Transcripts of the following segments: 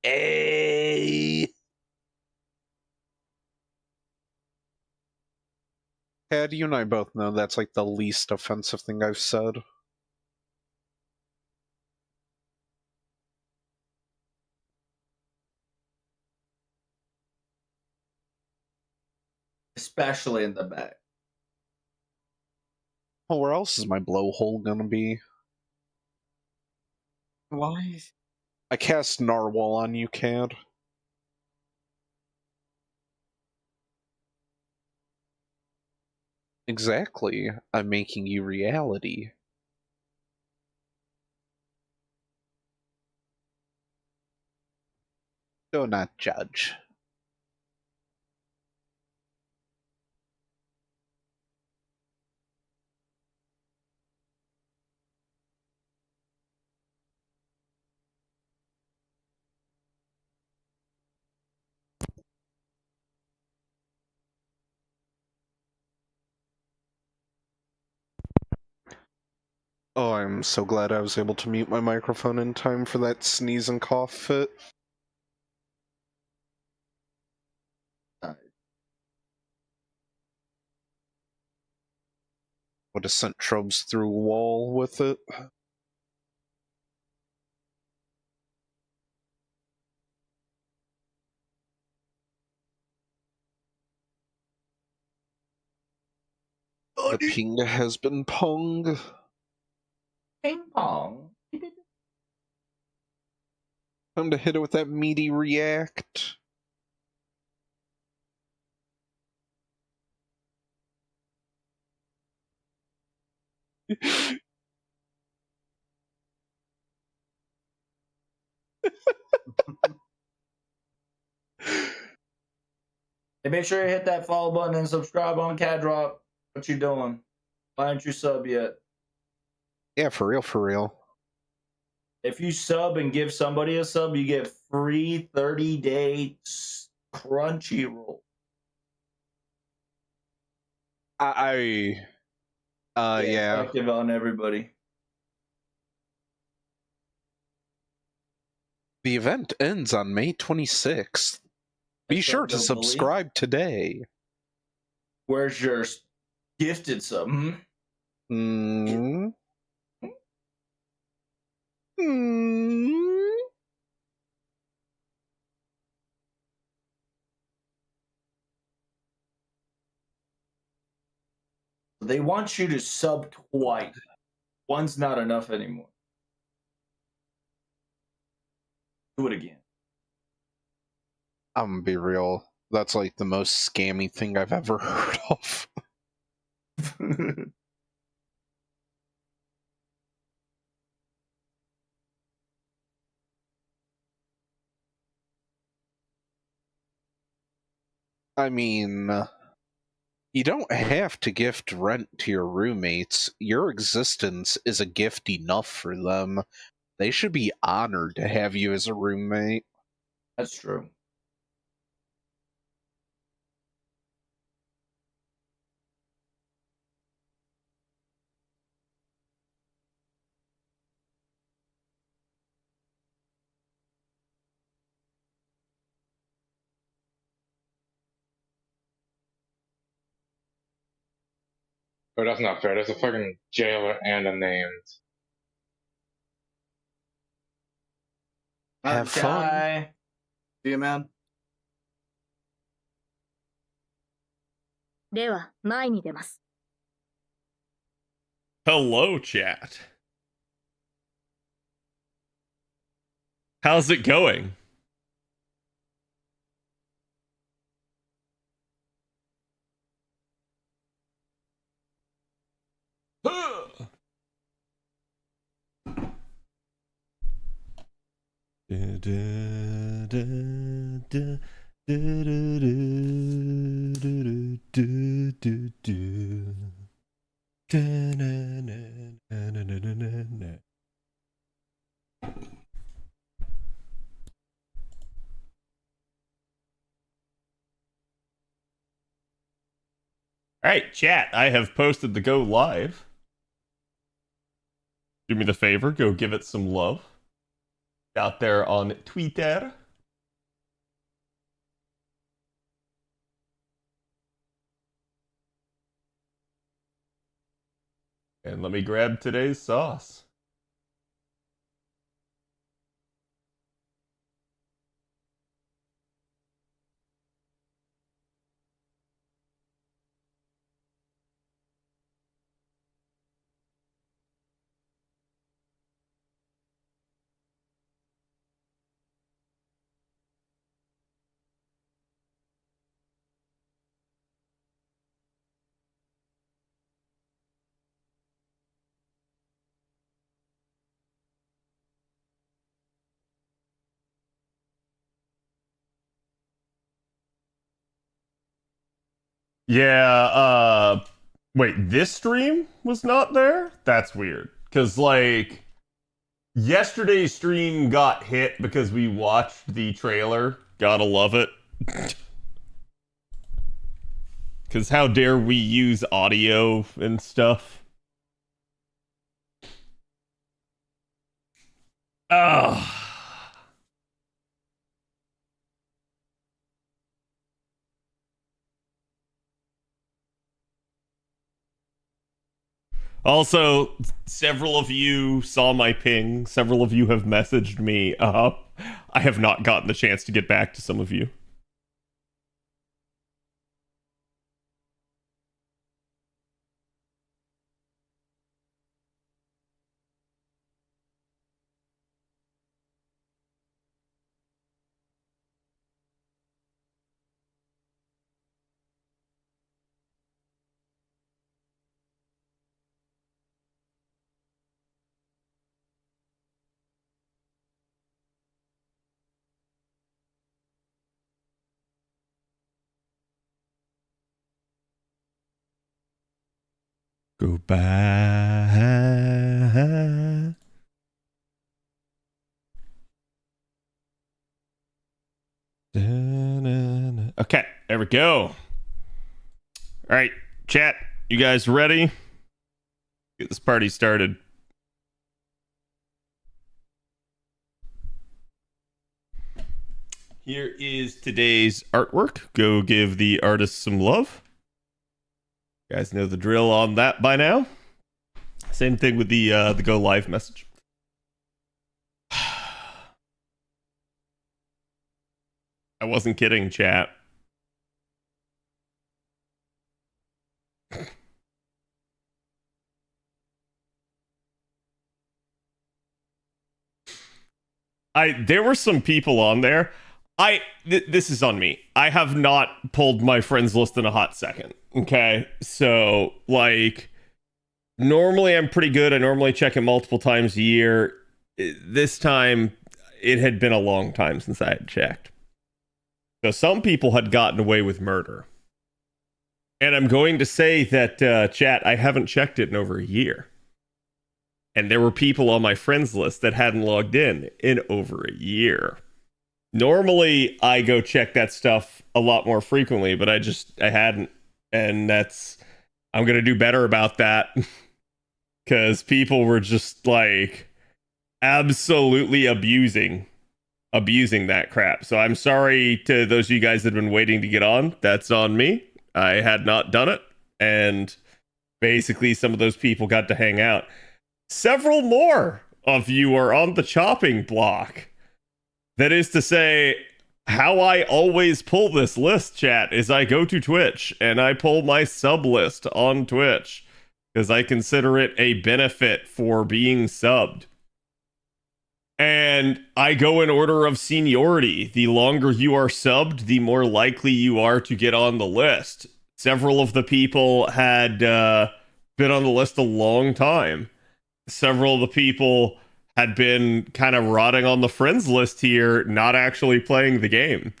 Hey. Ted, you and I both know that's like the least offensive thing I've said. Especially in the back. Well, where else is my blowhole gonna be? Why? I cast Narwhal on you, Cad. Exactly. I'm making you reality. Do not judge. Oh, I'm so glad I was able to mute my microphone in time for that sneeze and cough fit. Would have sent Trobes through a wall with it. The ping has been ponged. Ping pong. Time to hit it with that meaty react. Hey, make sure you hit that follow button and subscribe on Cat Drop. What you doing? Why aren't you sub yet? Yeah, for real, for real. If you sub and give somebody a sub, you get free 30-day Crunchyroll. Yeah. Effective on everybody. The event ends on May 26th. Be sure to subscribe today. Where's your gifted sub? They want you to sub twice. One's not enough anymore. Do it again. I'm gonna be real. That's like the most scammy thing I've ever heard of. I mean, you don't have to gift rent to your roommates. Your existence is a gift enough for them. They should be honored to have you as a roommate. That's true. Oh, that's not fair. There's a fucking jailer and a named. Have fun. See you, man. では、前に出ます。 Hello, chat. How's it going? Alright, chat, I have posted the Go Live. Do me the favor, go give it some love. Out there on Twitter. And let me grab today's sauce. Yeah, wait, this stream was not there? That's weird. Because, like, yesterday's stream got hit because we watched the trailer. Gotta love it. Because how dare we use audio and stuff? Ugh. Also, several of you saw my ping. Several of you have messaged me. I have not gotten the chance to get back to some of you. Go back. Okay, there we go. All right, chat, you guys ready? Get this party started. Here is today's artwork. Go give the artist some love. You guys know the drill on that by now. Same thing with the go live message. I wasn't kidding, chat. There were some people on there. This is on me. I have not pulled my friends list in a hot second. Okay, so like normally I'm pretty good. I normally check it multiple times a year. This time it had been a long time since I had checked. So some people had gotten away with murder. And I'm going to say that, chat, I haven't checked it in over a year. And there were people on my friends list that hadn't logged in over a year. Normally, I go check that stuff a lot more frequently, but I hadn't. And I'm going to do better about that. Because people were just, like, absolutely abusing that crap. So I'm sorry to those of you guys that have been waiting to get on. That's on me. I had not done it. And basically, some of those people got to hang out. Several more of you are on the chopping block. That is to say, how I always pull this list, chat, is I go to Twitch and I pull my sub list on Twitch because I consider it a benefit for being subbed. And I go in order of seniority. The longer you are subbed, the more likely you are to get on the list. Several of the people had been on the list a long time. Several of the people had been kind of rotting on the friends list here, not actually playing the game.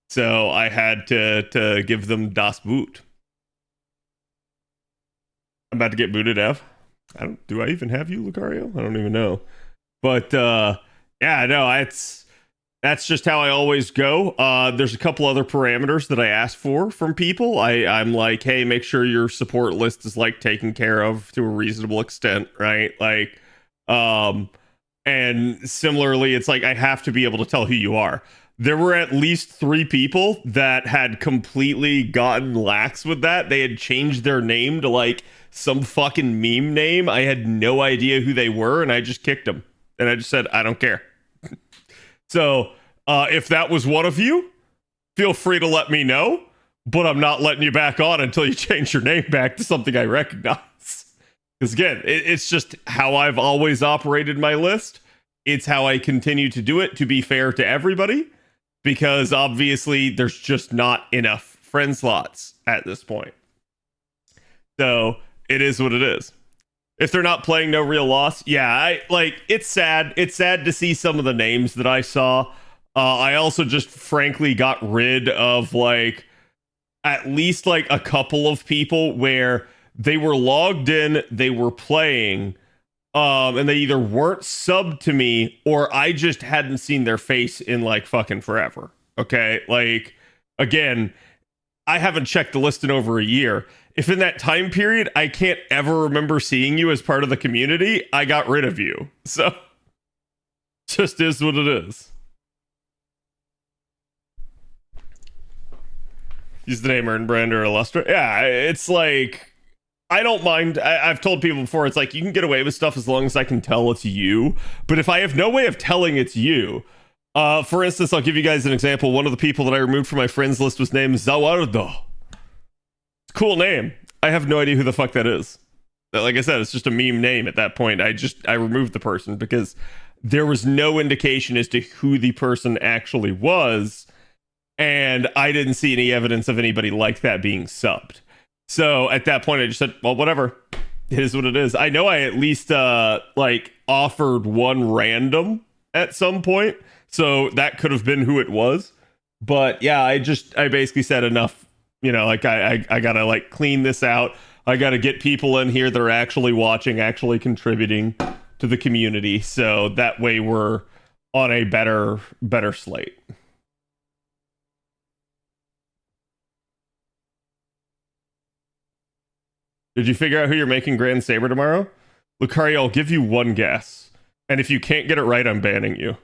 So I had to give them Das Boot. I'm about to get booted, Ev. Do I even have you, Lucario? I don't even know. But yeah, no, that's just how I always go. There's a couple other parameters that I ask for from people. I'm like, hey, make sure your support list is like taken care of to a reasonable extent, right? Like, and similarly, it's like I have to be able to tell who you are. There were at least 3 people that had completely gotten lax with that. They had changed their name to like some fucking meme name. I had no idea who they were, and I just kicked them. And I just said, I don't care. So if that was one of you, feel free to let me know, but I'm not letting you back on until you change your name back to something I recognize. Because again, it's just how I've always operated my list. It's how I continue to do it, to be fair to everybody, because obviously there's just not enough friend slots at this point. So it is what it is. If they're not playing, no real loss. Yeah, it's sad. It's sad to see some of the names that I saw. I also just frankly got rid of like at least like a couple of people where they were logged in, they were playing, and they either weren't subbed to me or I just hadn't seen their face in like fucking forever. Okay, like again, I haven't checked the list in over a year. If in that time period I can't ever remember seeing you as part of the community, I got rid of you. So just is what it is. Use the name Earnbrand or Illustra. Yeah, it's like I don't mind. I've told people before, it's like you can get away with stuff as long as I can tell it's you. But if I have no way of telling it's you, for instance, I'll give you guys an example. One of the people that I removed from my friends list was named Zawardo. It's a cool name. I have no idea who the fuck that is. Like I said, it's just a meme name at that point. I removed the person because there was no indication as to who the person actually was. And I didn't see any evidence of anybody like that being subbed. So at that point, I just said, well, whatever. It is what it is. I know I at least like offered one random at some point. So that could have been who it was. But yeah, I basically said enough. You know, like I gotta like clean this out. I gotta get people in here that are actually watching, actually contributing to the community. So that way we're on a better slate. Did you figure out who you're making Grand Saber tomorrow? Lucario, I'll give you one guess. And if you can't get it right, I'm banning you.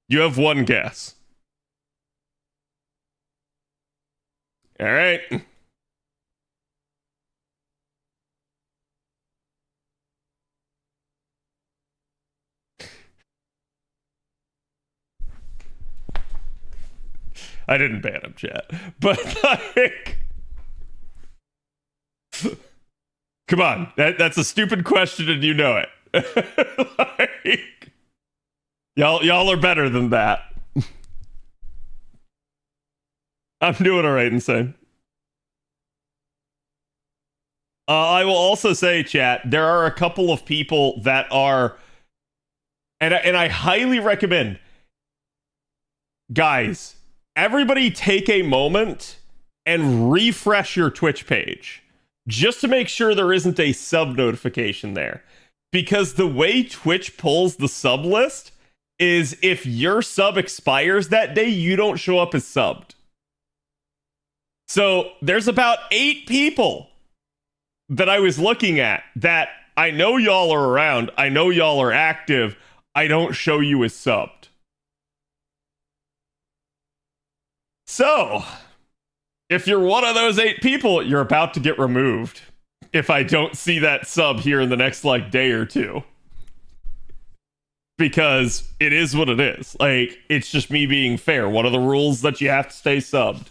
You have one guess. All right. I didn't ban him, chat. But like, come on, that's a stupid question, and you know it. Like, y'all are better than that. I'm doing all right, Insane. I will also say, chat, there are a couple of people that are, and I highly recommend, guys, everybody take a moment and refresh your Twitch page just to make sure there isn't a sub notification there. Because the way Twitch pulls the sub list is if your sub expires that day, you don't show up as subbed. So there's about 8 people that I was looking at that I know y'all are around. I know y'all are active. I don't show you as subbed. So, if you're one of those 8 people, you're about to get removed if I don't see that sub here in the next, like, day or two. Because it is what it is. Like, it's just me being fair. One of the rules that you have to stay subbed.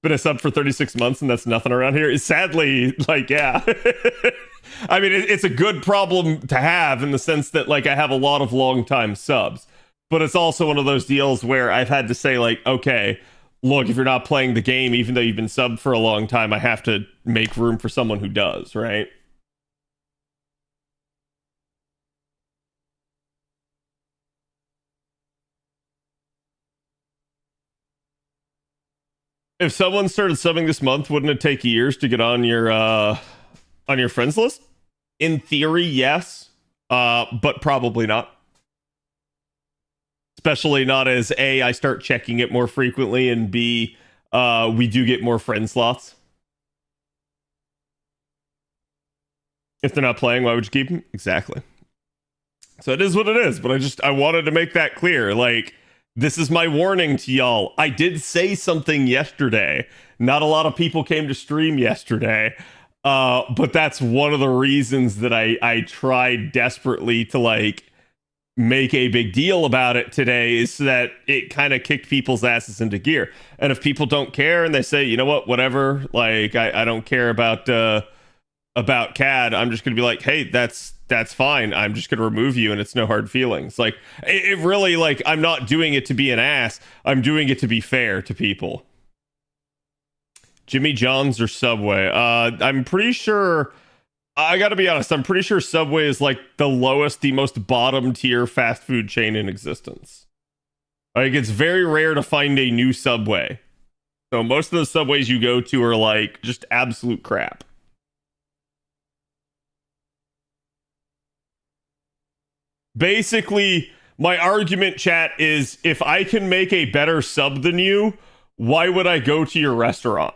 Been a sub for 36 months and that's nothing around here. Is sadly, like, yeah. I mean, it's a good problem to have in the sense that, like, I have a lot of long-time subs. But it's also one of those deals where I've had to say, like, okay, look, if you're not playing the game, even though you've been subbed for a long time, I have to make room for someone who does, right? If someone started subbing this month, wouldn't it take years to get on your friends list? In theory, yes, but probably not. Especially not as A, I start checking it more frequently, and B, we do get more friend slots. If they're not playing, why would you keep them? Exactly. So it is what it is, but I wanted to make that clear. Like, This is my warning to y'all. I did say something yesterday. Not a lot of people came to stream yesterday. But that's one of the reasons that I tried desperately to like make a big deal about it today, is so that it kind of kicked people's asses into gear. And if people don't care and they say, you know what, whatever, like I don't care about CAD, I'm just gonna be like, hey, that's fine. I'm just gonna remove you, and it's no hard feelings. Like it really, like, I'm not doing it to be an ass. I'm doing it to be fair to people. Jimmy John's or Subway? I'm pretty sure. I gotta be honest, I'm pretty sure Subway is like the lowest, the most bottom tier fast food chain in existence. Like, it's very rare to find a new Subway. So most of the Subways you go to are like just absolute crap. Basically, my argument, chat, is if I can make a better sub than you, why would I go to your restaurant?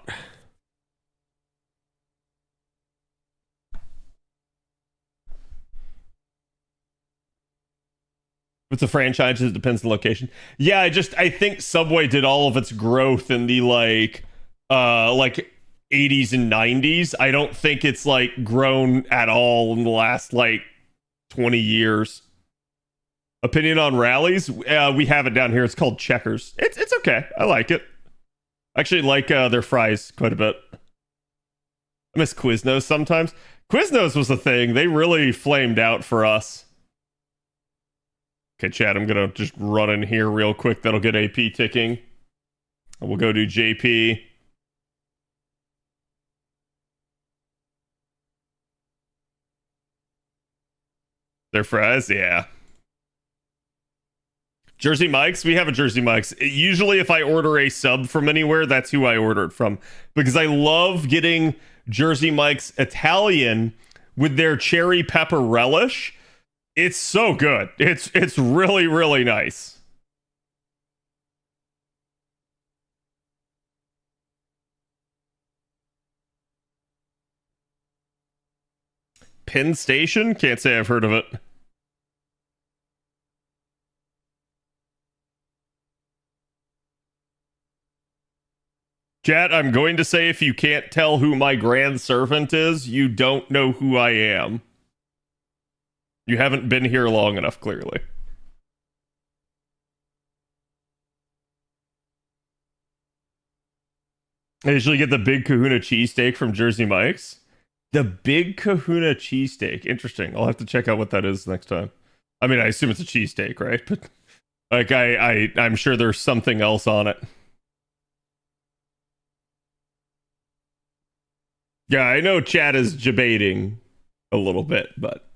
If it's a franchise, it depends on the location. Yeah, I think Subway did all of its growth in the like 80s and 90s. I don't think it's like grown at all in the last like 20 years. Opinion on rallies? We have it down here. It's called Checkers. It's okay. I like it. I actually like their fries quite a bit. I miss Quiznos sometimes. Quiznos was a thing. They really flamed out for us. Okay, chat, I'm gonna just run in here real quick. That'll get AP ticking. We'll go to JP. Their fries, yeah. Jersey Mike's, we have a Jersey Mike's. Usually if I order a sub from anywhere, that's who I order it from. Because I love getting Jersey Mike's Italian with their cherry pepper relish. It's so good. It's really, really nice. Penn Station? Can't say I've heard of it. Chat, I'm going to say if you can't tell who my grand servant is, you don't know who I am. You haven't been here long enough, clearly. I usually get the Big Kahuna cheesesteak from Jersey Mike's. The Big Kahuna cheesesteak. Interesting. I'll have to check out what that is next time. I mean, I assume it's a cheesesteak, right? But like, I'm sure there's something else on it. Yeah, I know chat is debating a little bit, but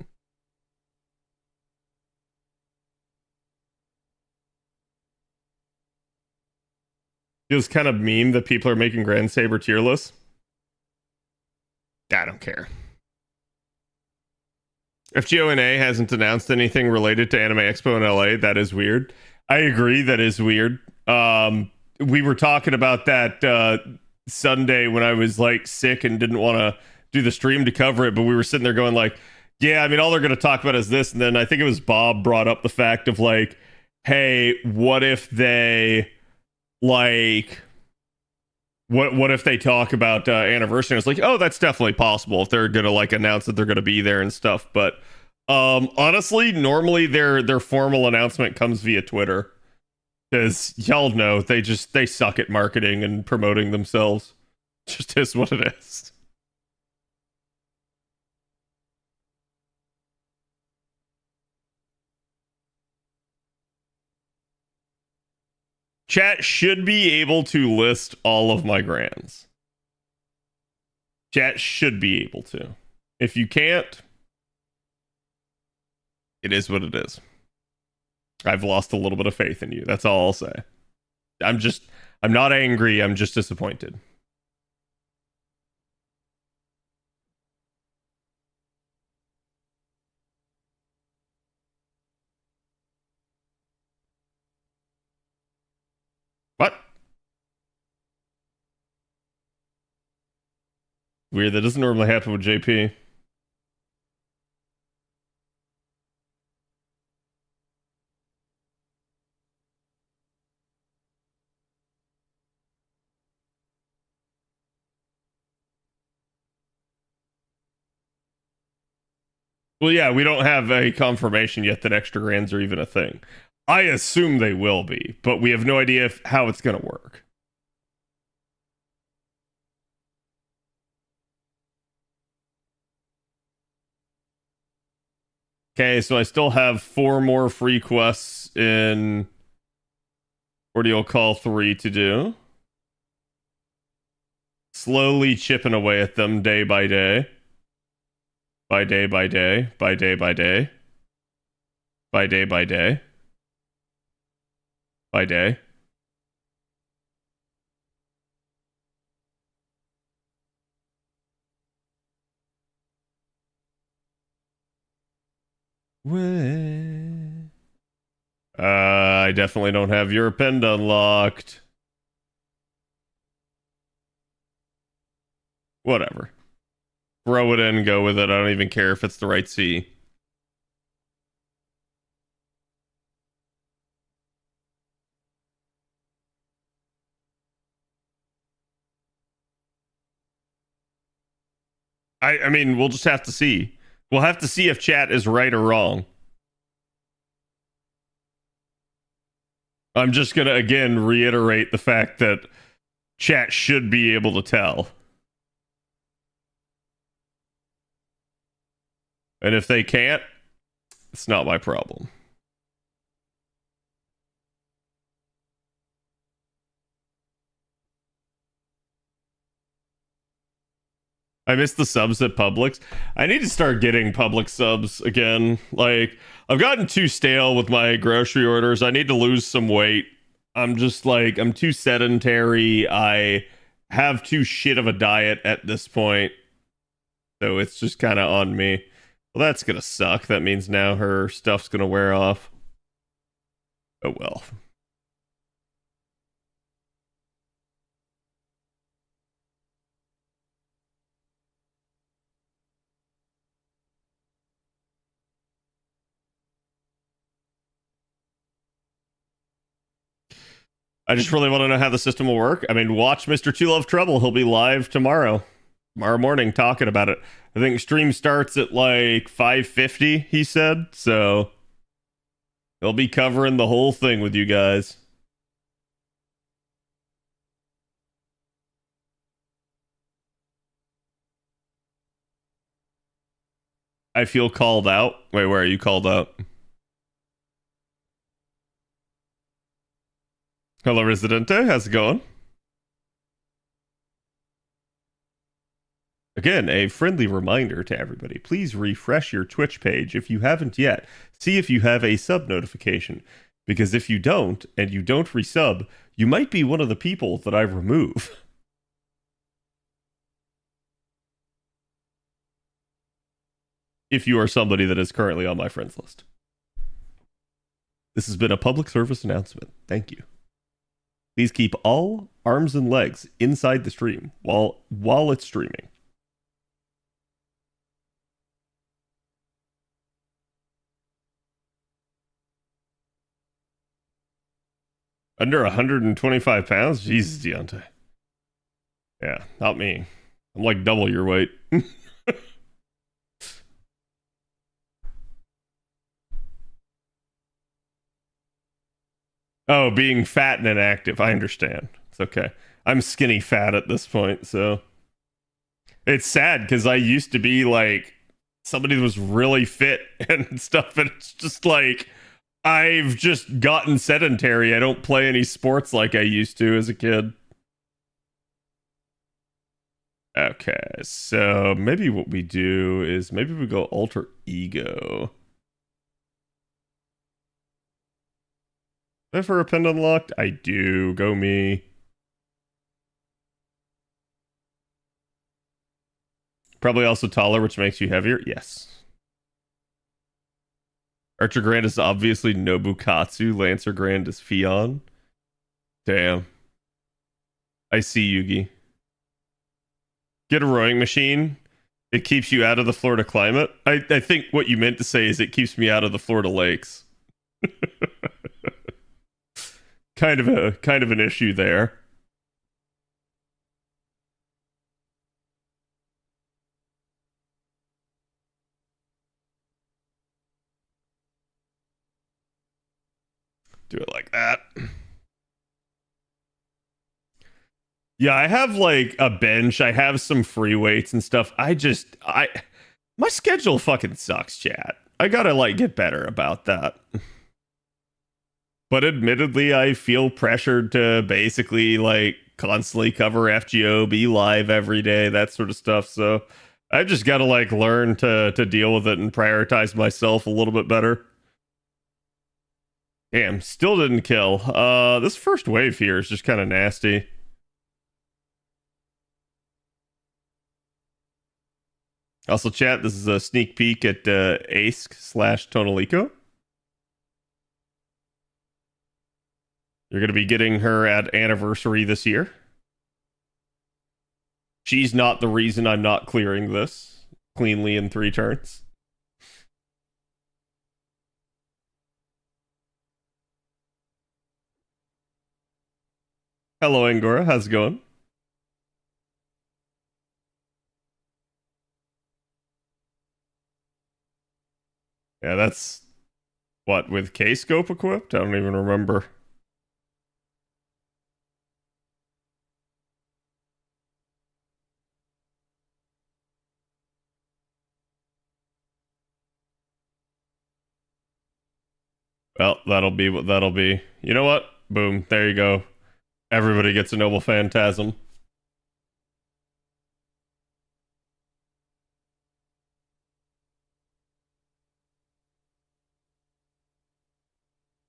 feels kind of mean that people are making Grand Saber tier lists. I don't care. FGONA hasn't announced anything related to Anime Expo in LA. That is weird. I agree, that is weird. We were talking about that Sunday when I was like sick and didn't want to do the stream to cover it, but we were sitting there going like, yeah, I mean, all they're going to talk about is this. And then I think it was Bob brought up the fact of like, hey, what if they like, what if they talk about anniversary? I was like, oh, that's definitely possible if they're going to like announce that they're going to be there and stuff. But honestly, normally their formal announcement comes via Twitter. Because y'all know they suck at marketing and promoting themselves. Just is what it is. Chat should be able to list all of my grands. Chat should be able to. If you can't, it is what it is. I've lost a little bit of faith in you. That's all I'll say. I'm not angry. I'm just disappointed. What? Weird. That doesn't normally happen with JP. Well, yeah, we don't have a confirmation yet that extra grands are even a thing. I assume they will be, but we have no idea how it's going to work. Okay, so I still have 4 more free quests in Ordeal Call 3 to do. Slowly chipping away at them day by day. By day by day. By day by day. By day by day. By day. I definitely don't have your pen unlocked. Whatever. Throw it in, go with it. I don't even care if it's the right C. I mean, we'll just have to see. We'll have to see if chat is right or wrong. I'm just going to, again, reiterate the fact that chat should be able to tell. And if they can't, it's not my problem. I miss the subs at Publix. I need to start getting Publix subs again. Like, I've gotten too stale with my grocery orders. I need to lose some weight. I'm just like, I'm too sedentary. I have too shit of a diet at this point. So it's just kind of on me. Well, that's going to suck. That means now her stuff's going to wear off. Oh well. I just really want to know how the system will work. I mean, watch Mr. Two Love Trouble. He'll be live tomorrow morning talking about it. I think stream starts at like 5:50, he said. So he'll be covering the whole thing with you guys. I feel called out. Wait, where are you called out? Hello, Residente. How's it going? Again, a friendly reminder to everybody. Please refresh your Twitch page if you haven't yet. See if you have a sub notification. Because if you don't, and you don't resub, you might be one of the people that I remove. If you are somebody that is currently on my friends list. This has been a public service announcement. Thank you. Please keep all arms and legs inside the stream while it's streaming. Under 125 pounds? Jesus, Deontay. Yeah, not me. I'm like double your weight. Oh, being fat and inactive. I understand. It's okay. I'm skinny fat at this point, so it's sad because I used to be like somebody that was really fit and stuff, and it's just like I've just gotten sedentary. I don't play any sports like I used to as a kid. Okay, so maybe what we do is maybe we go alter ego. If her append unlocked, I do. Go me. Probably also taller, which makes you heavier. Yes. Archer Grand is obviously Nobukatsu. Lancer Grand is Fion. Damn. I see, Yugi. Get a rowing machine. It keeps you out of the Florida climate. I think what you meant to say is it keeps me out of the Florida lakes. kind of an issue there. Do it like that. Yeah, I have like a bench. I have some free weights and stuff. My schedule fucking sucks, chat. I gotta like get better about that. But admittedly, I feel pressured to basically like constantly cover FGO, be live every day, that sort of stuff. So I just gotta like learn to deal with it and prioritize myself a little bit better. Damn, still didn't kill. This first wave here is just kind of nasty. Also, chat, this is a sneak peek at Ace/Tonalico. You're going to be getting her at anniversary this year. She's not the reason I'm not clearing this cleanly in 3 turns. Hello, Angora. How's it going? Yeah, that's what, with K-scope equipped? I don't even remember. Well, that'll be what that'll be. You know what? Boom. There you go. Everybody gets a noble phantasm.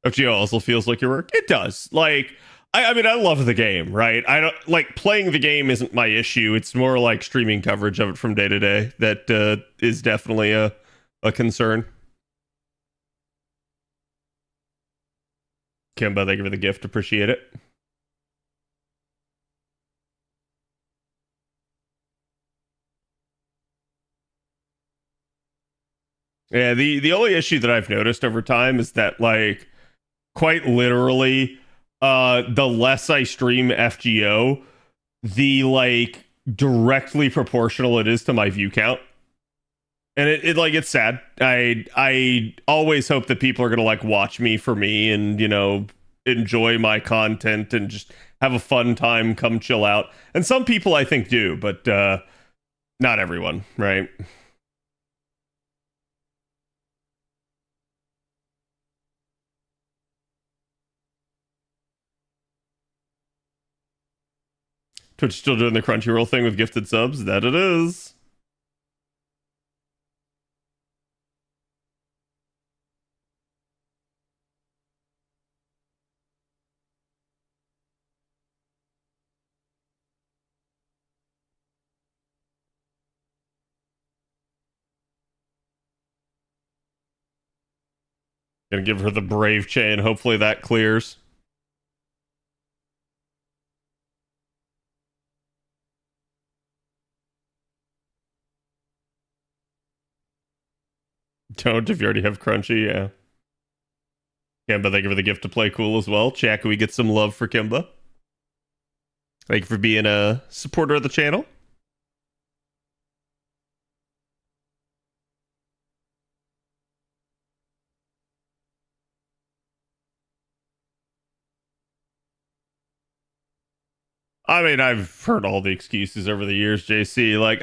FGO also feels like your work. It does. Like, I mean, I love the game, right? I don't like playing the game isn't my issue. It's more like streaming coverage of it from day to day that is definitely a concern. Kimba, thank you for the gift. Appreciate it. Yeah, the only issue that I've noticed over time is that like quite literally the less I stream FGO, the like directly proportional it is to my view count. And it like it's sad. I always hope that people are gonna like watch me for me and, you know, enjoy my content and just have a fun time, come chill out. And some people I think do, but not everyone, right? Twitch still doing the Crunchyroll thing with gifted subs? That it is. Gonna give her the brave chain. Hopefully that clears. Don't if you already have Crunchy, yeah. Kimba, thank you for the gift to play cool as well. Chat, can we get some love for Kimba? Thank you for being a supporter of the channel. I mean, I've heard all the excuses over the years, JC. Like,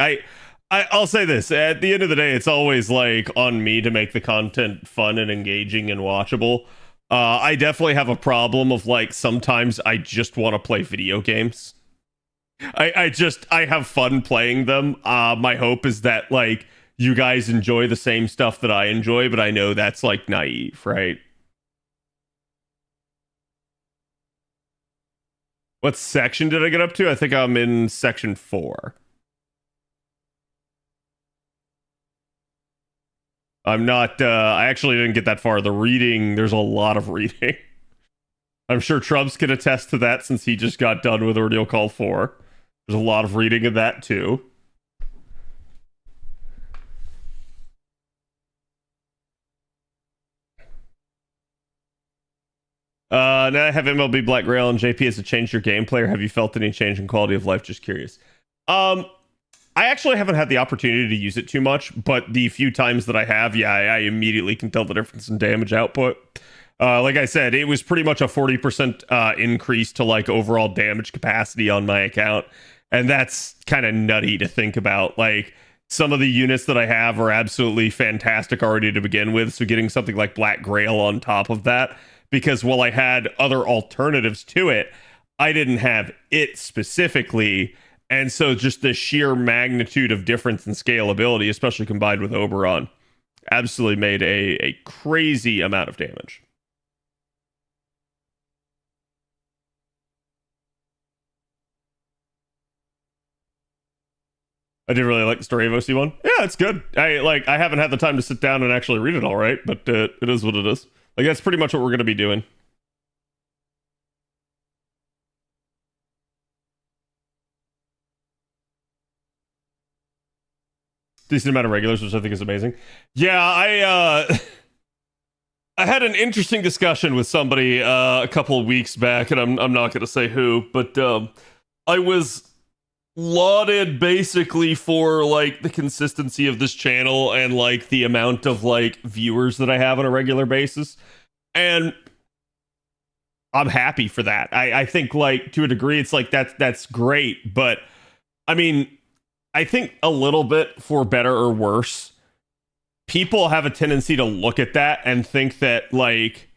I'll say this. At the end of the day, it's always, like, on me to make the content fun and engaging and watchable. I definitely have a problem of, like, sometimes I just want to play video games. I have fun playing them. My hope is that, like, you guys enjoy the same stuff that I enjoy, but I know that's, like, naive, right? What section did I get up to? I think I'm in section 4. I'm not, I actually didn't get that far. The reading, there's a lot of reading. I'm sure Trumps can attest to that since he just got done with Ordeal Call 4. There's a lot of reading of that too. Now I have MLB Black Grail and JP. Has it changed your gameplay, or have you felt any change in quality of life? Just curious. I actually haven't had the opportunity to use it too much, but the few times that I have, yeah, I immediately can tell the difference in damage output. Like I said, it was pretty much a 40% increase to like overall damage capacity on my account. And that's kind of nutty to think about. Like, some of the units that I have are absolutely fantastic already to begin with. So getting something like Black Grail on top of that, because while I had other alternatives to it, I didn't have it specifically. And so just the sheer magnitude of difference in scalability, especially combined with Oberon, absolutely made a crazy amount of damage. I did really like the story of OC1. Yeah, it's good. I haven't had the time to sit down and actually read it all right, but it is what it is. Like, that's pretty much what we're going to be doing. Decent amount of regulars, which I think is amazing. Yeah, I had an interesting discussion with somebody a couple of weeks back, and I'm not going to say who, but I was lauded basically for like the consistency of this channel and like the amount of like viewers that I have on a regular basis, and I'm happy for that. I think like to a degree it's like that's great, but I mean, I think a little bit for better or worse, people have a tendency to look at that and think that like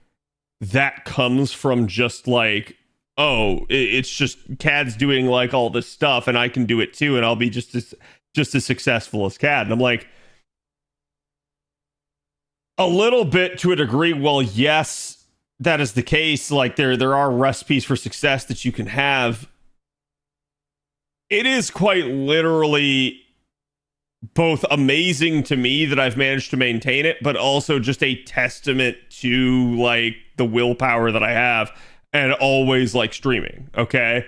that comes from just like, oh, it's just CAD's doing like all this stuff and I can do it too and I'll be just as successful as CAD. And I'm like, a little bit to a degree, well, yes, that is the case. Like there are recipes for success that you can have. It is quite literally both amazing to me that I've managed to maintain it, but also just a testament to like the willpower that I have and always like streaming. Okay.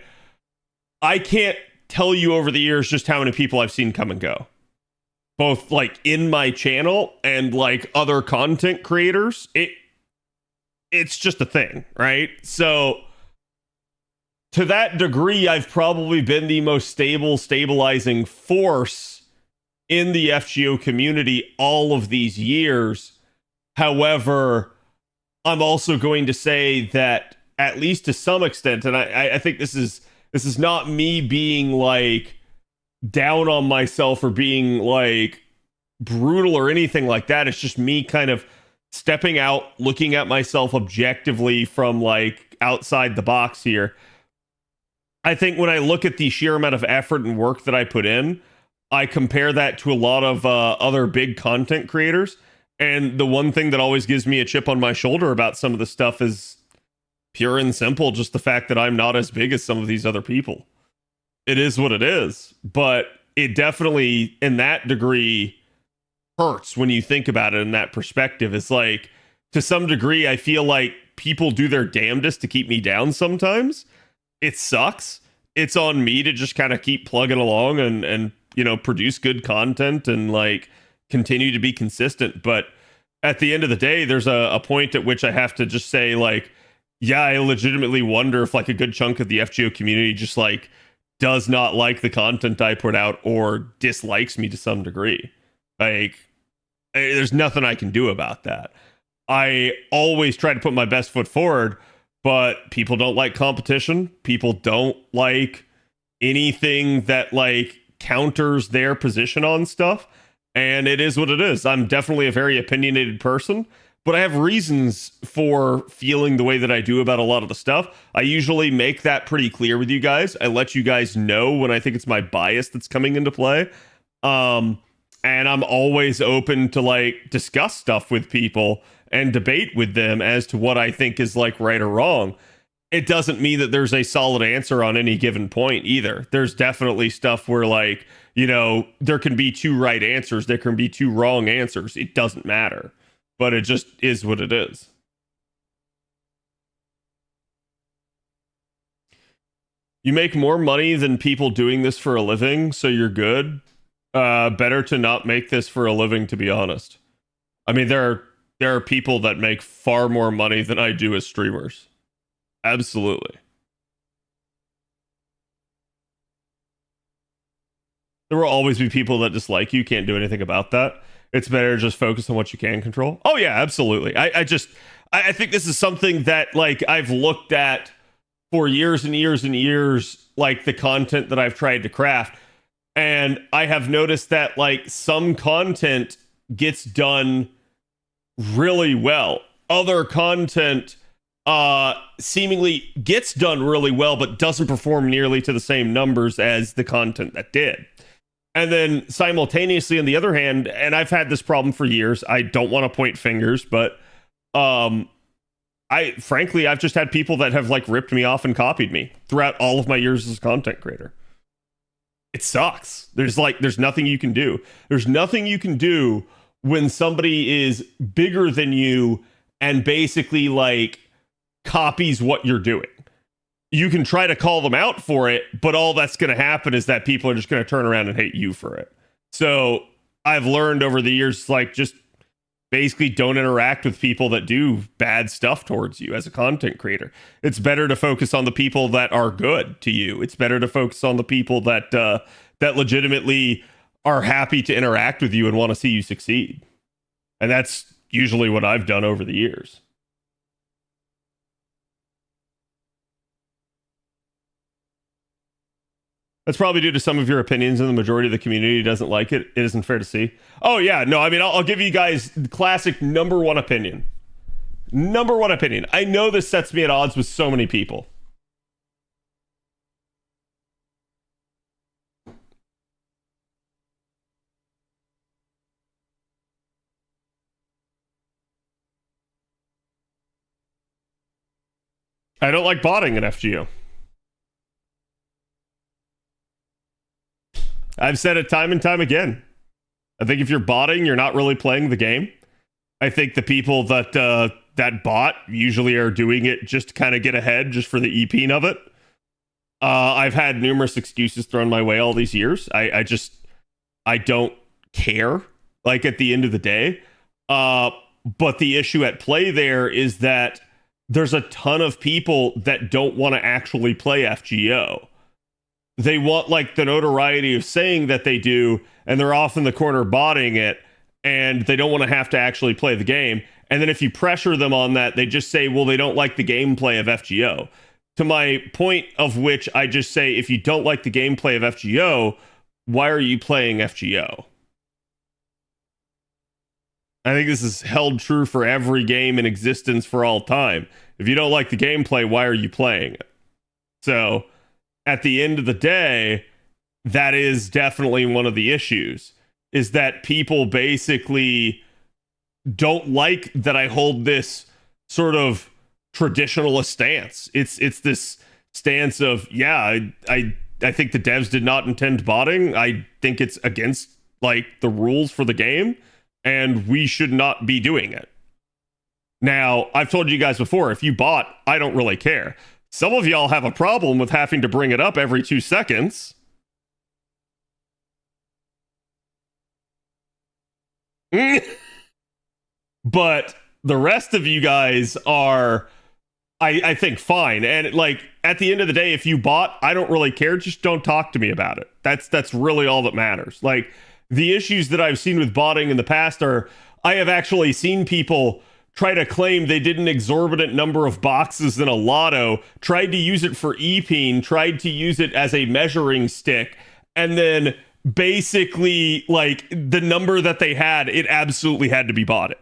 I can't tell you over the years just how many people I've seen come and go, both like in my channel and like other content creators. It's just a thing, right? So to that degree, I've probably been the most stabilizing force in the FGO community all of these years. However, I'm also going to say that at least to some extent, and I think this is not me being like down on myself or being like brutal or anything like that. It's just me kind of stepping out, looking at myself objectively from like outside the box here. I think when I look at the sheer amount of effort and work that I put in, I compare that to a lot of other big content creators. And the one thing that always gives me a chip on my shoulder about some of the stuff is pure and simple, just the fact that I'm not as big as some of these other people. It is what it is. But it definitely, in that degree, hurts when you think about it in that perspective. It's like, to some degree, I feel like people do their damnedest to keep me down sometimes. It sucks. It's on me to just kind of keep plugging along and you know, produce good content and like continue to be consistent. But at the end of the day, there's a point at which I have to just say like, yeah, I legitimately wonder if like a good chunk of the FGO community just like does not like the content I put out or dislikes me to some degree. Like, there's nothing I can do about that. I always try to put my best foot forward, but people don't like competition. People don't like anything that like counters their position on stuff. And it is what it is. I'm definitely a very opinionated person, but I have reasons for feeling the way that I do about a lot of the stuff. I usually make that pretty clear with you guys. I let you guys know when I think it's my bias that's coming into play. And I'm always open to like discuss stuff with people and debate with them as to what I think is like right or wrong. It doesn't mean that there's a solid answer on any given point either. There's definitely stuff where like, you know, there can be two right answers. There can be two wrong answers. It doesn't matter, but it just is what it is. You make more money than people doing this for a living, so you're good. Better to not make this for a living, to be honest. I mean, there are people that make far more money than I do as streamers. Absolutely. There will always be people that dislike you. Can't do anything about that. It's better to just focus on what you can control. Oh yeah, absolutely. I think this is something that like I've looked at for years and years and years, like the content that I've tried to craft. And I have noticed that like some content gets done really well. Other content seemingly gets done really well, but doesn't perform nearly to the same numbers as the content that did. And then simultaneously, on the other hand, and I've had this problem for years, I don't want to point fingers, but I've just had people that have like ripped me off and copied me throughout all of my years as a content creator. It sucks. There's nothing you can do. There's nothing you can do when somebody is bigger than you and basically like copies what you're doing. You can try to call them out for it, but all that's going to happen is that people are just going to turn around and hate you for it. So I've learned over the years, like, just basically don't interact with people that do bad stuff towards you as a content creator. It's better to focus on the people that are good to you. It's better to focus on the people that that legitimately are happy to interact with you and want to see you succeed. And that's usually what I've done over the years. That's probably due to some of your opinions, and the majority of the community doesn't like it. It isn't fair to see. Oh, yeah. No, I mean, I'll give you guys the classic number one opinion. Number one opinion. I know this sets me at odds with so many people. I don't like botting in FGO. I've said it time and time again. I think if you're botting, you're not really playing the game. I think the people that that bot usually are doing it just to kind of get ahead, just for the EPing of it. I've had numerous excuses thrown my way all these years. I don't care, like, at the end of the day. But the issue at play there is that there's a ton of people that don't want to actually play FGO. They want like the notoriety of saying that they do, and they're off in the corner botting it, and they don't want to have to actually play the game. And then if you pressure them on that, they just say, well, they don't like the gameplay of FGO. To my point of which I just say, if you don't like the gameplay of FGO, why are you playing FGO? I think this is held true for every game in existence for all time. If you don't like the gameplay, why are you playing it? So at the end of the day, that is definitely one of the issues, is that people basically don't like that I hold this sort of traditionalist stance. It's this stance of, yeah, I think the devs did not intend botting. I think it's against like the rules for the game, and we should not be doing it. Now, I've told you guys before, if you bot, I don't really care. Some of y'all have a problem with having to bring it up every 2 seconds. But the rest of you guys are, I think, fine. And like, at the end of the day, if you bot, I don't really care. Just don't talk to me about it. That's really all that matters. Like, the issues that I've seen with botting in the past are, I have actually seen people try to claim they did an exorbitant number of boxes in a lotto, tried to use it for EPing, tried to use it as a measuring stick, and then basically, like, the number that they had, it absolutely had to be botted.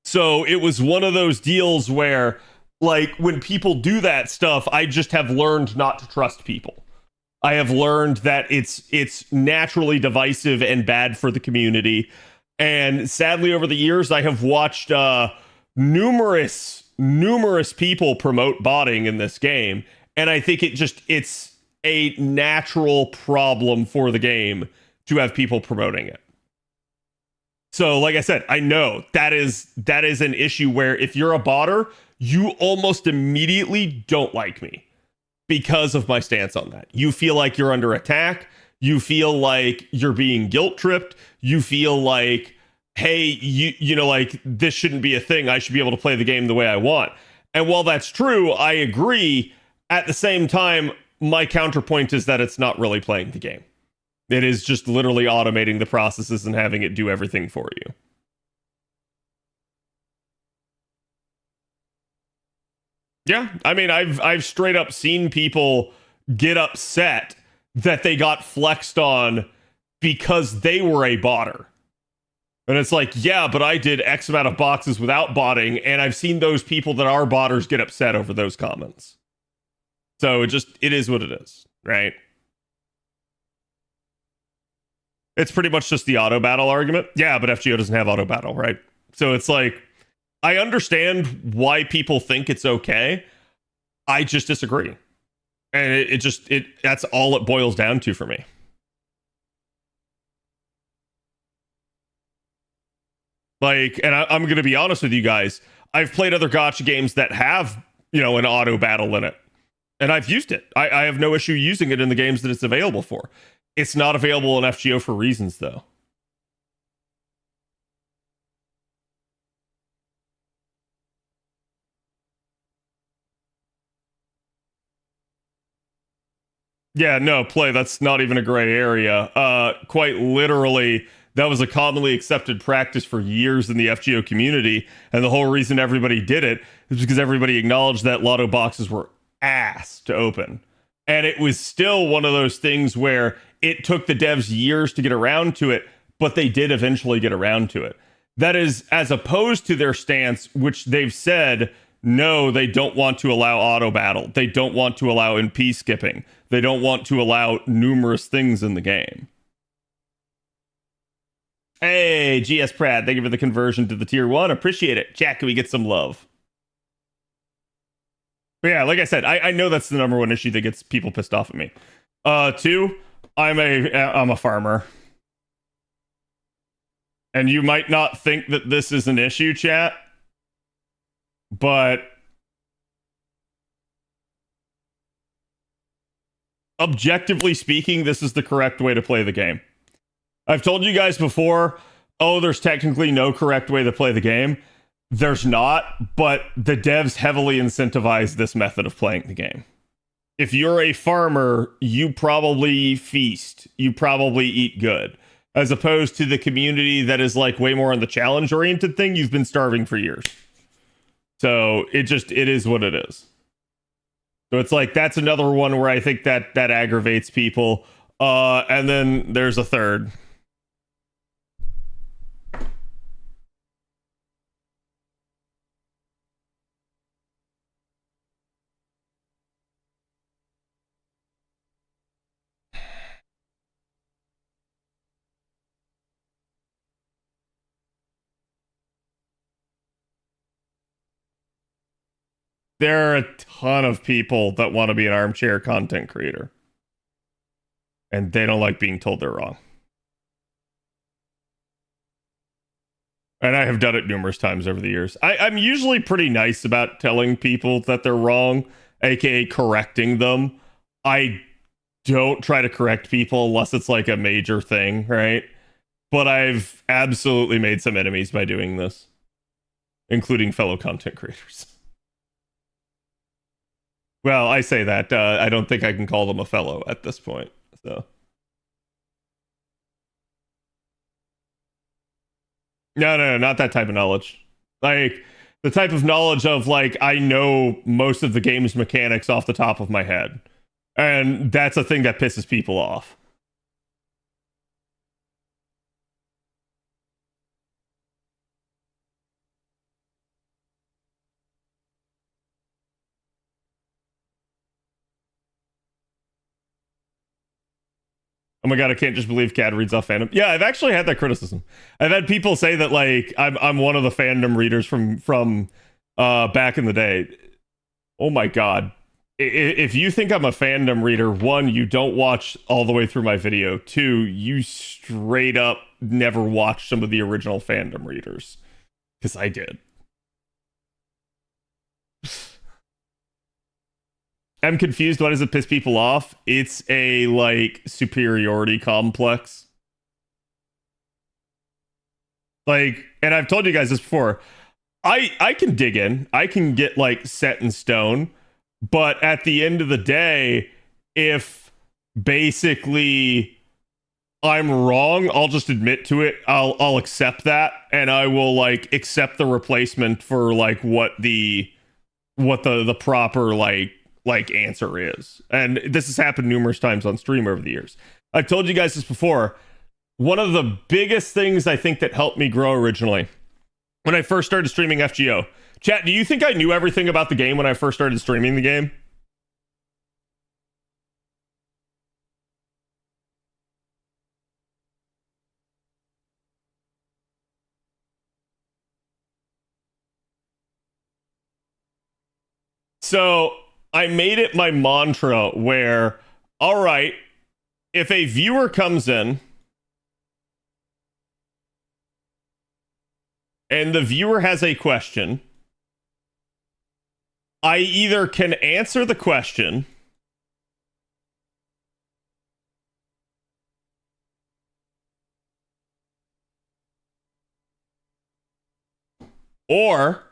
So it was one of those deals where, like, when people do that stuff, I just have learned not to trust people. I have learned that it's naturally divisive and bad for the community. And sadly, over the years, I have watched numerous people promote botting in this game, and I think it's a natural problem for the game to have people promoting it. So, like I said, I know that is an issue where if you're a botter, you almost immediately don't like me because of my stance on that. You feel like you're under attack. You feel like you're being guilt tripped. You feel like, hey, you know, like, this shouldn't be a thing. I should be able to play the game the way I want. And while that's true, I agree. At the same time, my counterpoint is that it's not really playing the game. It is just literally automating the processes and having it do everything for you. Yeah, I mean, I've straight up seen people get upset that they got flexed on because they were a botter. And it's like, yeah, but I did X amount of boxes without botting, and I've seen those people that are botters get upset over those comments. So it is what it is, right? It's pretty much just the auto battle argument. Yeah, but FGO doesn't have auto battle, right? So it's like, I understand why people think it's okay. I just disagree. And that's all it boils down to for me. Like, and I'm going to be honest with you guys. I've played other gacha games that have, an auto battle in it. And I've used it. I have no issue using it in the games that it's available for. It's not available in FGO for reasons, though. Yeah, no, play. That's not even a gray area. Quite literally, that was a commonly accepted practice for years in the FGO community. And the whole reason everybody did it is because everybody acknowledged that lotto boxes were ass to open. And it was still one of those things where it took the devs years to get around to it, but they did eventually get around to it. That is as opposed to their stance, which they've said, no, they don't want to allow auto battle. They don't want to allow NP skipping. They don't want to allow numerous things in the game. Hey, GS Pratt, thank you for the conversion to the tier 1. Appreciate it. Chat, can we get some love? But yeah, like I said, I know that's the number one issue that gets people pissed off at me. 2, I'm a farmer. And you might not think that this is an issue, chat, but objectively speaking, this is the correct way to play the game. I've told you guys before, there's technically no correct way to play the game. There's not, but the devs heavily incentivize this method of playing the game. If you're a farmer, you probably feast. You probably eat good. As opposed to the community that is like way more on the challenge-oriented thing, you've been starving for years. So it is what it is. So it's like, that's another one where I think that aggravates people. And then there's a third. There are a ton of people that want to be an armchair content creator. And they don't like being told they're wrong. And I have done it numerous times over the years. I'm usually pretty nice about telling people that they're wrong, aka correcting them. I don't try to correct people unless it's like a major thing, right? But I've absolutely made some enemies by doing this, including fellow content creators. Well, I say that. I don't think I can call them a fellow at this point. So, no, not that type of knowledge. Like, the type of knowledge of, like, I know most of the game's mechanics off the top of my head. And that's a thing that pisses people off. Oh my god, I can't just believe Cad reads off fandom. Yeah, I've actually had that criticism. I've had people say that, like, I'm one of the fandom readers from back in the day. Oh my god. If you think I'm a fandom reader, 1, you don't watch all the way through my video. 2, you straight up never watched some of the original fandom readers. Because I did. I'm confused. Why does it piss people off? It's a, like, superiority complex. Like, and I've told you guys this before. I can dig in. I can get, like, set in stone. But at the end of the day, if basically I'm wrong, I'll just admit to it. I'll accept that, and I will, like, accept the replacement for, like, what the what the proper like answer is. And this has happened numerous times on stream over the years. I've told you guys this before. One of the biggest things I think that helped me grow originally when I first started streaming FGO. Chat, do you think I knew everything about the game when I first started streaming the game? So I made it my mantra where, all right, if a viewer comes in and the viewer has a question, I either can answer the question or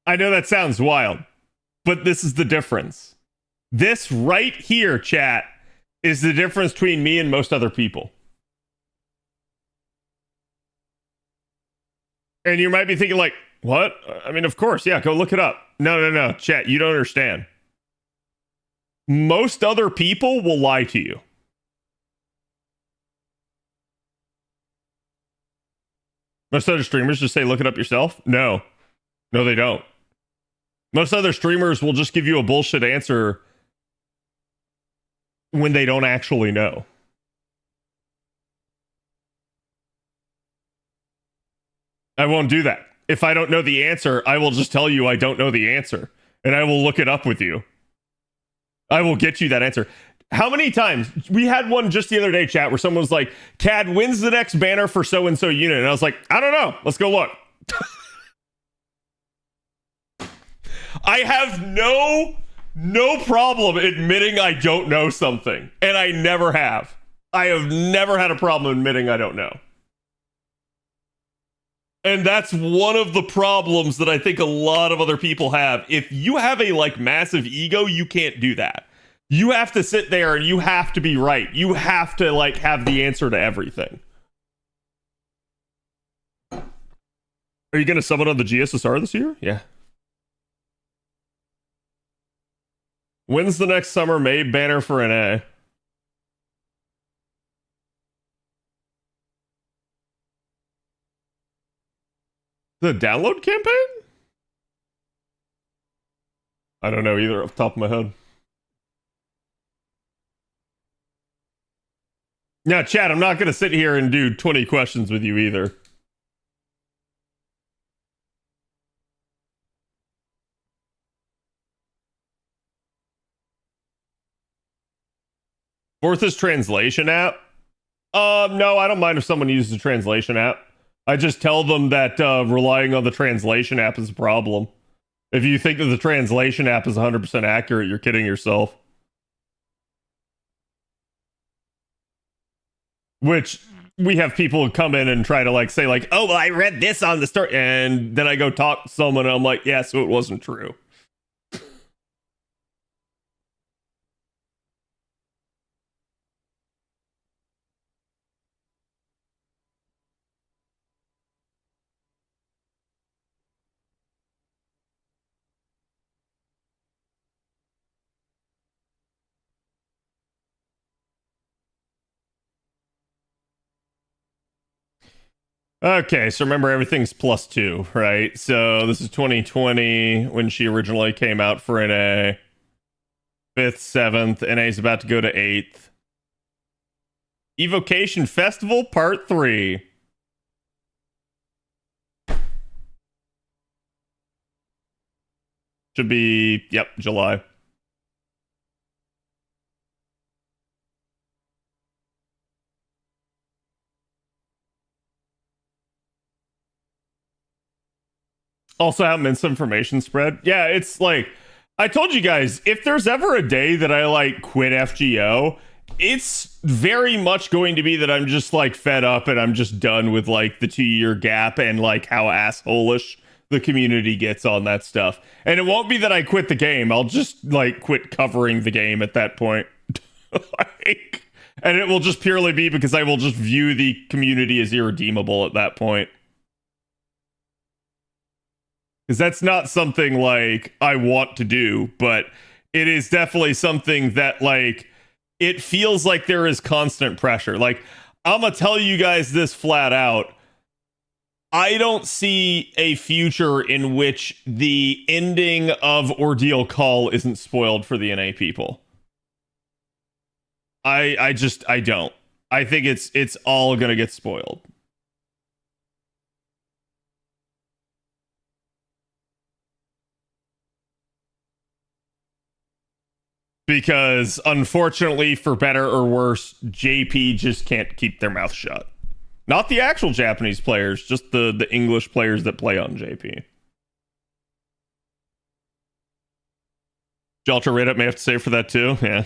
I know that sounds wild, but this is the difference. This right here, chat, is the difference between me and most other people. And you might be thinking like, what? I mean, of course, yeah, go look it up. No, chat, you don't understand. Most other people will lie to you. Most other streamers just say, look it up yourself. No, they don't. Most other streamers will just give you a bullshit answer when they don't actually know. I won't do that. If I don't know the answer, I will just tell you I don't know the answer, and I will look it up with you. I will get you that answer. How many times? We had one just the other day, chat, where someone was like, CAD wins the next banner for so-and-so unit. And I was like, I don't know. Let's go look. I have no problem admitting I don't know something. And I never have. I have never had a problem admitting I don't know. And that's one of the problems that I think a lot of other people have. If you have a like massive ego, you can't do that. You have to sit there and you have to be right. You have to like have the answer to everything. Are you going to summon on the GSSR this year? Yeah. When's the next summer May banner for NA? The download campaign? I don't know either off the top of my head. Now, chat, I'm not going to sit here and do 20 questions with you either. Fourth is translation app. No, I don't mind if someone uses a translation app. I just tell them that relying on the translation app is a problem. If you think that the translation app is 100% accurate, you're kidding yourself. Which we have people come in and try to like say like, oh, well, I read this on the story, and then I go talk to someone and I'm like, yeah, so it wasn't true. Okay, so remember everything's +2, right? So this is 2020 when she originally came out for NA. 5th, 7th, NA is about to go to 8th. Evocation Festival Part 3. Should be, yep, July. Also, how misinformation spread. Yeah, it's like I told you guys, if there's ever a day that I like quit FGO, it's very much going to be that I'm just like fed up and I'm just done with like the 2-year gap and like how assholish the community gets on that stuff. And it won't be that I quit the game. I'll just like quit covering the game at that point. Like, and it will just purely be because I will just view the community as irredeemable at that point. Because that's not something like I want to do, but it is definitely something that like it feels like there is constant pressure. Like, I'm gonna tell you guys this flat out. I don't see a future in which the ending of Ordeal Call isn't spoiled for the NA people. I don't. I think it's all gonna get spoiled. Because unfortunately, for better or worse, JP just can't keep their mouth shut. Not the actual Japanese players, just the English players that play on JP. Jaltra Rate Up may have to say for that too. Yeah.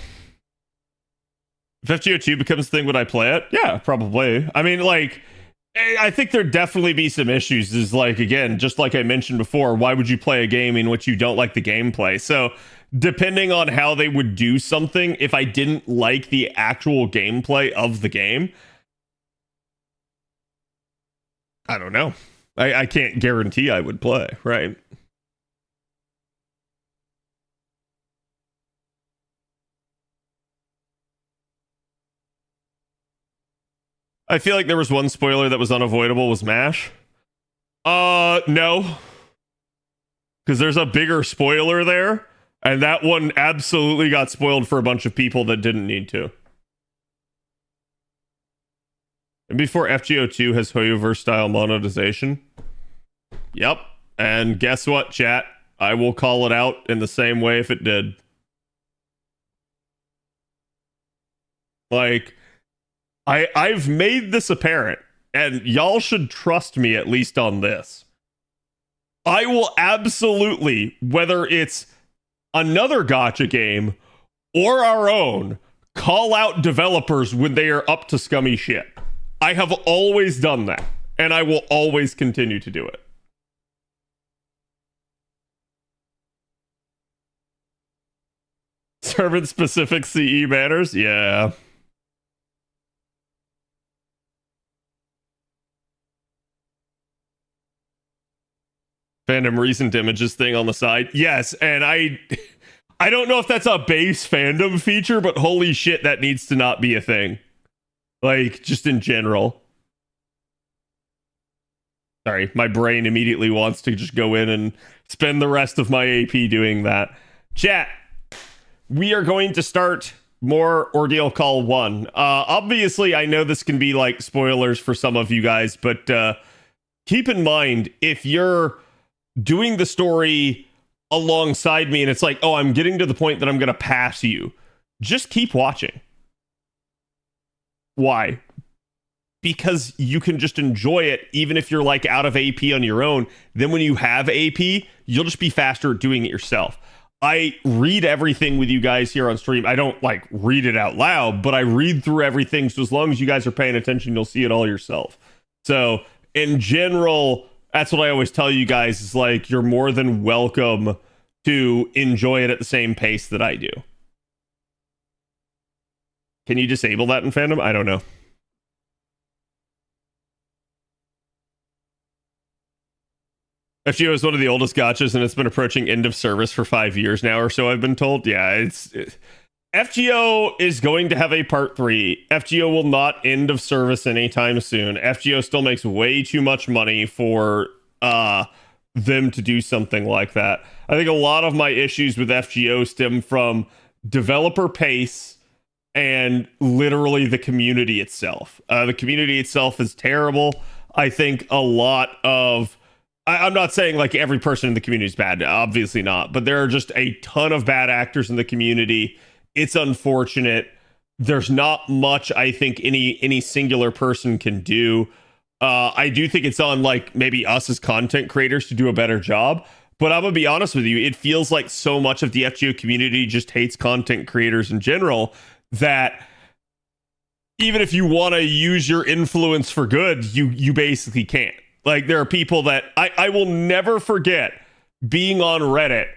If FGO2 becomes a thing, would I play it? Yeah, probably. I mean, like, I think there'd definitely be some issues. Is like, again, just like I mentioned before, why would you play a game in which you don't like the gameplay? So, depending on how they would do something, if I didn't like the actual gameplay of the game, I don't know. I can't guarantee I would play, right? I feel like there was one spoiler that was unavoidable, was MASH. No. Because there's a bigger spoiler there, and that one absolutely got spoiled for a bunch of people that didn't need to. And before FGO2 has Hoyoverse style monetization. Yep. And guess what, chat? I will call it out in the same way if it did. Like, I've made this apparent, and y'all should trust me at least on this. I will absolutely, whether it's another gacha game or our own, call out developers when they are up to scummy shit. I have always done that, and I will always continue to do it. Servant-specific CE matters? Yeah. Fandom recent images thing on the side. Yes, and I don't know if that's a base fandom feature, but holy shit, that needs to not be a thing. Like, just in general. Sorry, my brain immediately wants to just go in and spend the rest of my AP doing that. Chat, we are going to start more Ordeal Call 1. Obviously, I know this can be like spoilers for some of you guys, but keep in mind, if you're doing the story alongside me and it's like, oh, I'm getting to the point that I'm going to pass you, just keep watching. Why? Because you can just enjoy it even if you're like out of AP on your own. Then when you have AP, you'll just be faster at doing it yourself. I read everything with you guys here on stream. I don't like read it out loud, but I read through everything. So as long as you guys are paying attention, you'll see it all yourself. So in general, that's what I always tell you guys is like, you're more than welcome to enjoy it at the same pace that I do. Can you disable that in fandom? I don't know. FGO is one of the oldest gachas, and it's been approaching end of service for 5 years now or so, I've been told. Yeah, FGO is going to have a part 3. FGO will not end of service anytime soon. FGO still makes way too much money for them to do something like that. I think a lot of my issues with FGO stem from developer pace and literally the community itself. The community itself is terrible. I think a lot of... I'm not saying like every person in the community is bad, obviously not, but there are just a ton of bad actors in the community. It's unfortunate. There's not much I think any singular person can do. I do think it's on like maybe us as content creators to do a better job, But I'm gonna be honest with you, it feels like so much of the FGO community just hates content creators in general that even if you want to use your influence for good, you basically can't. Like, there are people that I will never forget being on Reddit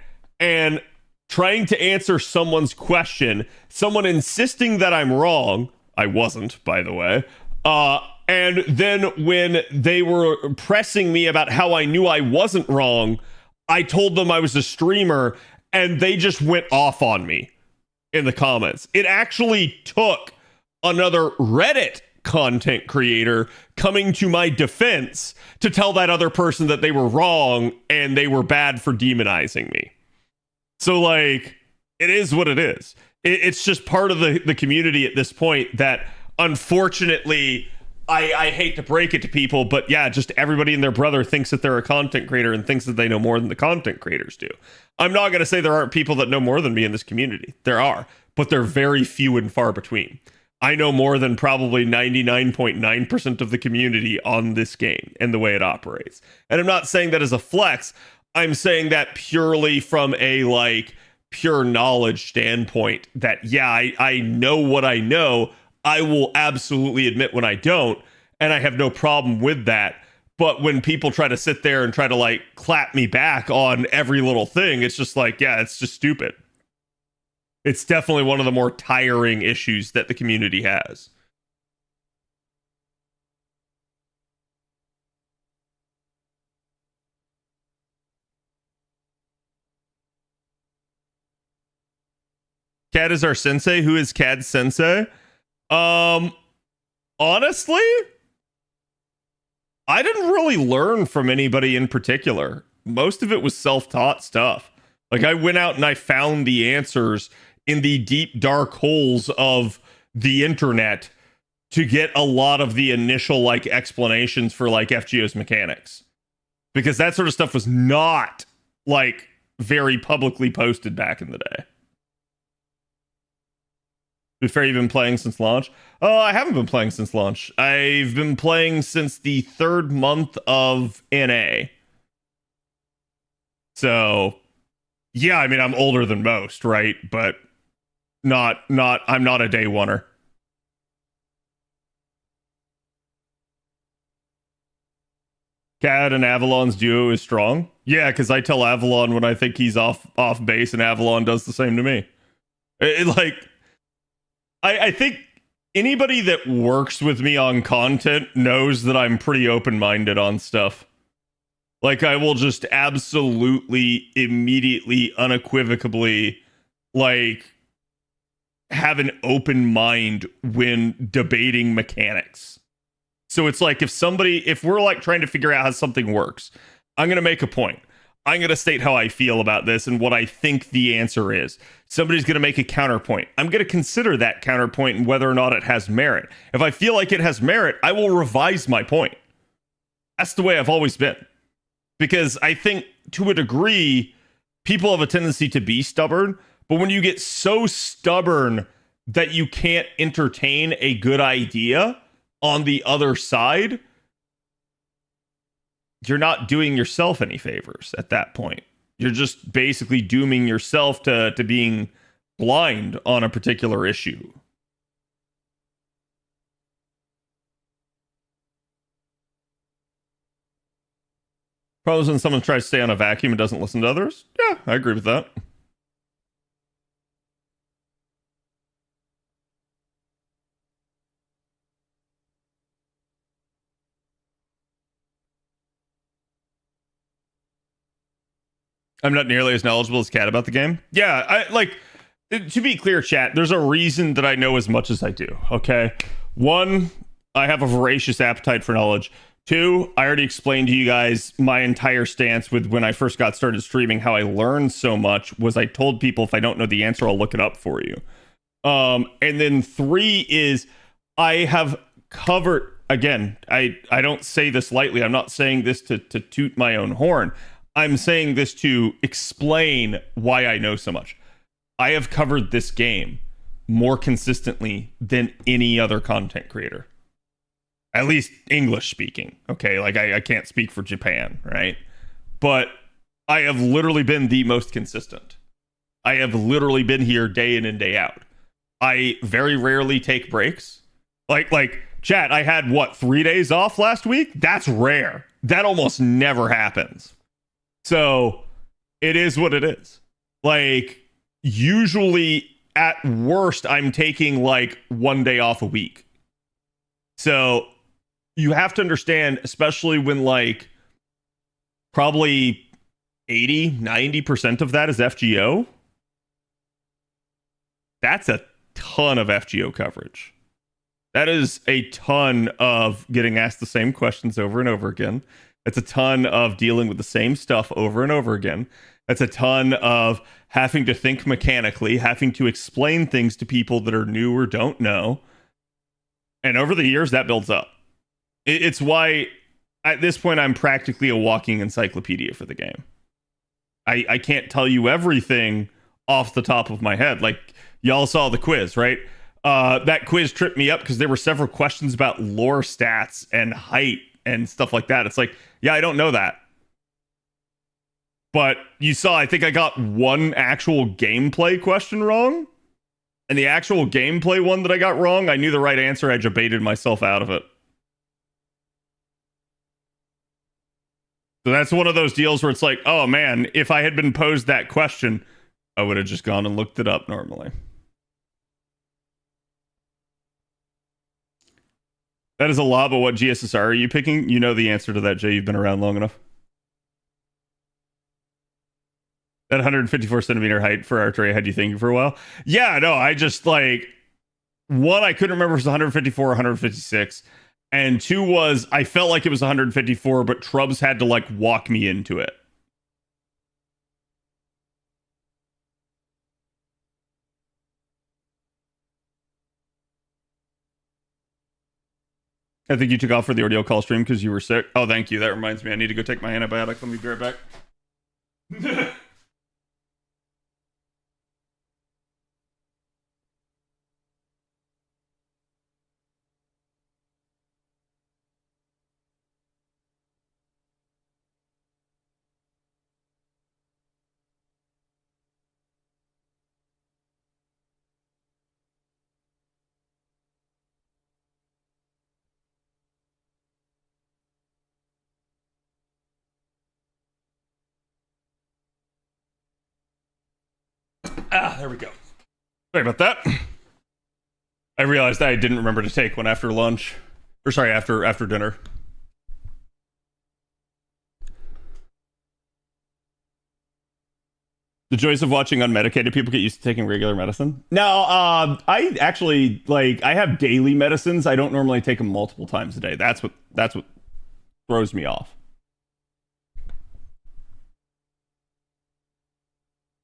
and trying to answer someone's question, someone insisting that I'm wrong. I wasn't, by the way. And then when they were pressing me about how I knew I wasn't wrong, I told them I was a streamer, and they just went off on me in the comments. It actually took another Reddit content creator coming to my defense to tell that other person that they were wrong and they were bad for demonizing me. So, like, it is what it is. It's just part of the community at this point that, unfortunately, I hate to break it to people, but yeah, just everybody and their brother thinks that they're a content creator and thinks that they know more than the content creators do. I'm not going to say there aren't people that know more than me in this community. There are, but they're very few and far between. I know more than probably 99.9% of the community on this game and the way it operates. And I'm not saying that as a flex. I'm saying that purely from a, like, pure knowledge standpoint that, yeah, I know what I know. I will absolutely admit when I don't, and I have no problem with that. But when people try to sit there and try to, like, clap me back on every little thing, it's just like, yeah, it's just stupid. It's definitely one of the more tiring issues that the community has. Cad is our sensei. Who is Cad's sensei? Honestly, I didn't really learn from anybody in particular. Most of it was self-taught stuff. Like, I went out and I found the answers in the deep, dark holes of the internet to get a lot of the initial, like, explanations for, like, FGO's mechanics. Because that sort of stuff was not, like, very publicly posted back in the day. To be fair, you've been playing since launch? Oh, I haven't been playing since launch. I've been playing since the 3rd month of NA. So, yeah, I mean, I'm older than most, right? But I'm not a day oneer. Cad and Avalon's duo is strong. Yeah, because I tell Avalon when I think he's off base, and Avalon does the same to me. I think anybody that works with me on content knows that I'm pretty open-minded on stuff. Like, I will just absolutely, immediately, unequivocally, like, have an open mind when debating mechanics. So it's like, if we're, like, trying to figure out how something works, I'm going to make a point. I'm going to state how I feel about this and what I think the answer is. Somebody's going to make a counterpoint. I'm going to consider that counterpoint and whether or not it has merit. If I feel like it has merit, I will revise my point. That's the way I've always been. Because I think, to a degree, people have a tendency to be stubborn. But when you get so stubborn that you can't entertain a good idea on the other side, you're not doing yourself any favors at that point. You're just basically dooming yourself to being blind on a particular issue. Problems when someone tries to stay on a vacuum and doesn't listen to others? Yeah, I agree with that. I'm not nearly as knowledgeable as Cat about the game. Yeah, to be clear, chat, there's a reason that I know as much as I do, okay? 1, I have a voracious appetite for knowledge. 2, I already explained to you guys my entire stance with when I first got started streaming, how I learned so much was I told people if I don't know the answer, I'll look it up for you. And then 3 is I have covered, again, I don't say this lightly. I'm not saying this to toot my own horn. I'm saying this to explain why I know so much. I have covered this game more consistently than any other content creator. At least English speaking. Okay, like I can't speak for Japan, right? But I have literally been the most consistent. I have literally been here day in and day out. I very rarely take breaks. Like chat, I had 3 days off last week? That's rare. That almost never happens. So it is what it is. Like, usually at worst, I'm taking like 1 day off a week. So you have to understand, especially when like probably 80-90% of that is FGO. That's a ton of FGO coverage. That is a ton of getting asked the same questions over and over again. It's a ton of dealing with the same stuff over and over again. That's a ton of having to think mechanically, having to explain things to people that are new or don't know. And over the years, that builds up. It's why, at this point, I'm practically a walking encyclopedia for the game. I can't tell you everything off the top of my head. Like, y'all saw the quiz, right? That quiz tripped me up because there were several questions about lore stats and height and stuff like that. It's like, yeah, I don't know that. But you saw, I think I got one actual gameplay question wrong. And the actual gameplay one that I got wrong, I knew the right answer. I just baited myself out of it. So that's one of those deals where it's like, oh man, if I had been posed that question, I would have just gone and looked it up normally. That is a lot, but what GSSR are you picking? You know the answer to that, Jay. You've been around long enough. That 154 centimeter height for archery had you thinking for a while? Yeah, no, I just like, one, I couldn't remember if it was 154 or 156. And two was, I felt like it was 154, but Trubs had to like walk me into it. I think you took off for the Ordeal call stream because you were sick. Oh, thank you. That reminds me. I need to go take my antibiotic. Let me be right back. There we go. Sorry about that. I realized I didn't remember to take one after lunch. Or sorry, after dinner. The joys of watching unmedicated people get used to taking regular medicine. No, I actually I have daily medicines. I don't normally take them multiple times a day. That's what throws me off.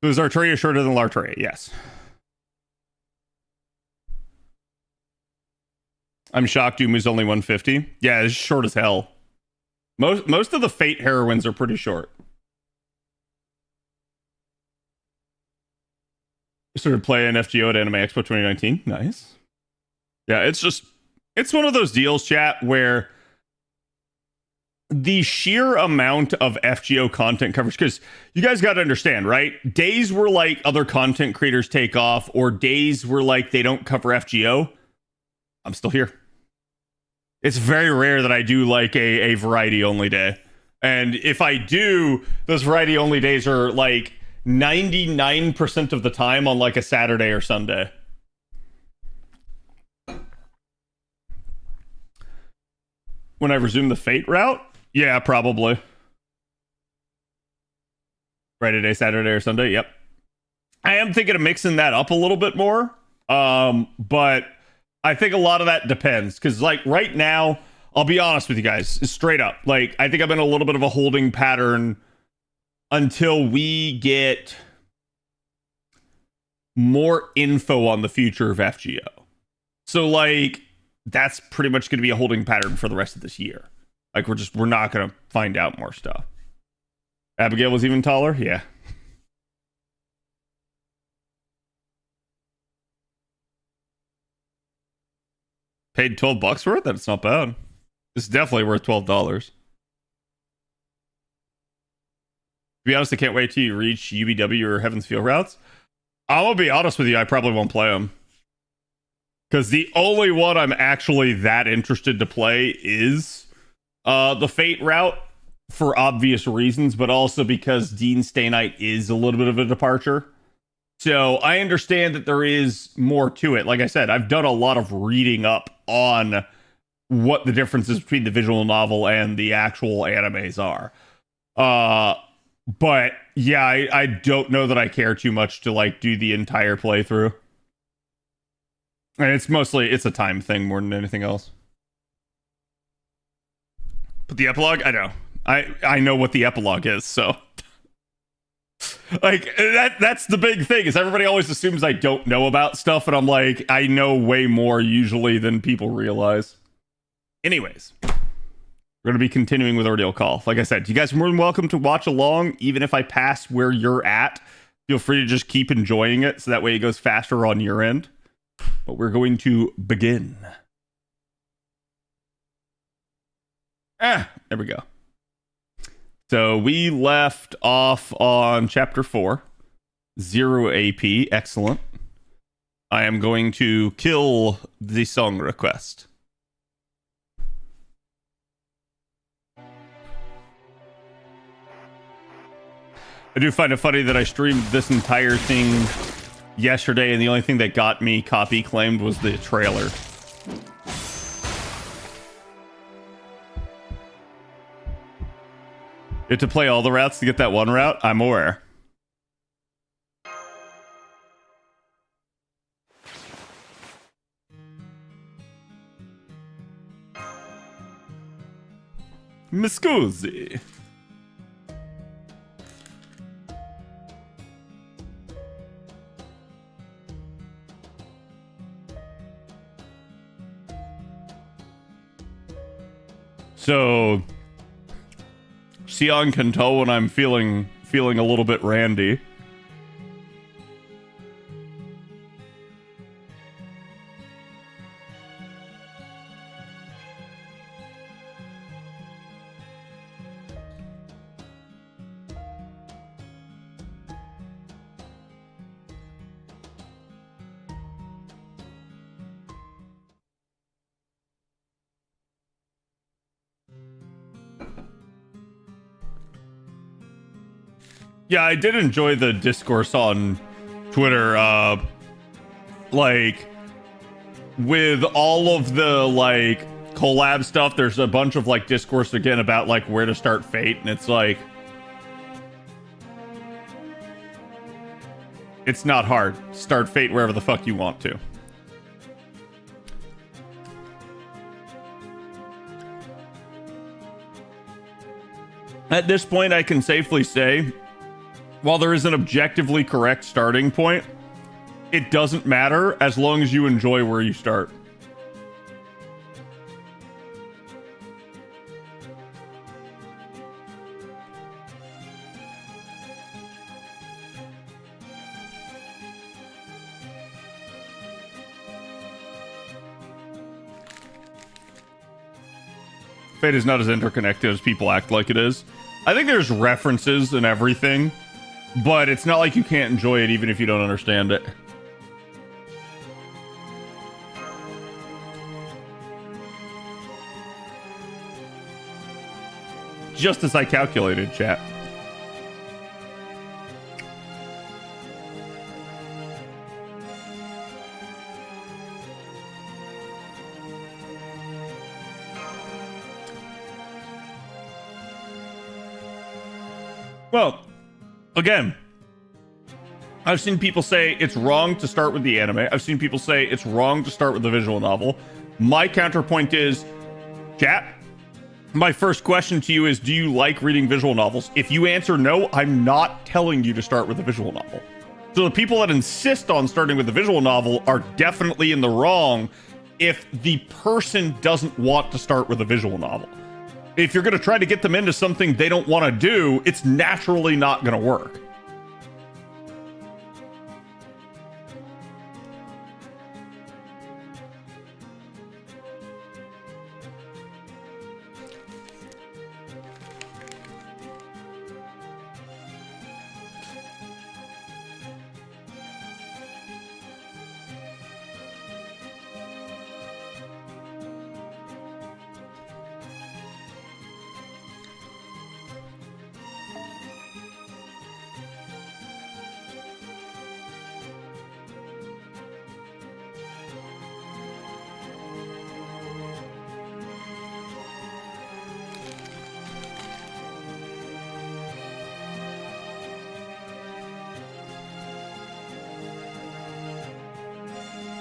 So is Arturia shorter than Larturia? Yes. I'm shocked Dumu's only 150. Yeah, it's short as hell. Most of the Fate heroines are pretty short. Started playing FGO at Anime Expo 2019. Nice. Yeah, it's one of those deals, chat, where the sheer amount of FGO content coverage, because you guys got to understand, right? Days where like other content creators take off, or days where like they don't cover FGO, I'm still here. It's very rare that I do like a variety only day. And if I do, those variety only days are like 99% of the time on like a Saturday or Sunday. When I resume the Fate route? Yeah, probably. Friday, day, Saturday, or Sunday. Yep. I am thinking of mixing that up a little bit more. But I think a lot of that depends. Because like right now, I'll be honest with you guys, straight up. Like, I think I'm in a little bit of a holding pattern until we get more info on the future of FGO. So like, that's pretty much going to be a holding pattern for the rest of this year. Like, we're not going to find out more stuff. Abigail was even taller? Yeah. Paid $12 for it? That's not bad. It's definitely worth $12. be honest, I can't wait till you reach UBW or Heaven's Feel routes. I'm gonna be honest with you, I probably won't play them. Because the only one I'm actually that interested to play is the Fate route, for obvious reasons, but also because Dean Stay Night is a little bit of a departure. So I understand that there is more to it. Like I said, I've done a lot of reading up on what the differences between the visual novel and the actual animes are. But yeah, I don't know that I care too much to like do the entire playthrough. And it's a time thing more than anything else. But the epilogue, I know. I know what the epilogue is, so like that's the big thing, is everybody always assumes I don't know about stuff, and I'm like, I know way more usually than people realize. Anyways, we're gonna be continuing with Ordeal Call. Like I said, you guys are more than welcome to watch along, even if I pass where you're at. Feel free to just keep enjoying it, so that way it goes faster on your end. But we're going to begin. There we go. So we left off on chapter 4. 0 AP. Excellent. I am going to kill the song request. I do find it funny that I streamed this entire thing yesterday, and the only thing that got me copy claimed was the trailer. You have to play all the routes to get that one route? I'm aware. Mi scusi. So Sion can tell when I'm feeling a little bit randy. Yeah, I did enjoy the discourse on Twitter, like, with all of the, like, collab stuff, there's a bunch of, like, discourse again about, like, where to start Fate, and it's like, it's not hard. Start Fate wherever the fuck you want to. At this point, I can safely say, while there is an objectively correct starting point, it doesn't matter as long as you enjoy where you start. Fate is not as interconnected as people act like it is. I think there's references and everything, but it's not like you can't enjoy it even if you don't understand it. Just as I calculated, chat. Well, again, I've seen people say it's wrong to start with the anime. I've seen people say it's wrong to start with the visual novel. My counterpoint is, chat, my first question to you is, do you like reading visual novels? If you answer no, I'm not telling you to start with a visual novel. So the people that insist on starting with the visual novel are definitely in the wrong if the person doesn't want to start with a visual novel. If you're going to try to get them into something they don't want to do, it's naturally not going to work.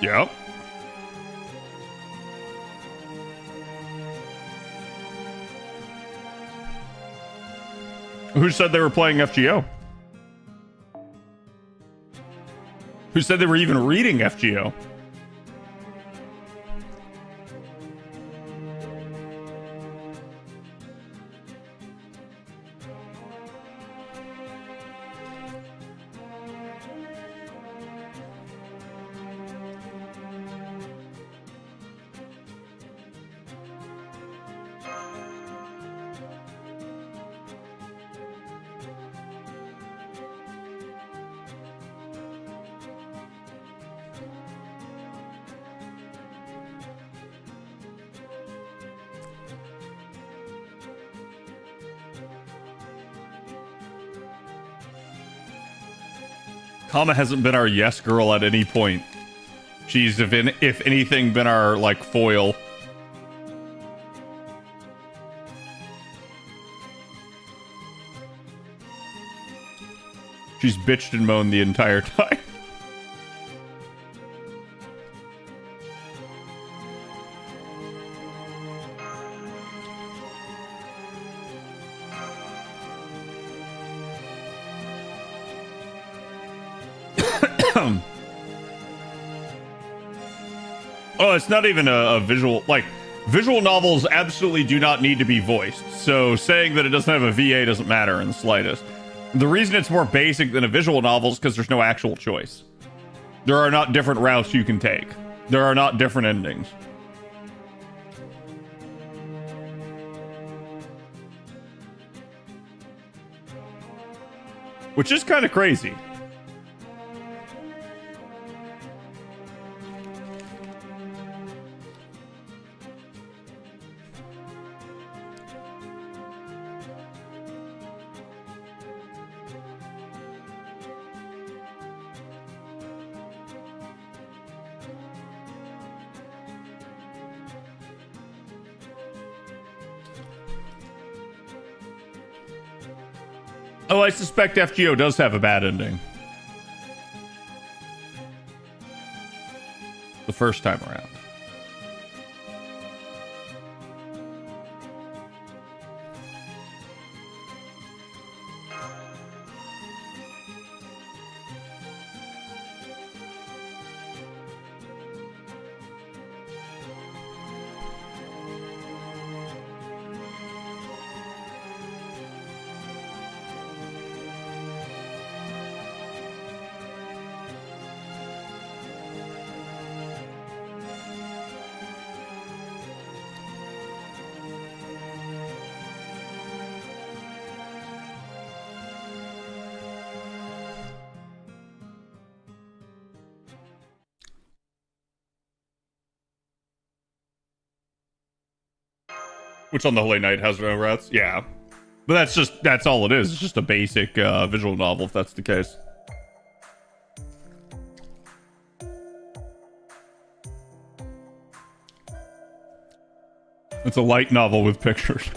Yep. Who said they were playing FGO? Who said they were even reading FGO? Kama hasn't been our yes girl at any point. She's, if anything, been our, like, foil. She's bitched and moaned the entire time. Oh, it's not even a visual, like, visual novels absolutely do not need to be voiced. So saying that it doesn't have a VA doesn't matter in the slightest. The reason it's more basic than a visual novel is because there's no actual choice. There are not different routes you can take. There are not different endings. Which is kind of crazy. Oh, I suspect FGO does have a bad ending. The first time around. Which on the Holy Night has no rats? Yeah. But that's all it is. It's just a basic visual novel, if that's the case. It's a light novel with pictures.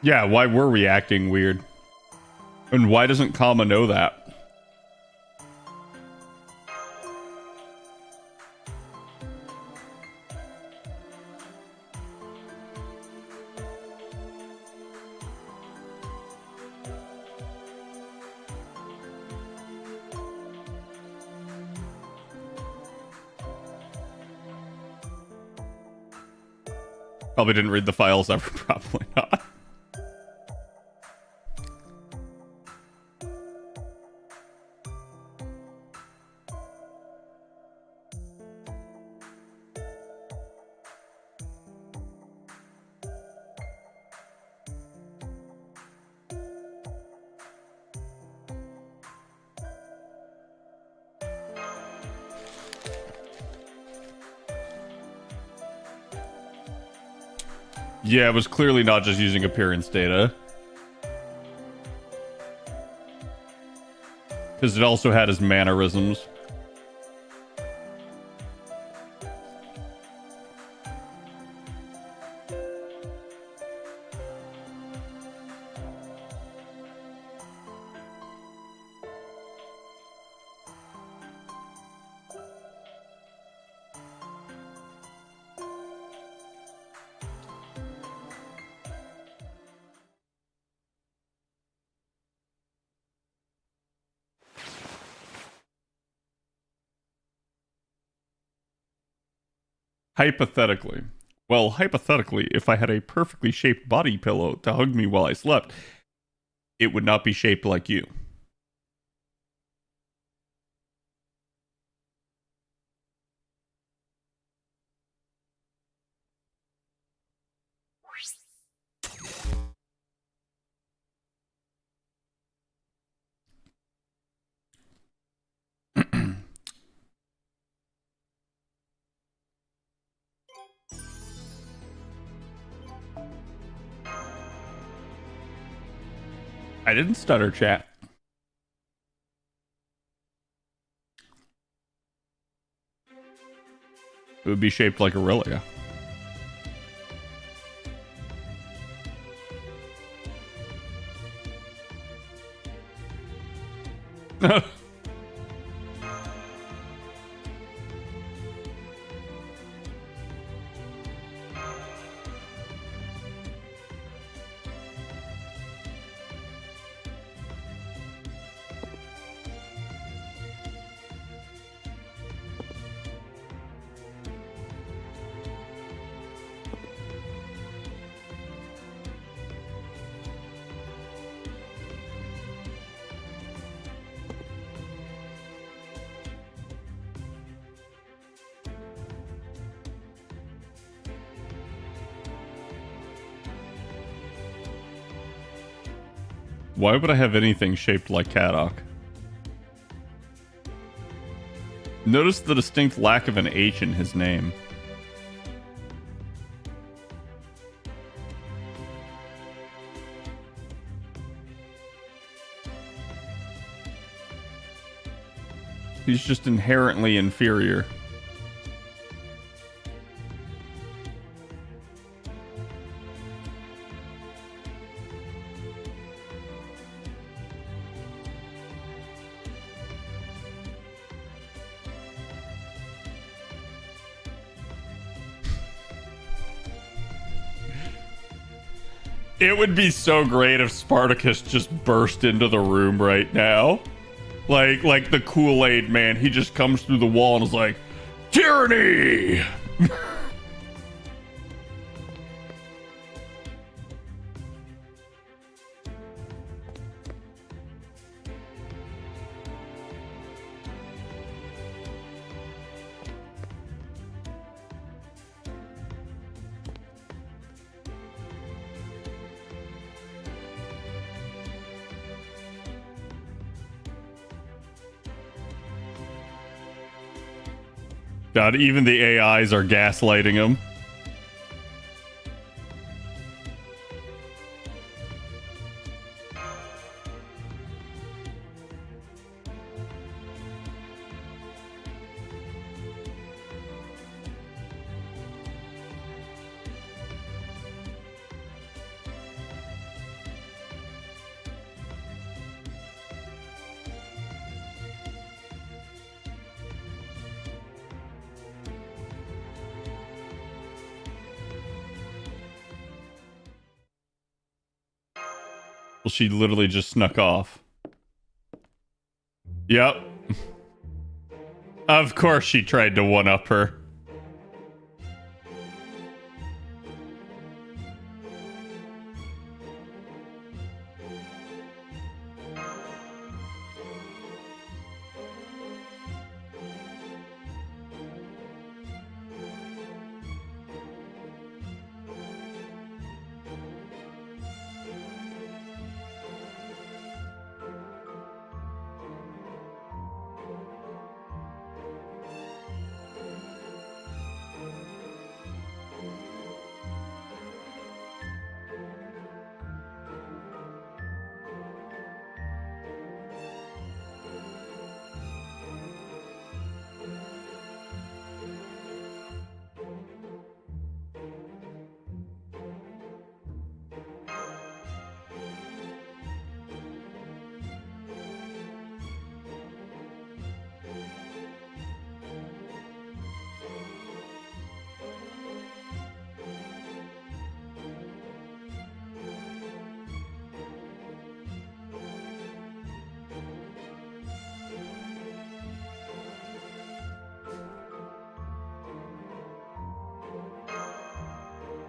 Yeah, why we're reacting weird. And why doesn't Kama know that? Probably didn't read the files ever, probably not. Yeah, it was clearly not just using appearance data. Because it also had his mannerisms. Hypothetically. Well, hypothetically, if I had a perfectly shaped body pillow to hug me while I slept, it would not be shaped like you. I didn't stutter, chat. It would be shaped like Aurelia. Why would I have anything shaped like Kadok? Notice the distinct lack of an H in his name. He's just inherently inferior. It would be so great if Spartacus just burst into the room right now. Like the Kool-Aid man, he just comes through the wall and is like, tyranny! God, even the AIs are gaslighting him. Well, she literally just snuck off. Yep. Of course she tried to one-up her.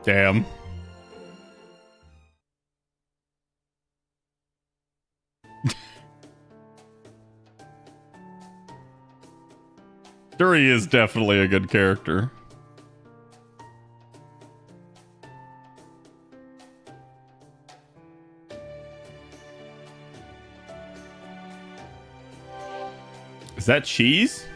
Damn. Sure, he is definitely a good character. Is that cheese?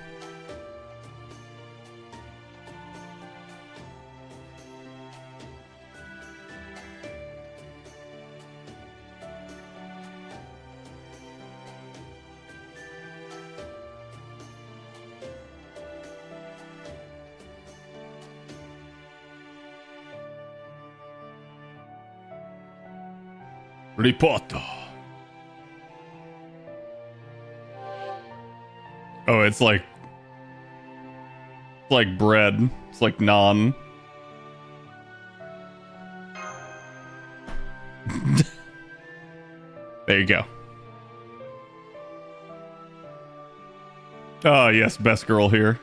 Ripoto. Oh, it's like bread. It's like naan. There you go. Oh, yes, best girl here.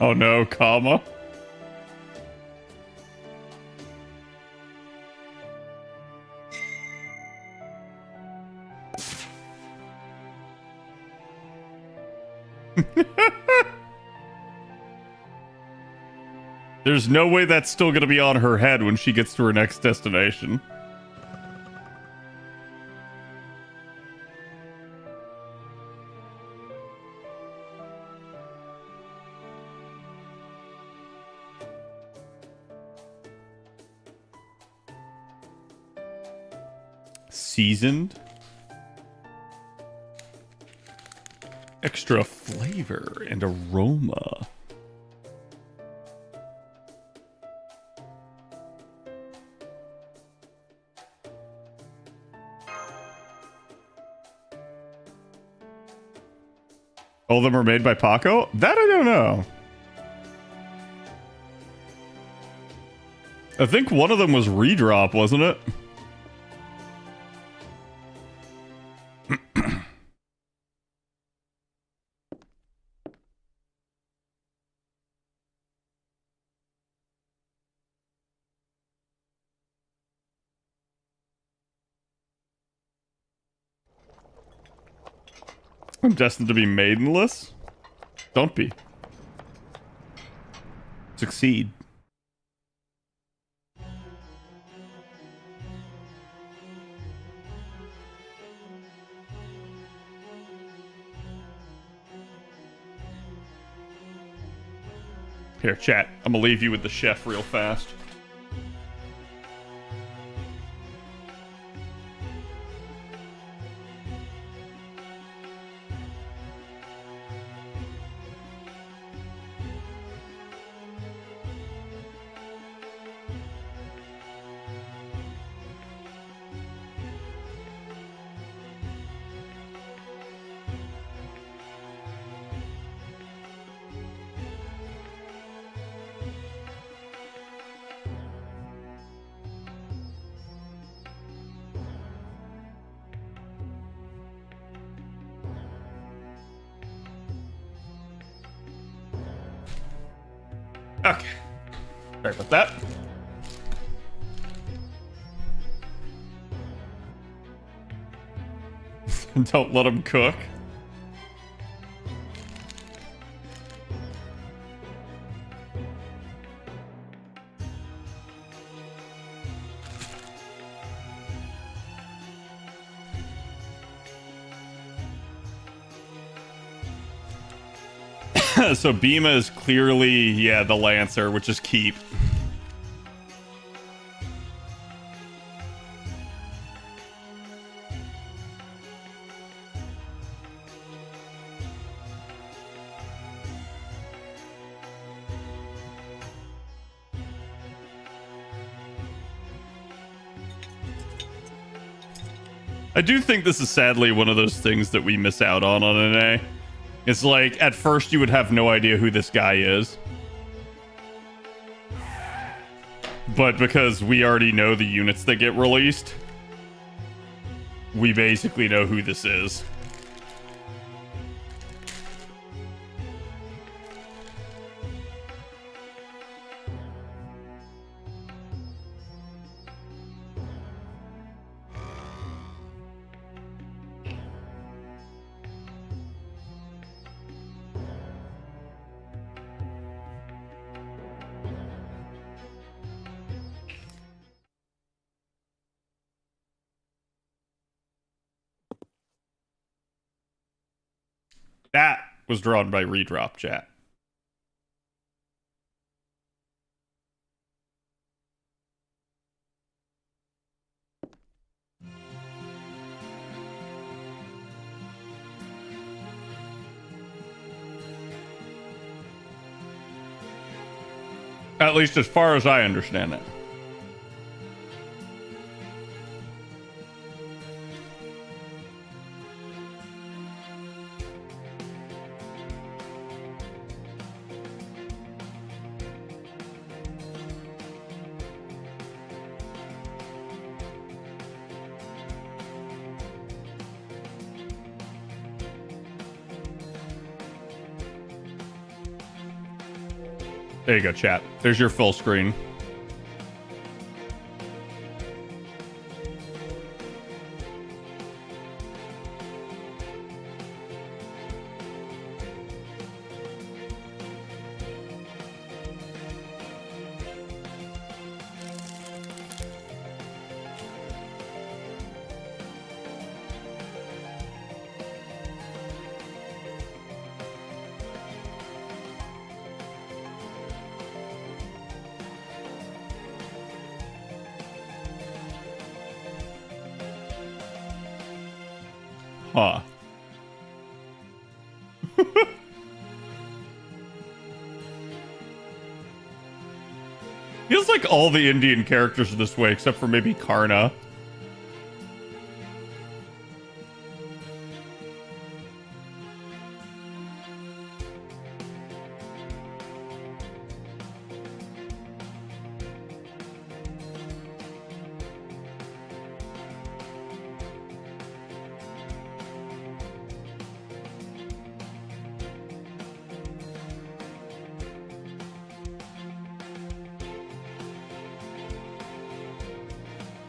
Oh no, comma. There's no way that's still gonna be on her head when she gets to her next destination. Seasoned. Extra flavor and aroma. All of them are made by Paco? That I don't know. I think one of them was redrop, wasn't it? I'm destined to be maidenless? Don't be. Succeed. Here, chat. I'm gonna leave you with the chef real fast. Okay. Sorry about that. Don't let him cook. So Bhima is clearly, yeah, the Lancer, which is keep. I do think this is sadly one of those things that we miss out on NA. It's like, at first you would have no idea who this guy is. But because we already know the units that get released, we basically know who this is. That was drawn by Redrop Chat. At least as far as I understand it. There you go, chat. There's your full screen. Huh. Feels like all the Indian characters are this way, except for maybe Karna.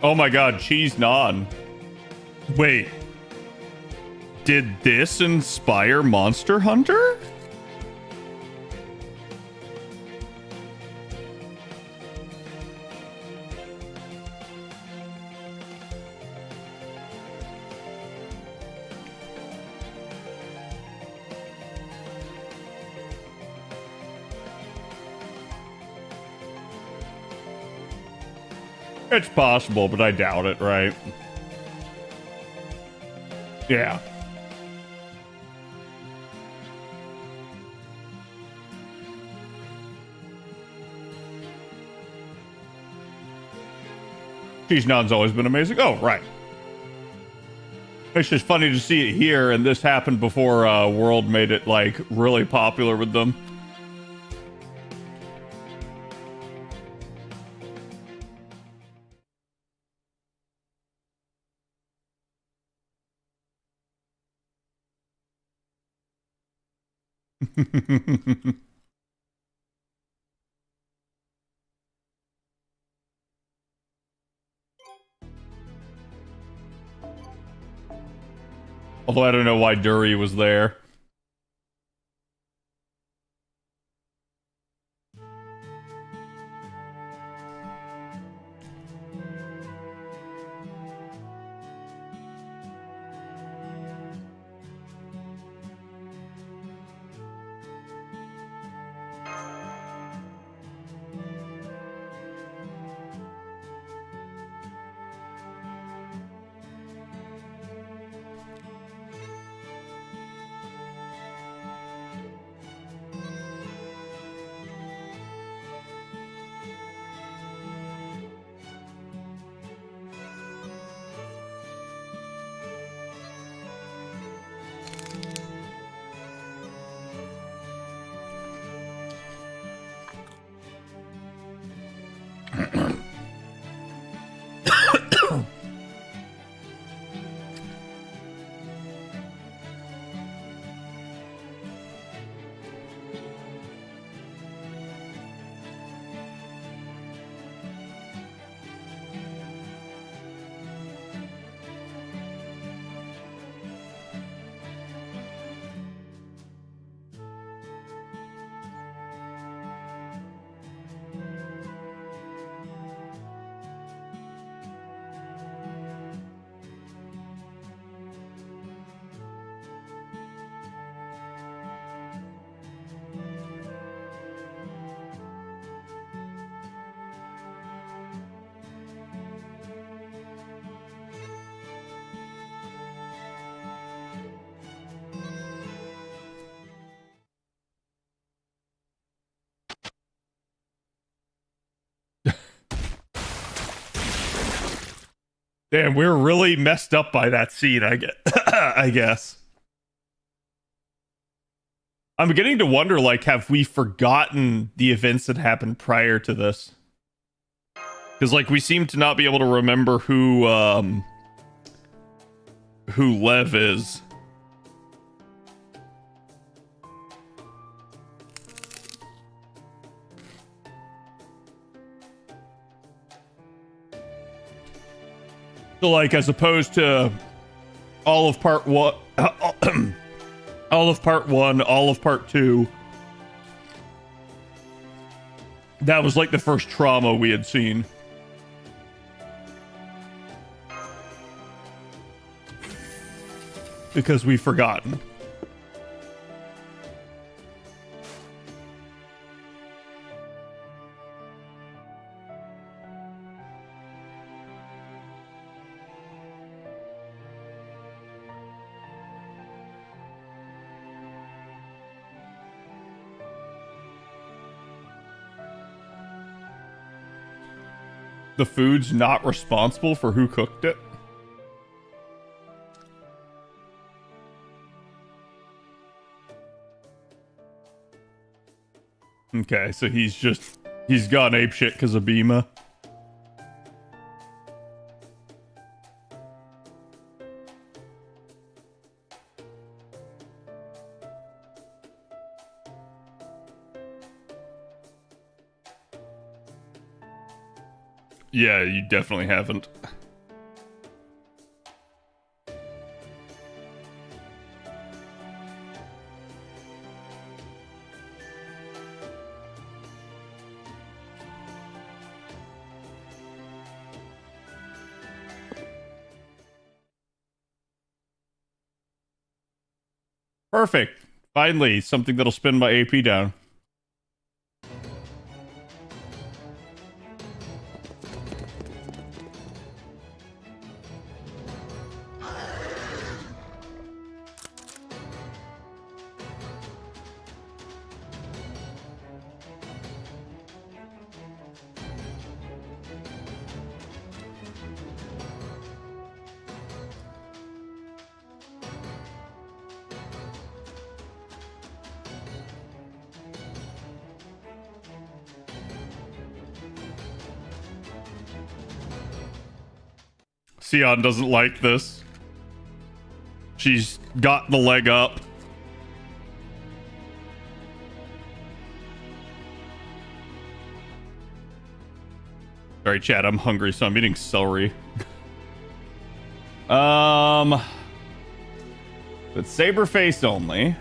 Oh my god, cheese naan. Wait. Did this inspire Monster Hunter? It's possible, but I doubt it, right? Yeah. Cheese naan's always been amazing. Oh, right. It's just funny to see it here, and this happened before World made it, like, really popular with them. Although I don't know why Dury was there. Damn, we're really messed up by that scene, I guess. I'm beginning to wonder, like, have we forgotten the events that happened prior to this? Because, like, we seem to not be able to remember who Lev is. So, like, as opposed to all of part one, all of part one, all of part two, that was like the first trauma we had seen. Because we've forgotten. The food's not responsible for who cooked it? Okay, so he's gone apeshit because of Bima. Yeah, you definitely haven't. Perfect. Finally, something that'll spin my AP down. Sion doesn't like this. She's got the leg up. Sorry, chat, I'm hungry, so I'm eating celery. But Saberface only.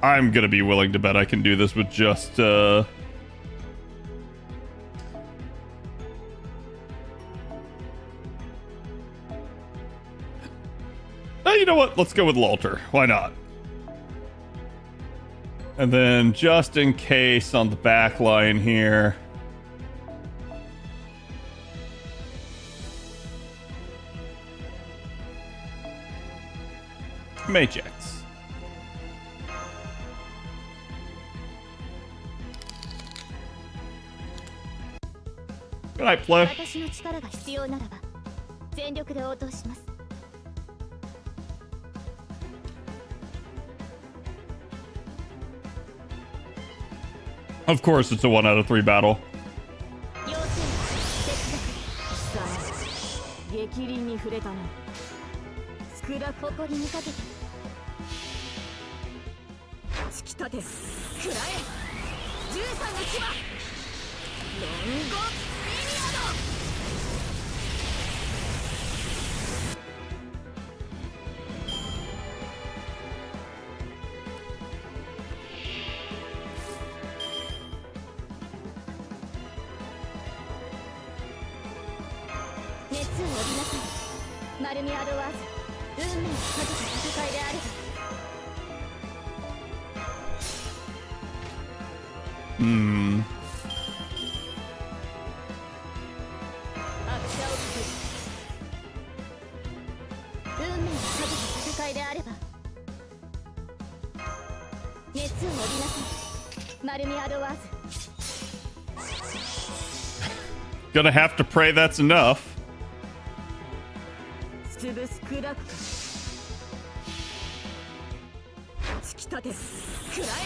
I'm gonna be willing to bet I can do this with just, Oh, you know what? Let's go with Lalter. Why not? And then, just in case on the back line here... Magex. Good night, Play. Of course, it's a 1 out of 3 battle. れば熱を帯びなさいマルミアドワーズ Gonna have to pray that's enough. 潰す砕くか突き立て食らえ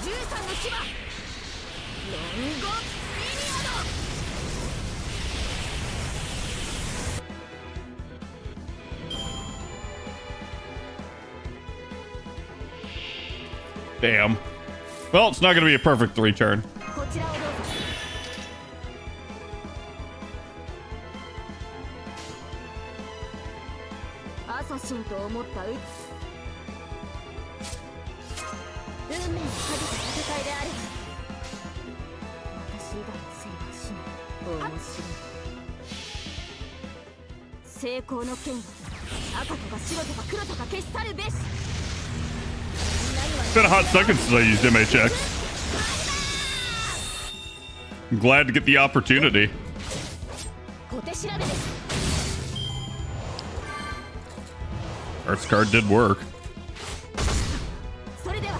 13の牙ロンゴリニアド Damn. Well, it's not gonna be a perfect 3 turn. こちらをどうぞアサシンと思った運命をかけた戦いであれば私以外のせいはしない面白い成功の剣は赤とか白とか黒とか消し去るべし It's been a hot second since I used MHX. I'm glad to get the opportunity. 小手調べです Arts card did work. それでは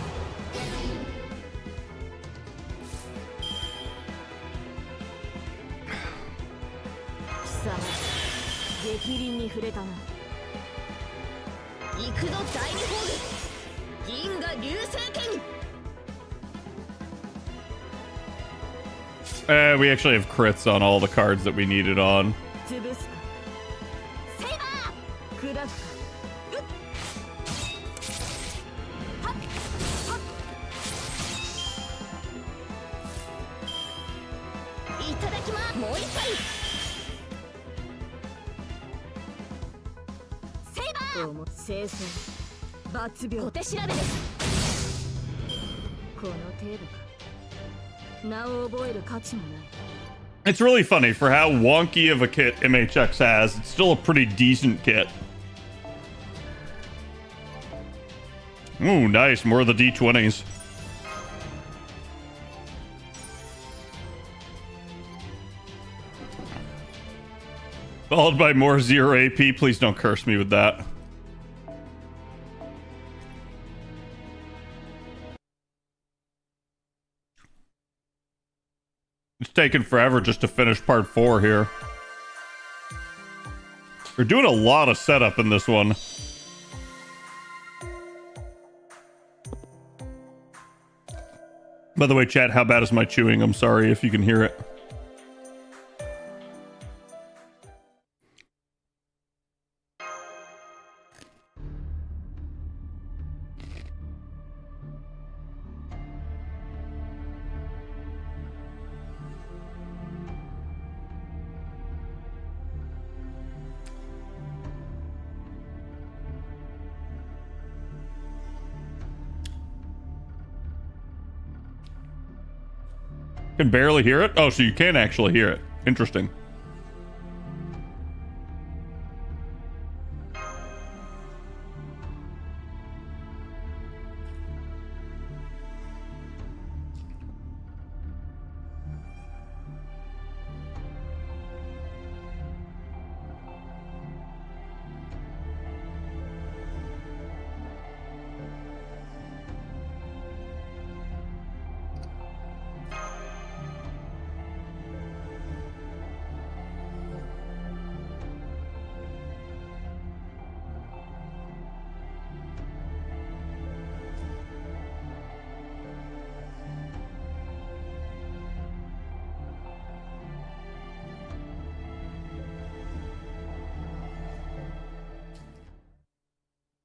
貴様逆鱗に触れたな行くぞ第二ホール銀河流星剣 We actually have crits on all the cards that we needed on. 潰すかセイバー砕くかうっはっはっいただきますもう一回セイバー清掃罰病小手調べですこの程度か名を覚える価値もない It's really funny for how wonky of a kit MHX has. It's still a pretty decent kit. Ooh, nice. More of the D20s. Followed by more 0 AP. Please don't curse me with that. It's taken forever just to finish part 4 here. We're doing a lot of setup in this one. By the way, chat, how bad is my chewing? I'm sorry if you can hear it. Can barely hear it? Oh, so you can actually hear it. Interesting.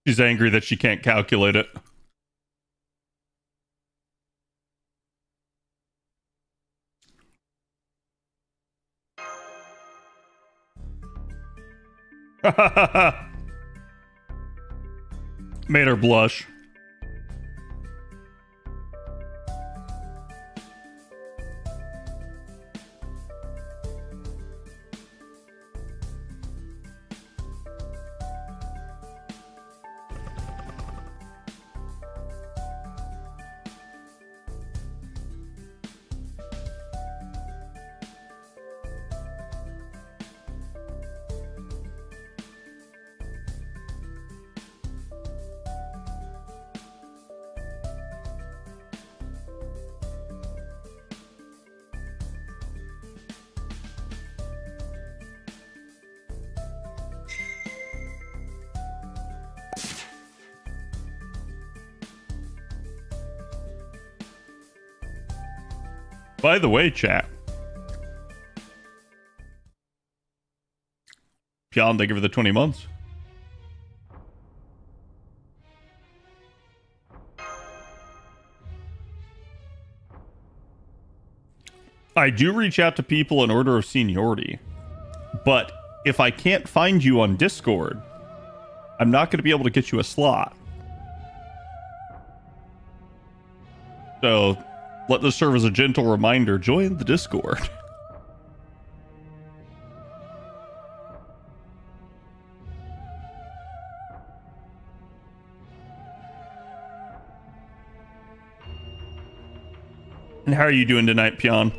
She's angry that she can't calculate it. Made her blush. By the way, chat. Pion, thank you for the 20 months. I do reach out to people in order of seniority, but if I can't find you on Discord, I'm not going to be able to get you a slot. So let this serve as a gentle reminder. Join the Discord. And how are you doing tonight, Pion?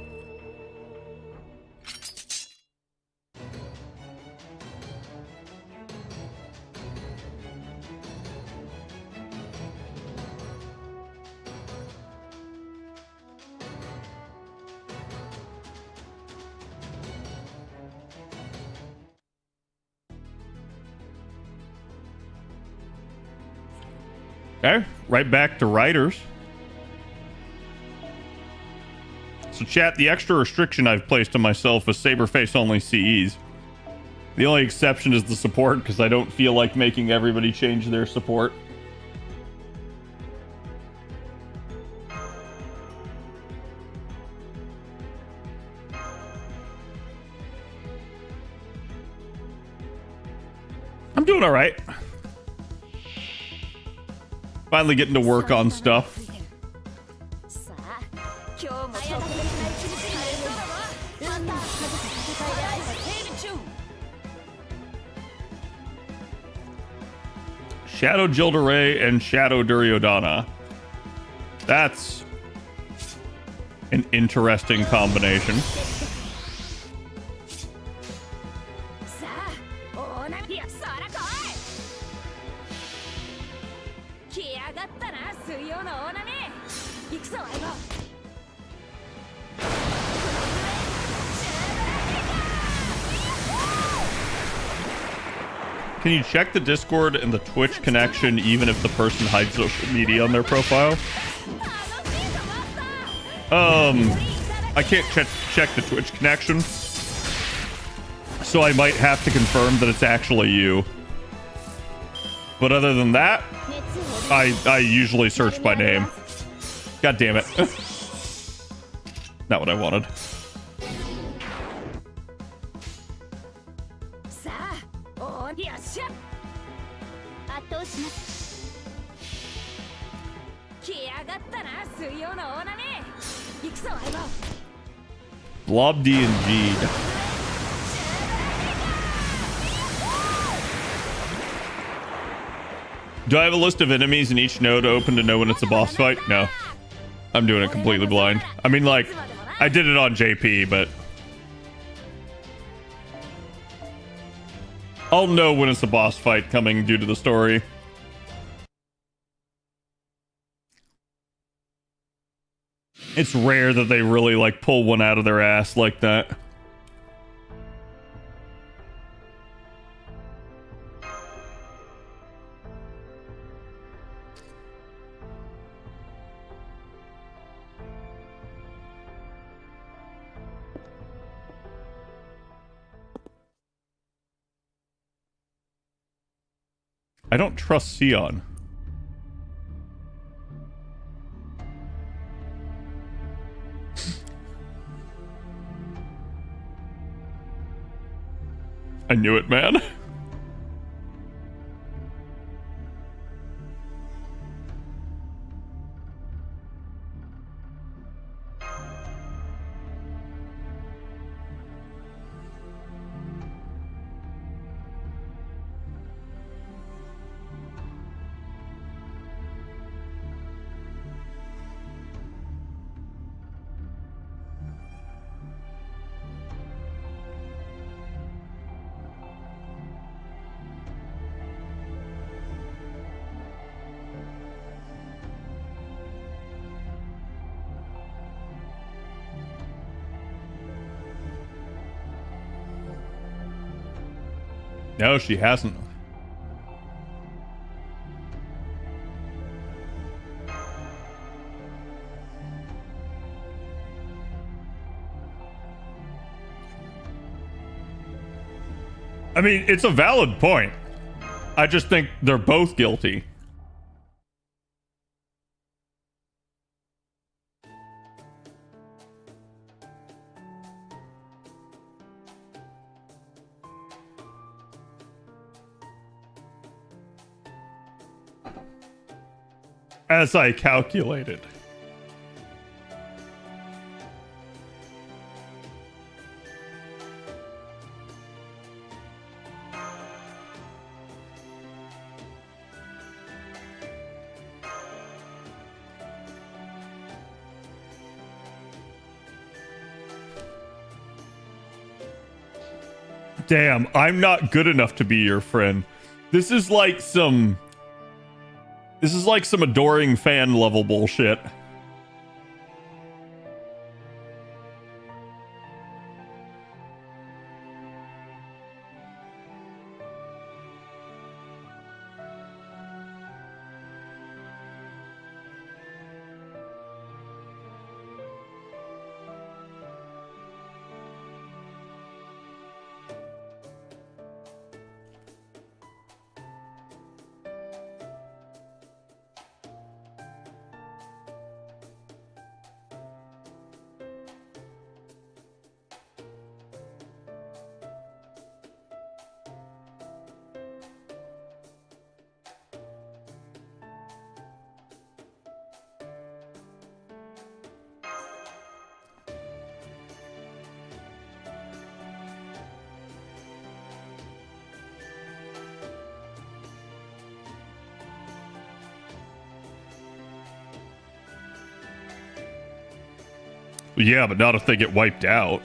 Okay, right back to writers. So chat, the extra restriction I've placed on myself is Saberface only CEs. The only exception is the support, because I don't feel like making everybody change their support. I'm doing alright. Finally getting to work on stuff. Shadow Jildaray and Shadow Duryodhana. That's an interesting combination. Can you check the Discord and the Twitch connection even if the person hides social media on their profile? I can't check the Twitch connection, so I might have to confirm that it's actually you. But other than that, I usually search by name. God damn it. Not what I wanted. Blob D and G. Do I have a list of enemies in each node open to know when it's a boss fight? No. I'm doing it completely blind. I mean, like, I did it on JP, but I'll know when it's a boss fight coming due to the story. It's rare that they really, like, pull one out of their ass like that. I don't trust Sion. I knew it, man. No, she hasn't. I mean, it's a valid point. I just think they're both guilty. As I calculated. Damn, I'm not good enough to be your friend. This is like some adoring fan level bullshit. Yeah, but not if they get wiped out.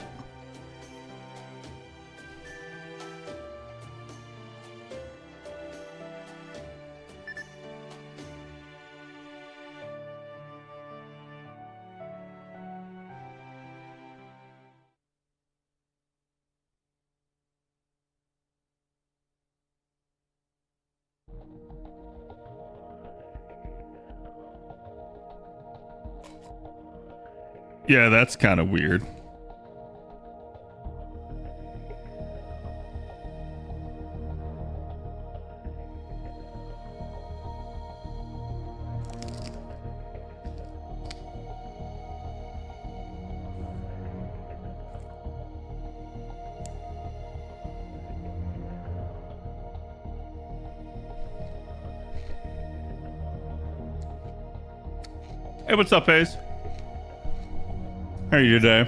Yeah, that's kind of weird. Hey, what's up, Ace? How are you today?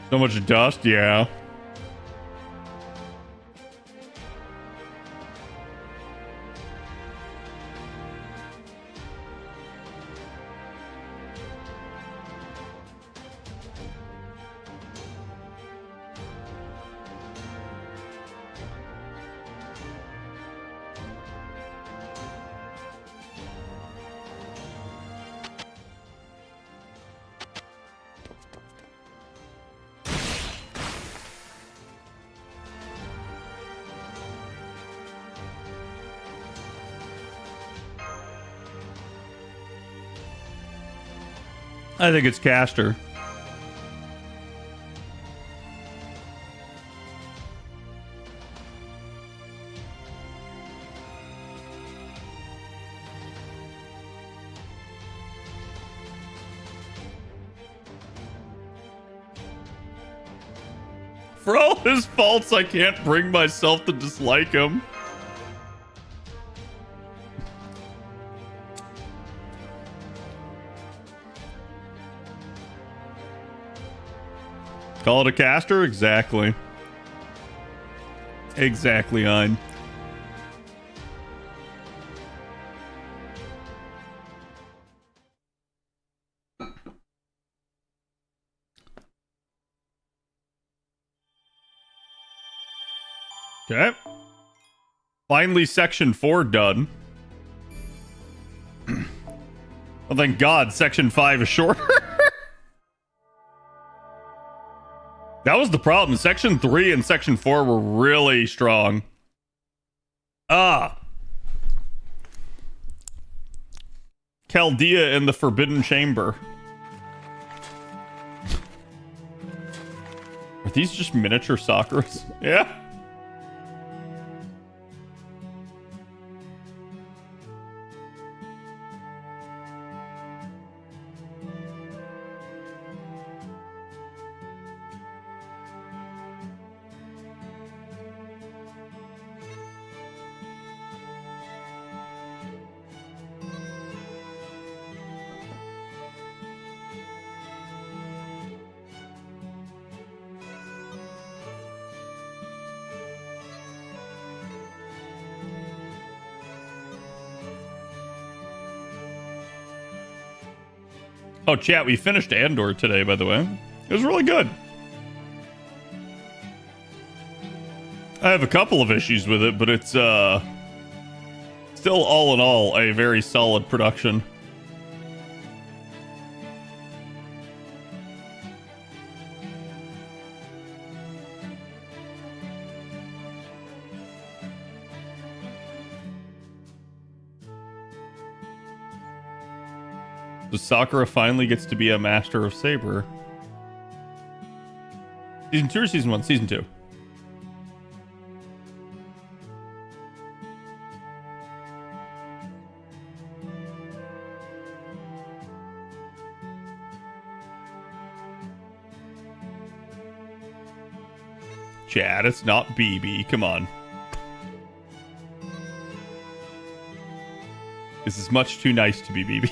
So much dust, yeah. I think it's Caster. For all his faults, I can't bring myself to dislike him. Call it a caster? Exactly. Exactly, Ein. Okay. Finally, section 4 done. Well, thank God, section 5 is shorter. That was the problem. Section 3 and section 4 were really strong. Chaldea in the Forbidden Chamber. Are these just miniature Sakuras? Yeah. Oh, chat, we finished Andor today, by the way. It was really good. I have a couple of issues with it, but it's still all in all a very solid production. So Sakura finally gets to be a master of Saber. Season 2 or Season 1? Season 2. Chad, it's not BB. Come on. This is much too nice to be BB.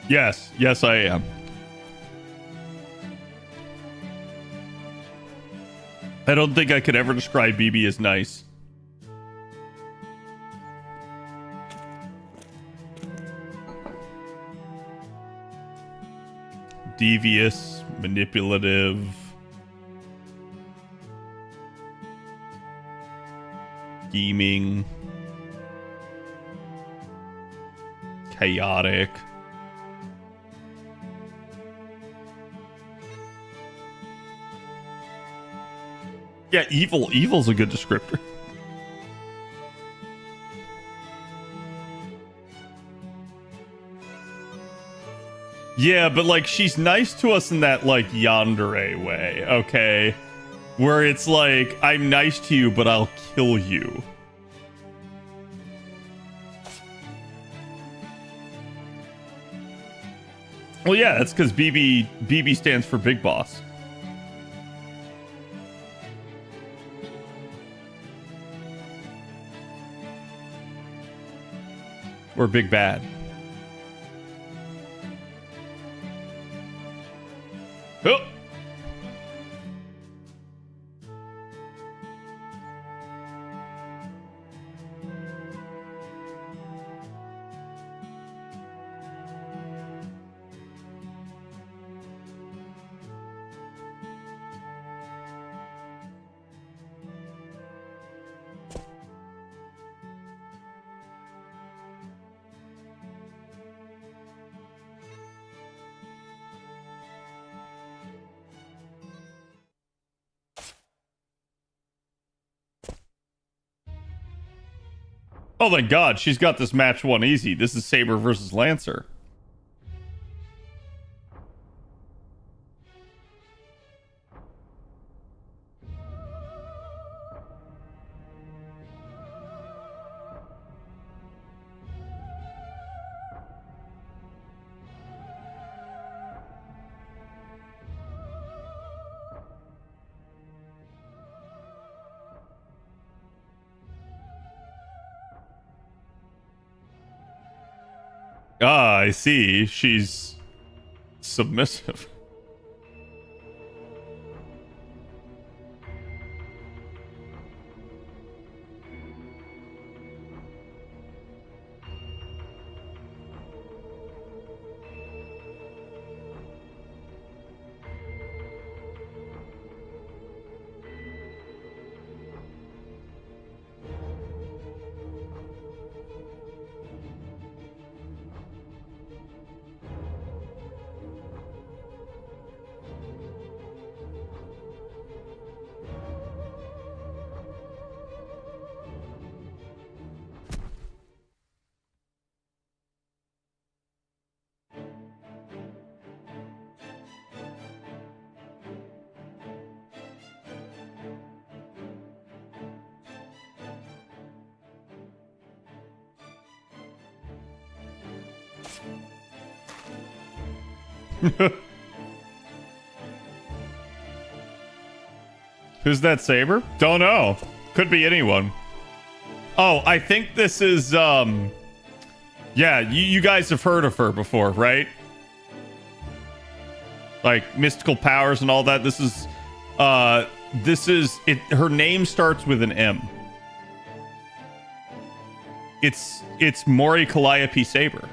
Yes, yes, I am. I don't think I could ever describe BB as nice. Devious, manipulative. Scheming. Chaotic. Yeah, evil. Evil's a good descriptor. Yeah, but like she's nice to us in that like yandere way, okay? Where it's like, I'm nice to you, but I'll kill you. Well, yeah, that's because BB stands for Big Boss. Or Big Bad. Oh. Oh, thank God. She's got this match won easy. This is Saber versus Lancer. Ah, I see. She's submissive. Who's that Saber? Don't know. Could be anyone. Oh, I think this is, yeah, you guys have heard of her before, right? Like, mystical powers and all that. This is it. Her name starts with an M. It's Mori Calliope Saber.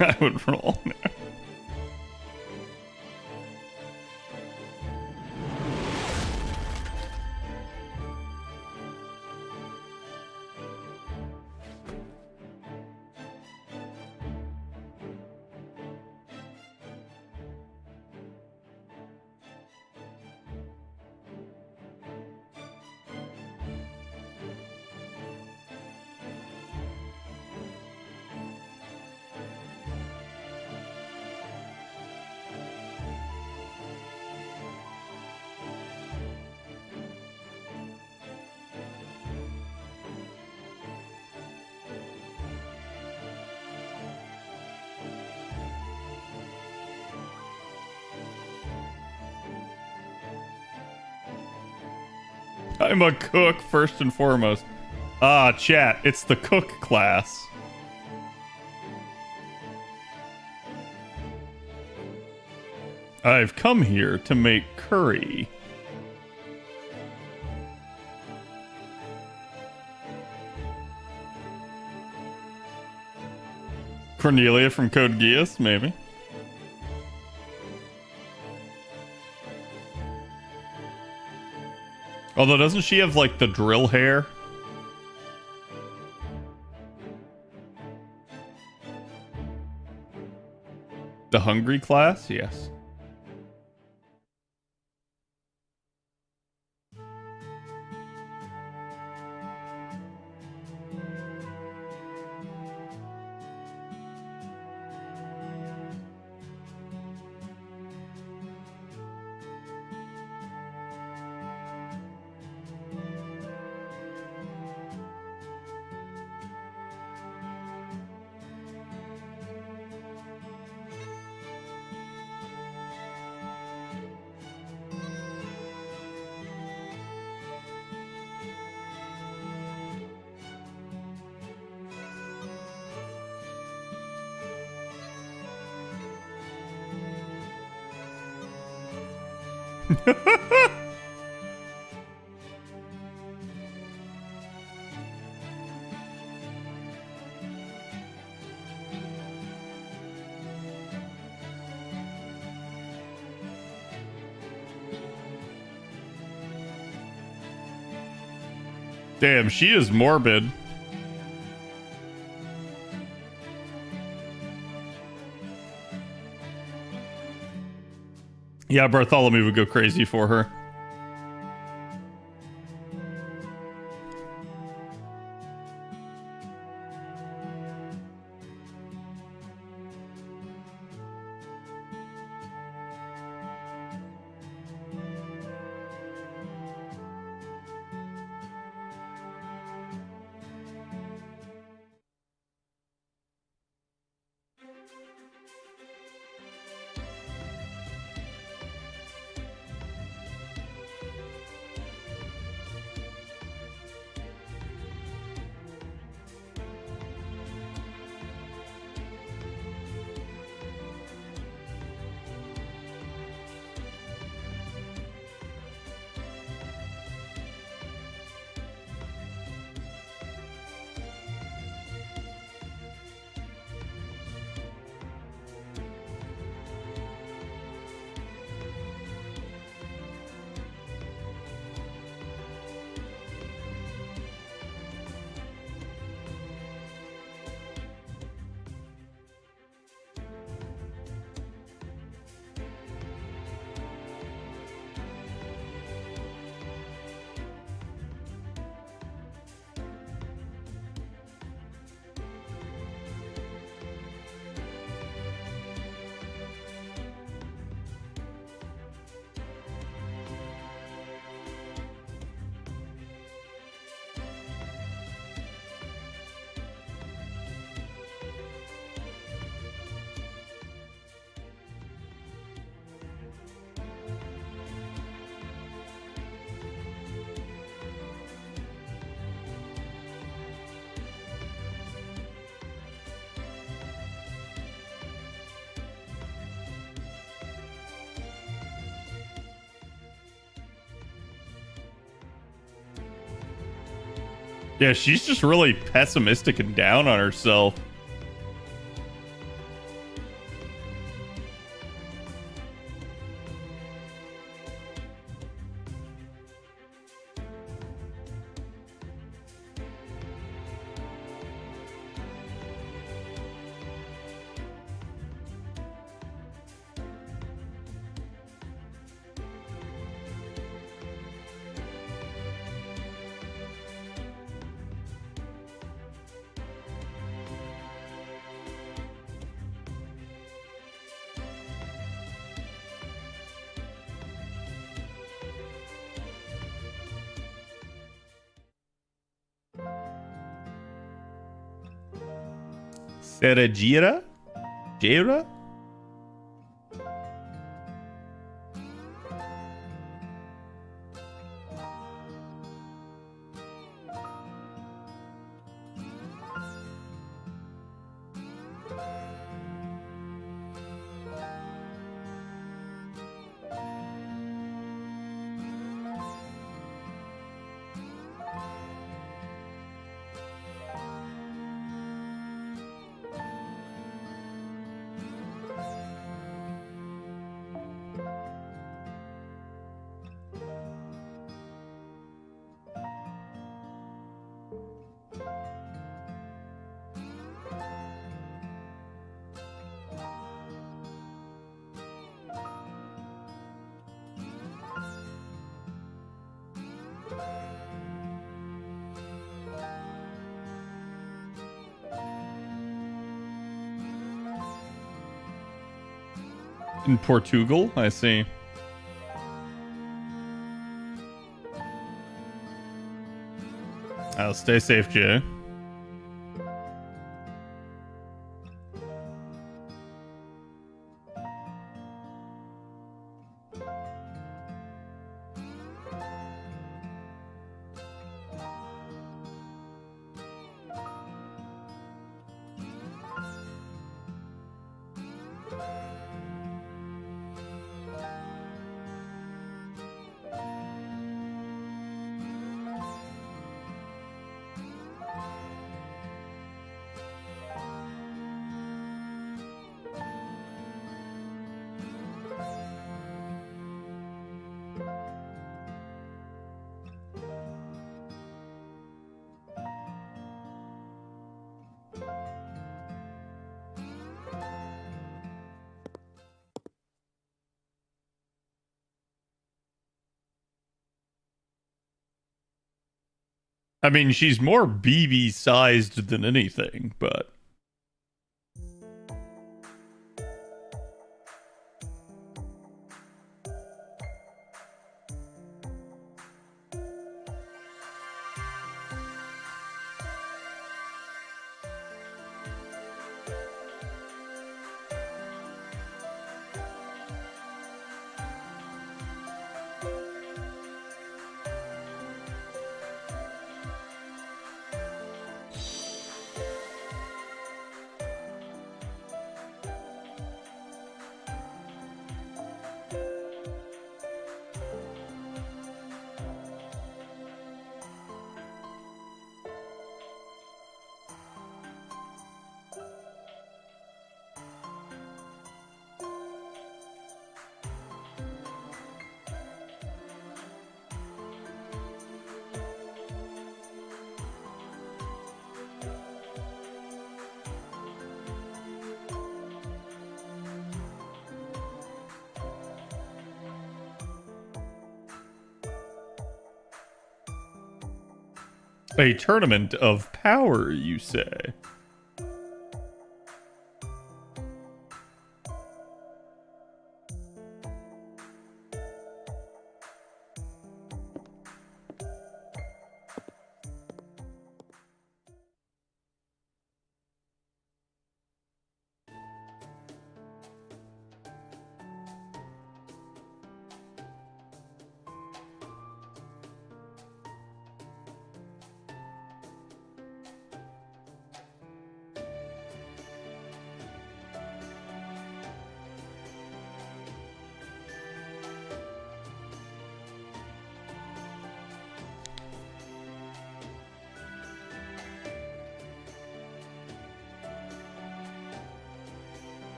I would roll. I'm a cook, first and foremost. Ah, chat, it's the cook class. I've come here to make curry. Cornelia from Code Geass, maybe. Although, doesn't she have, like, the drill hair? The hungry class? Yes. Damn, she is morbid. Yeah, Bartholomew would go crazy for her. Yeah, she's just really pessimistic and down on herself. Serajira? Jira? In Portugal, I see. I'll stay safe, Jay. I mean, she's more BB sized than anything, but a tournament of power, you say?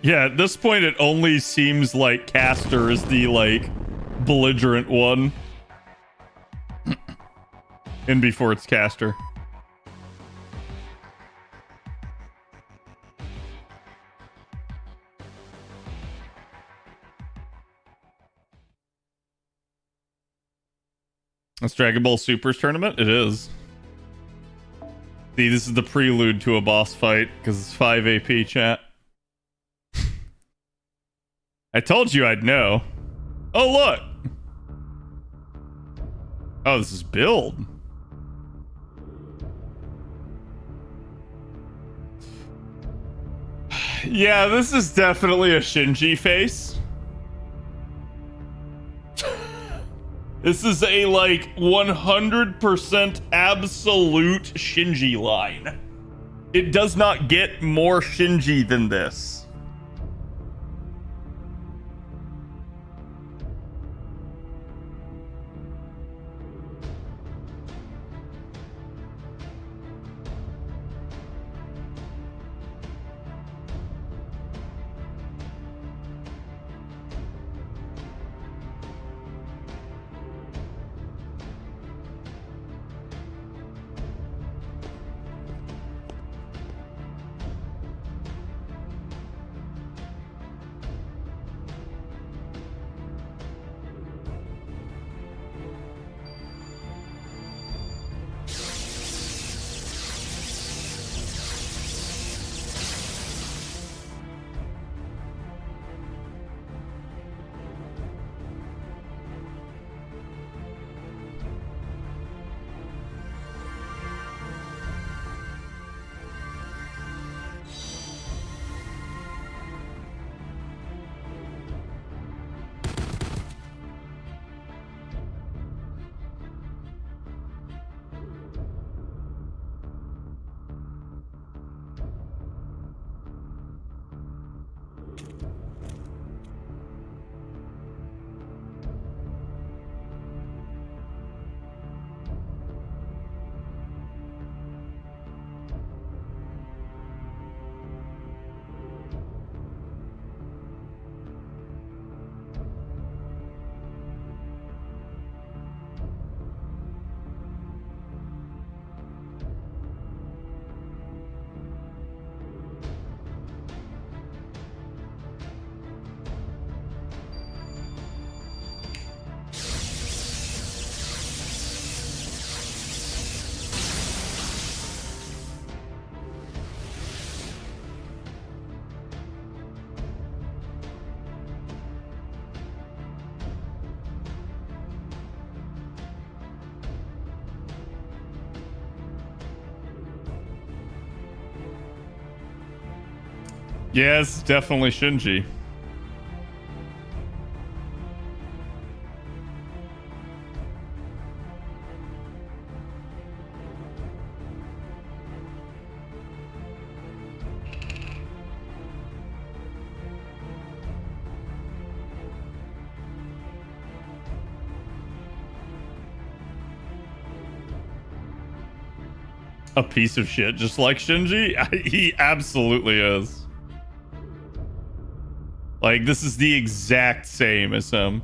Yeah, at this point, it only seems like Caster is the, like, belligerent one. And before it's Caster. That's Dragon Ball Super's tournament? It is. See, this is the prelude to a boss fight, because it's 5 AP, chat. I told you I'd know. Oh, look! Oh, this is build. Yeah, this is definitely a Shinji face. This is a, like, 100% absolute Shinji line. It does not get more Shinji than this. Yes, definitely Shinji. A piece of shit, just like Shinji? He absolutely is. Like, this is the exact same as him.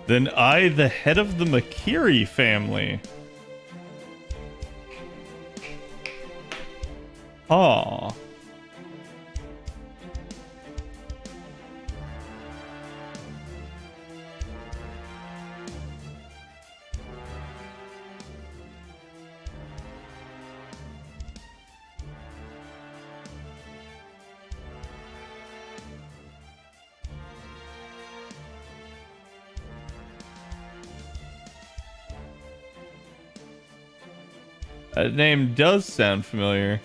Then I, the head of the Makiri family. Aw. That name does sound familiar.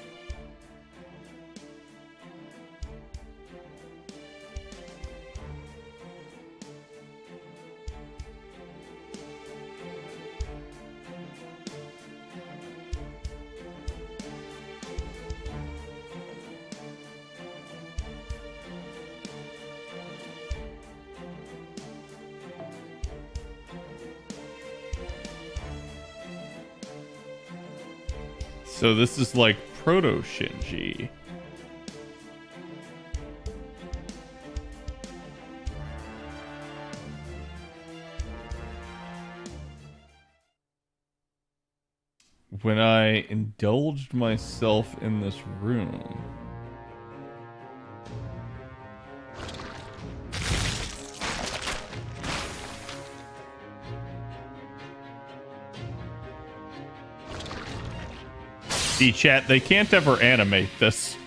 So this is like proto Shinji. When I indulged myself in this room. See, chat, they can't ever animate this.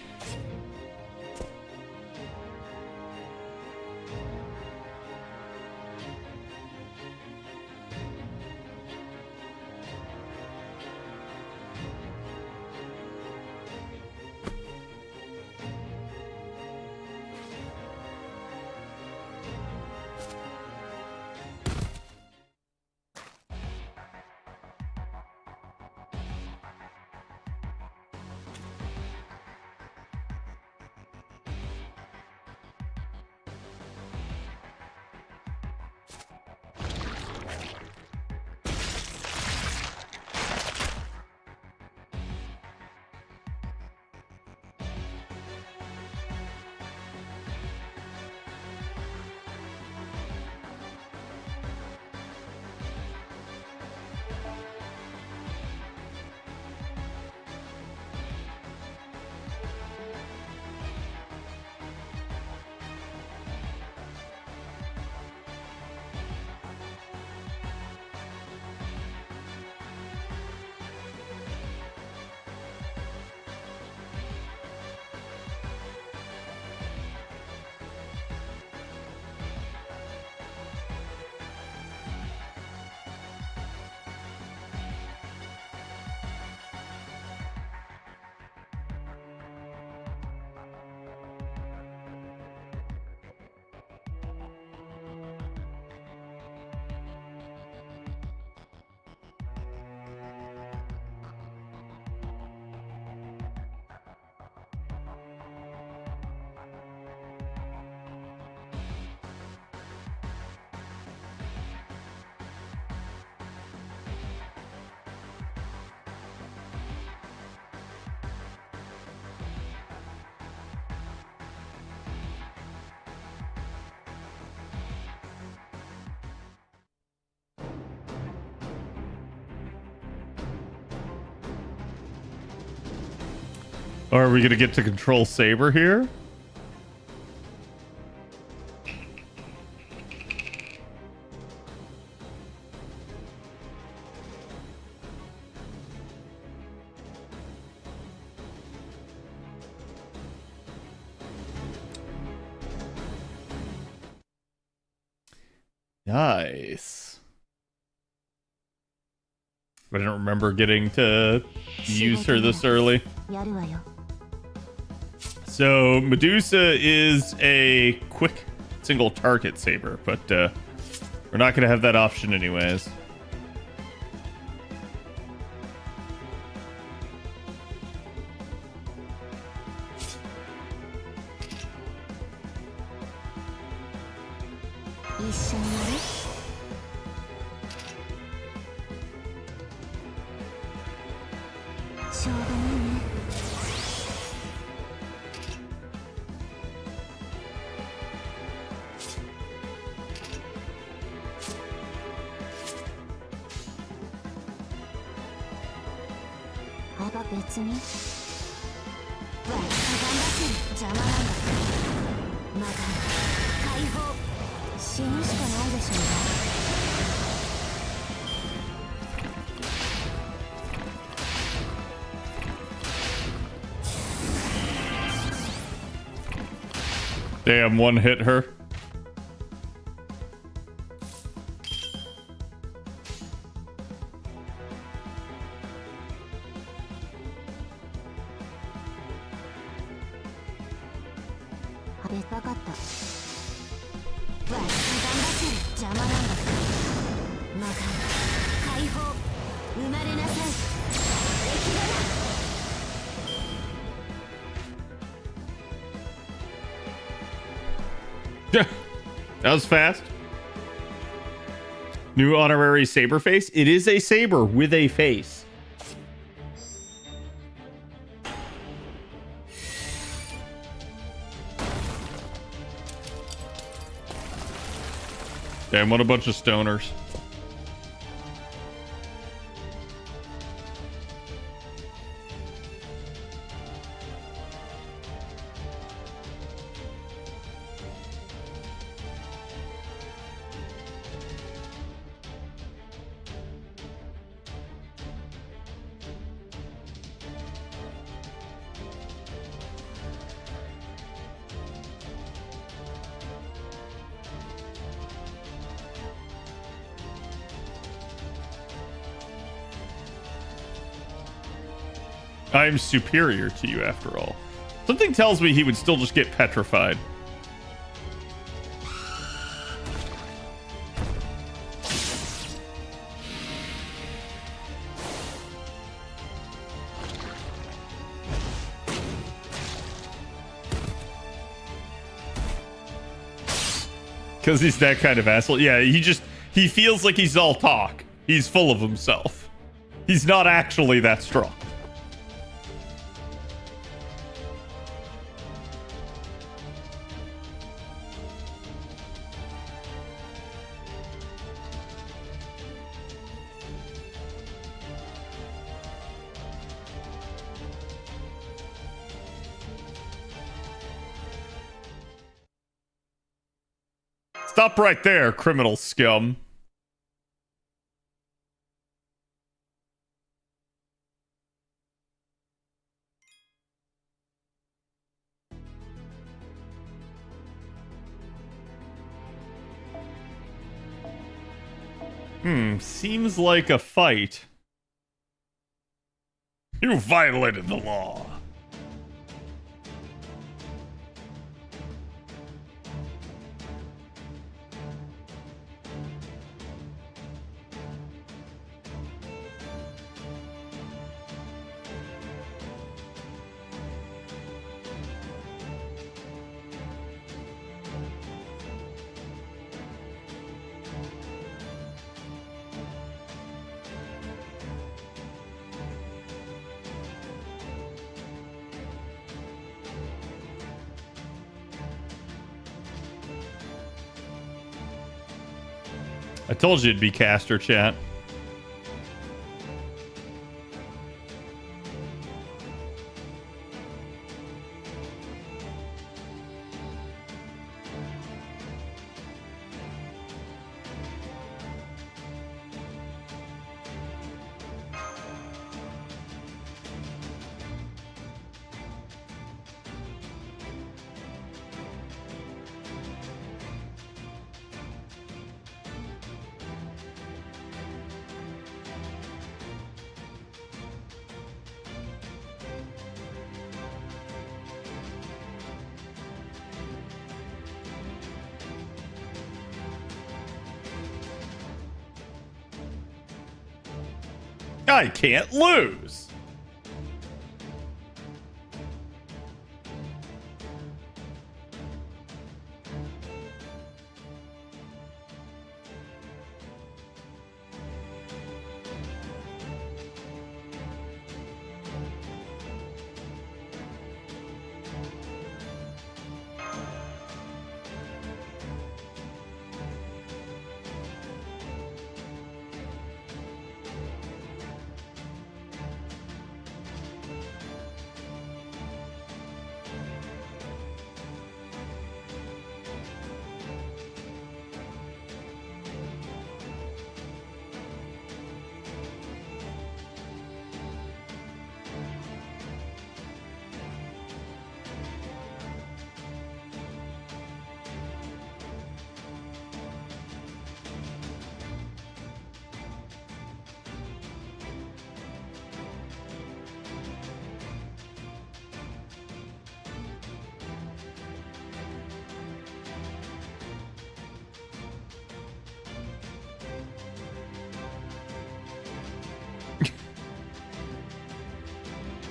Or are we gonna get to control Saber here? Nice. I didn't remember getting to use her this early. やるわよ So Medusa is a quick single target saber, but we're not going to have that option anyways. Damn, one hit her. That was fast. New honorary Saberface. It is a saber with a face. Damn, what a bunch of stoners. I'm superior to you after all. Something tells me he would still just get petrified. Because he's that kind of asshole. Yeah, he feels like he's all talk. He's full of himself. He's not actually that strong. Stop right there, criminal scum. Seems like a fight. You violated the law. I told you it'd be caster chat. I can't lose.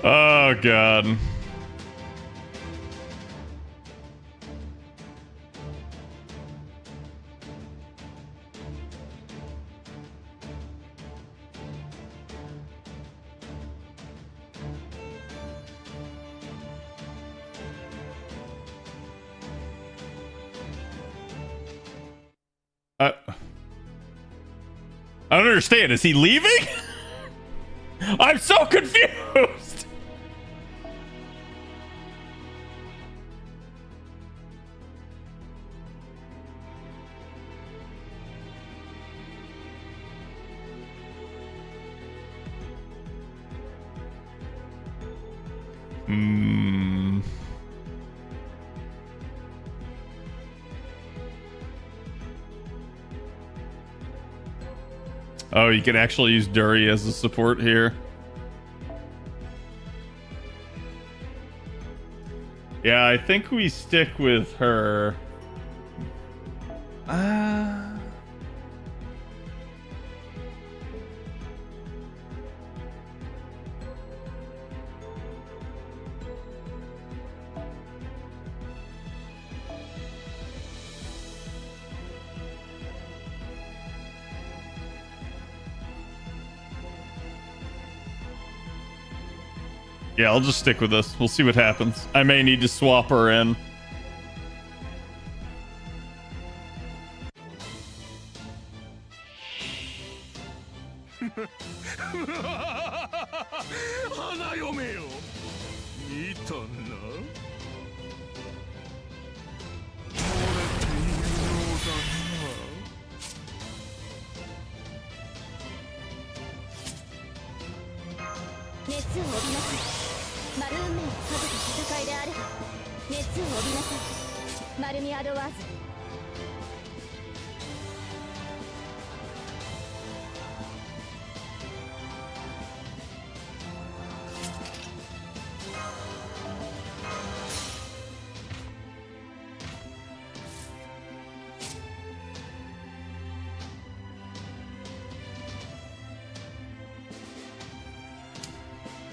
Oh, God. I don't understand. Is he leaving? I'm so confused. Hmm. Oh, you can actually use Dury as a support here. Yeah, I think we stick with her. Yeah, I'll just stick with this. We'll see what happens. I may need to swap her in.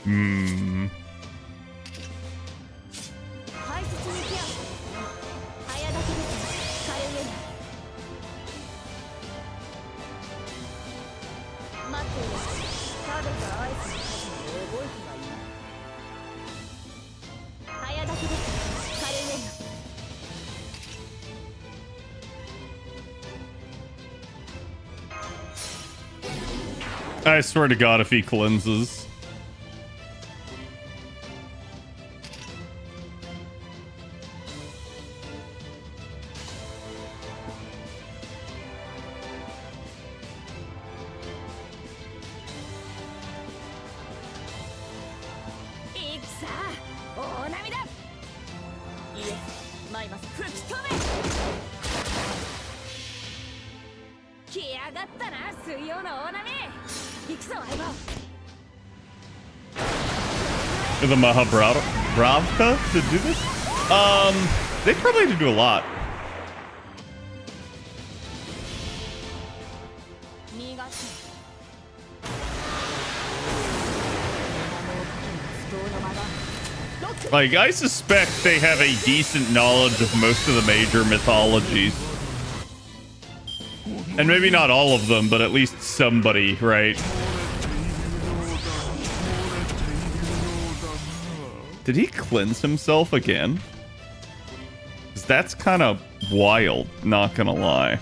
Hmm. I swear to God, if he cleanses. The Mahabravka to do this? They probably had to do a lot. Like, I suspect they have a decent knowledge of most of the major mythologies. And maybe not all of them, but at least somebody, right? Did he cleanse himself again? 'Cause that's kind of wild, not gonna lie.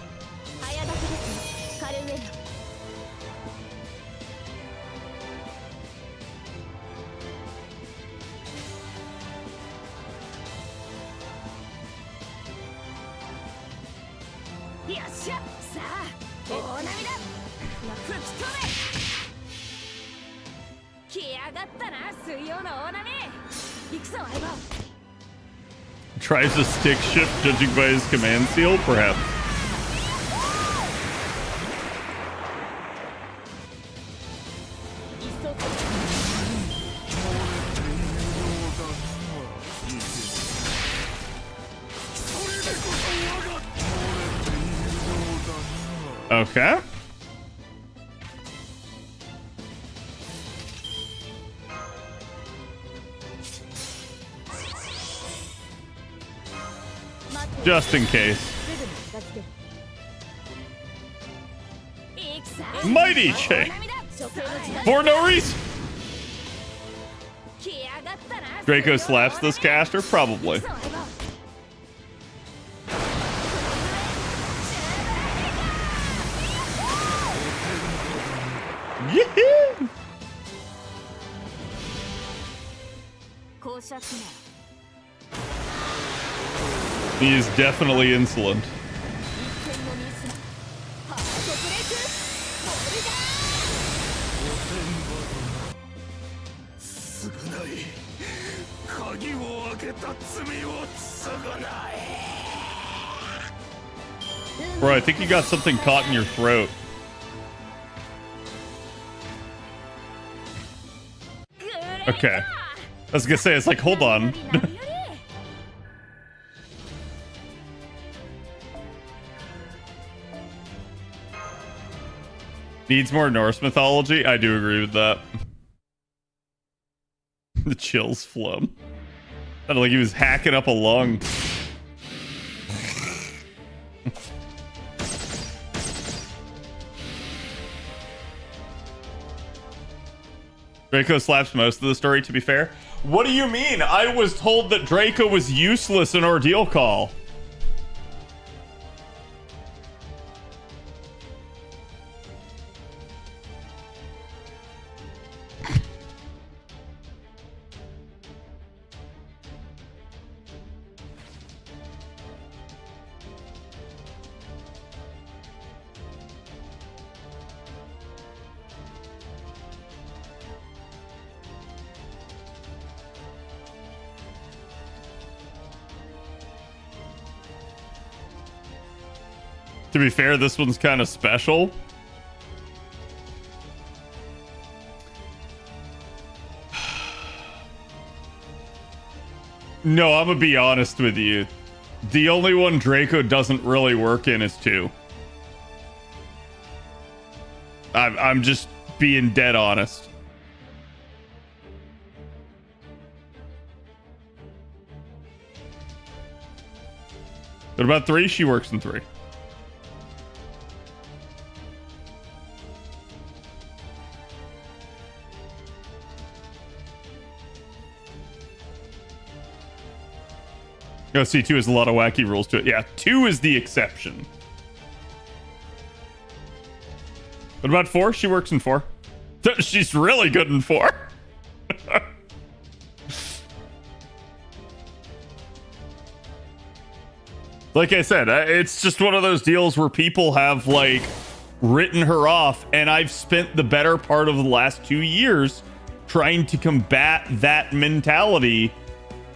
Tries to stick shift, judging by his command seal, perhaps. Okay. Just in case. Mighty Chain! For no reason! Draco slaps this caster? Probably. Yeah! He is definitely insolent. Bro, I think you got something caught in your throat. Okay. I was gonna say, it's like, hold on. Needs more Norse mythology? I do agree with that. The chills flum. Sounded like he was hacking up a lung. Draco slaps most of the story, to be fair. What do you mean? I was told that Draco was useless in Ordeal Call. To be fair, this one's kind of special. No, I'm gonna be honest with you. The only one Draco doesn't really work in is 2. I'm just being dead honest. What about 3? She works in 3. No, C2 has a lot of wacky rules to it. Yeah, 2 is the exception. What about 4? She works in 4. She's really good in 4. Like I said, it's just one of those deals where people have, like, written her off, and I've spent the better part of the last 2 years trying to combat that mentality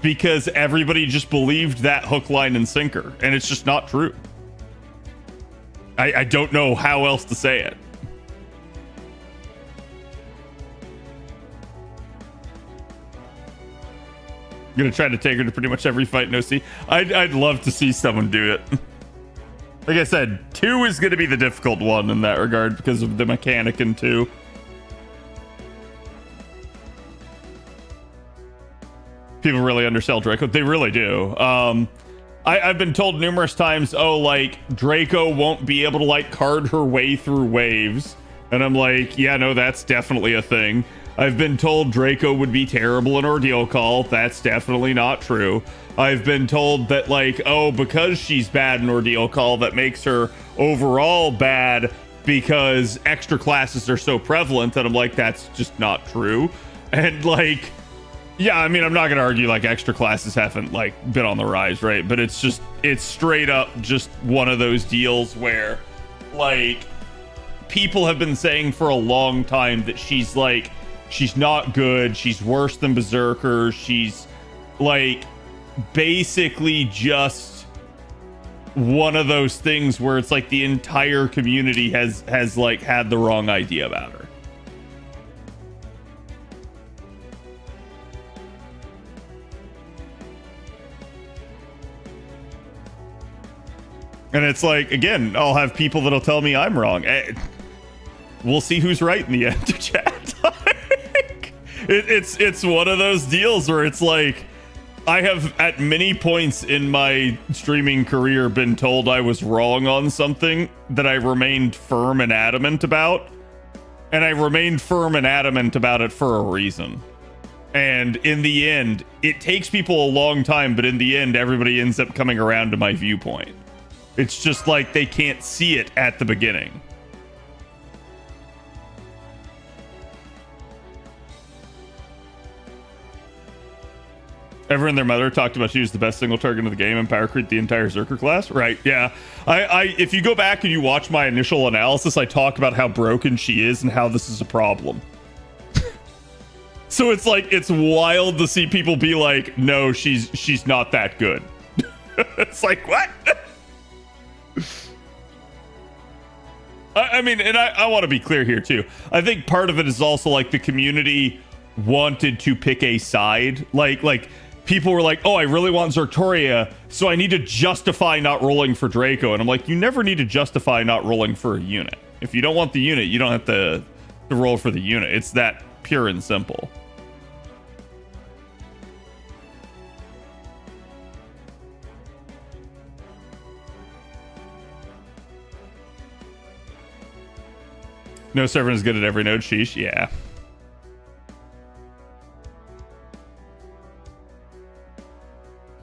because everybody just believed that hook, line, and sinker, and it's just not true. I don't know how else to say it. I'm gonna try to take her to pretty much every fight, no C. I'd love to see someone do it. Like I said, 2 is gonna be the difficult one in that regard because of the mechanic in 2. People really undersell Draco. They really do. I've been told numerous times, oh, like, Draco won't be able to, like, card her way through waves. And I'm like, yeah, no, that's definitely a thing. I've been told Draco would be terrible in Ordeal Call. That's definitely not true. I've been told that, like, oh, because she's bad in Ordeal Call, that makes her overall bad because extra classes are so prevalent. And I'm like, that's just not true. And, like... yeah, I mean, I'm not going to argue like extra classes haven't like been on the rise, right? But it's straight up just one of those deals where like people have been saying for a long time that she's not good. She's worse than Berserker. She's like basically just one of those things where it's like the entire community has like had the wrong idea about her. And it's like, again, I'll have people that'll tell me I'm wrong. We'll see who's right in the end, chat. It's one of those deals where it's like, I have at many points in my streaming career been told I was wrong on something that I remained firm and adamant about. And I remained firm and adamant about it for a reason. And in the end, it takes people a long time, but in the end, everybody ends up coming around to my viewpoint. It's just like they can't see it at the beginning. Everyone and their mother talked about she was the best single target in the game and power creep the entire Zerker class. Right, yeah. I if you go back and you watch my initial analysis, I talk about how broken she is and how this is a problem. So it's like, it's wild to see people be like, no, she's not that good. It's like, what? I mean, and I want to be clear here too. I think part of it is also like the community wanted to pick a side. Like people were like, oh, I really want Zertoria, so I need to justify not rolling for Draco. And I'm like, you never need to justify not rolling for a unit. If you don't want the unit, you don't have to roll for the unit. It's that pure and simple. No server is good at every node. Sheesh. Yeah.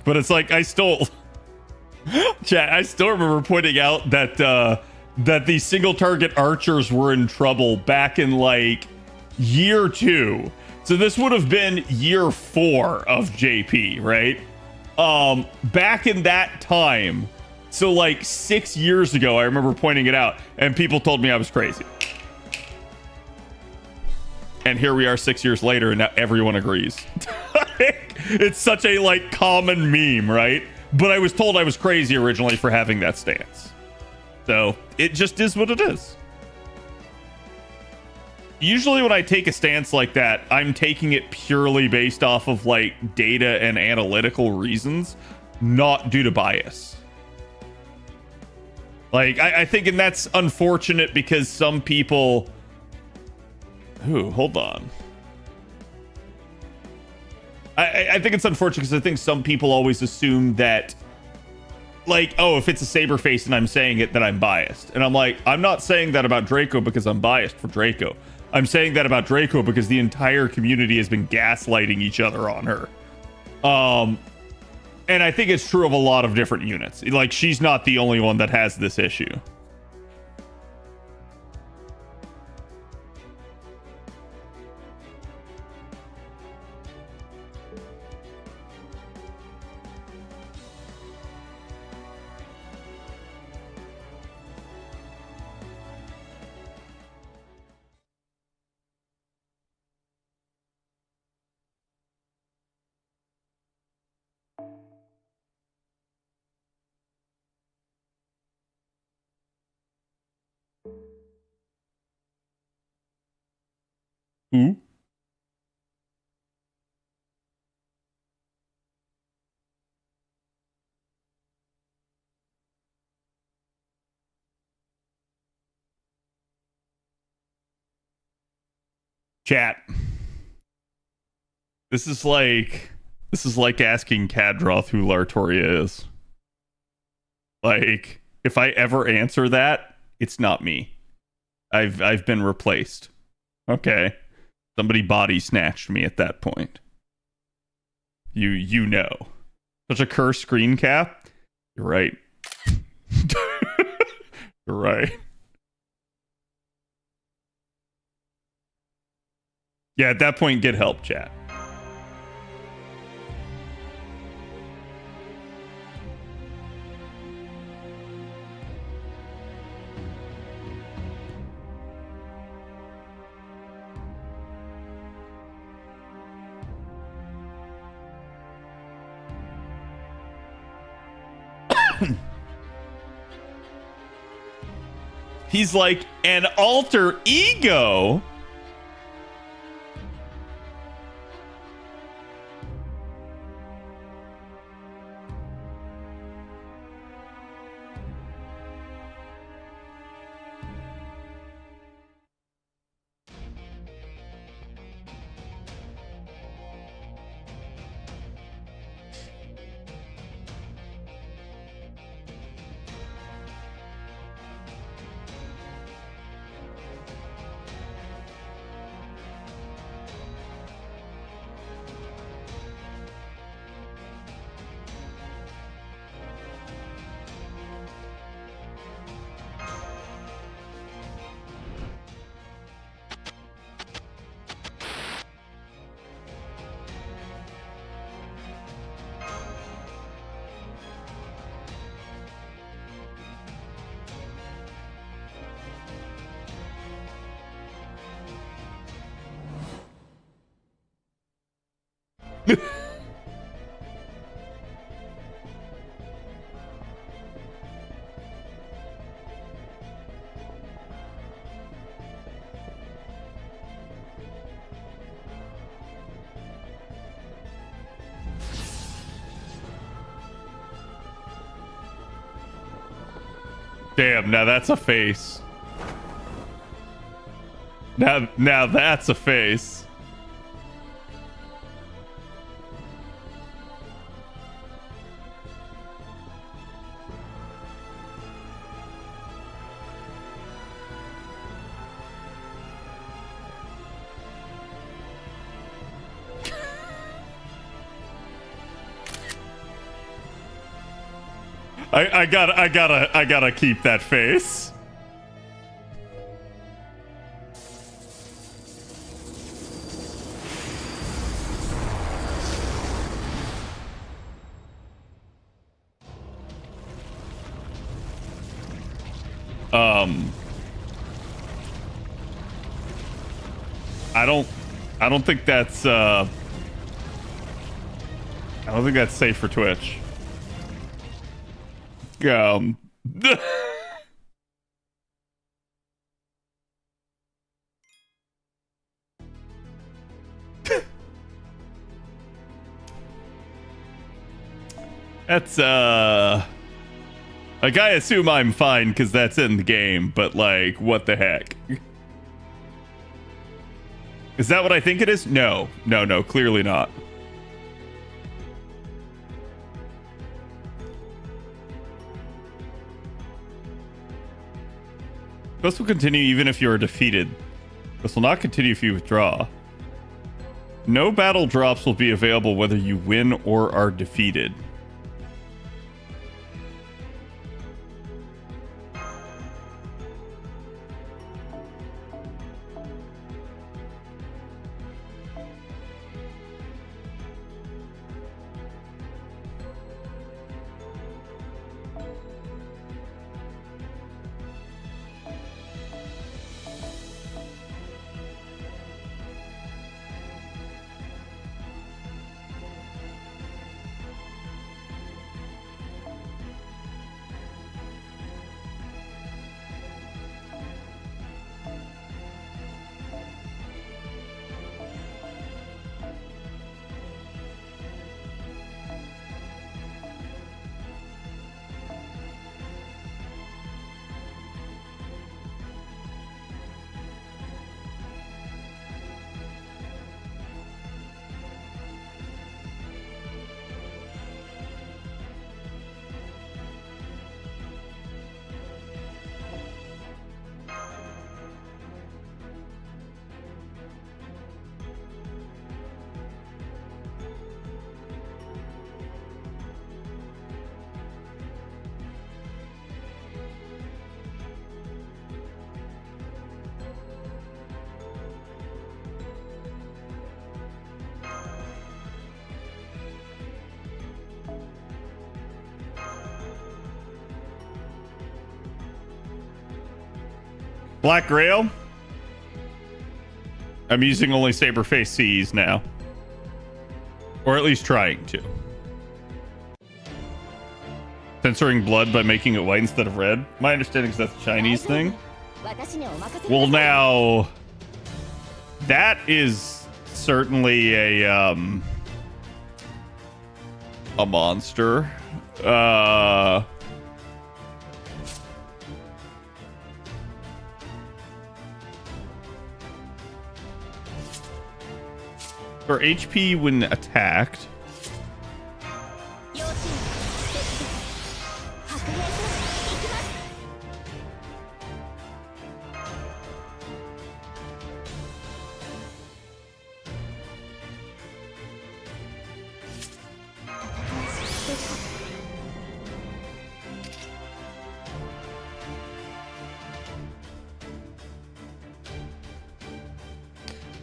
But it's like, I still... chat, I still remember pointing out that that the single target archers were in trouble back in like year 2. So this would have been year 4 of JP, right? Back in that time, so like 6 years ago, I remember pointing it out, and people told me I was crazy. And here we are 6 years later, and now everyone agrees. It's such a like common meme, right? But I was told I was crazy originally for having that stance. So it just is what it is. Usually when I take a stance like that, I'm taking it purely based off of like data and analytical reasons, not due to bias. Like I think, and that's unfortunate because some people... Ooh, hold on. I think it's unfortunate because I think some people always assume that, like, oh, if it's a Saberface and I'm saying it, then I'm biased. And I'm like, I'm not saying that about Draco because I'm biased for Draco. I'm saying that about Draco because the entire community has been gaslighting each other on her. And I think it's true of a lot of different units. Like, she's not the only one that has this issue. Who? Chat. This is like... This is like asking Kadroth who Lartoria is. Like, if I ever answer that, it's not me. I've been replaced. Okay. Somebody body snatched me at that point. You know. Such a cursed screen cap? You're right. You're right. Yeah, at that point, get help, chat. He's like an alter ego. Damn, now that's a face. Now that's a face. I gotta keep that face. I don't think that's I don't think that's safe for Twitch. That's like, I assume I'm fine because that's in the game, but like, what the heck? Is that what I think it is? No, clearly not. This will continue even if you are defeated. This will not continue if you withdraw. No battle drops will be available whether you win or are defeated. Black Grail. I'm using only Saberface Cs now. Or at least trying to. Censoring blood by making it white instead of red. My understanding is that's a Chinese thing. Well, now that is certainly a monster. For HP when attacked.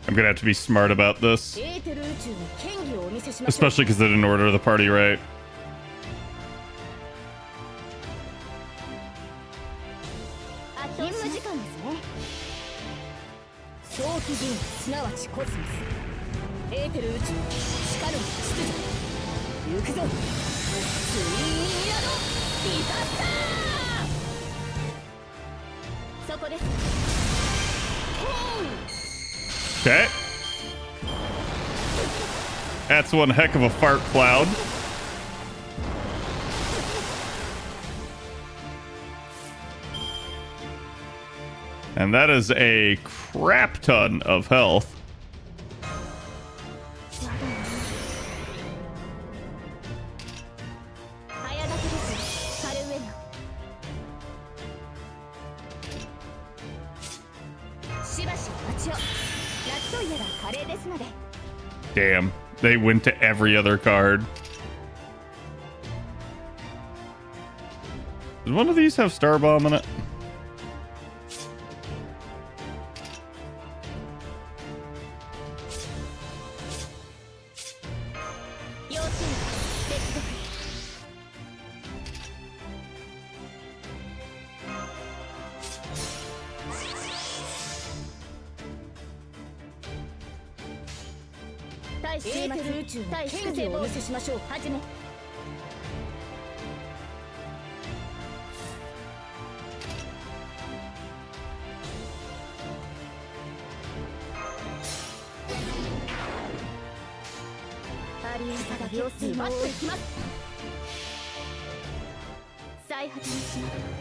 I'm gonna have to be smart about this. Especially because they didn't order the party right. Okay. That's one heck of a fart cloud. And that is a crap ton of health. Damn, they went to every other card. Does one of these have Star Bomb in it?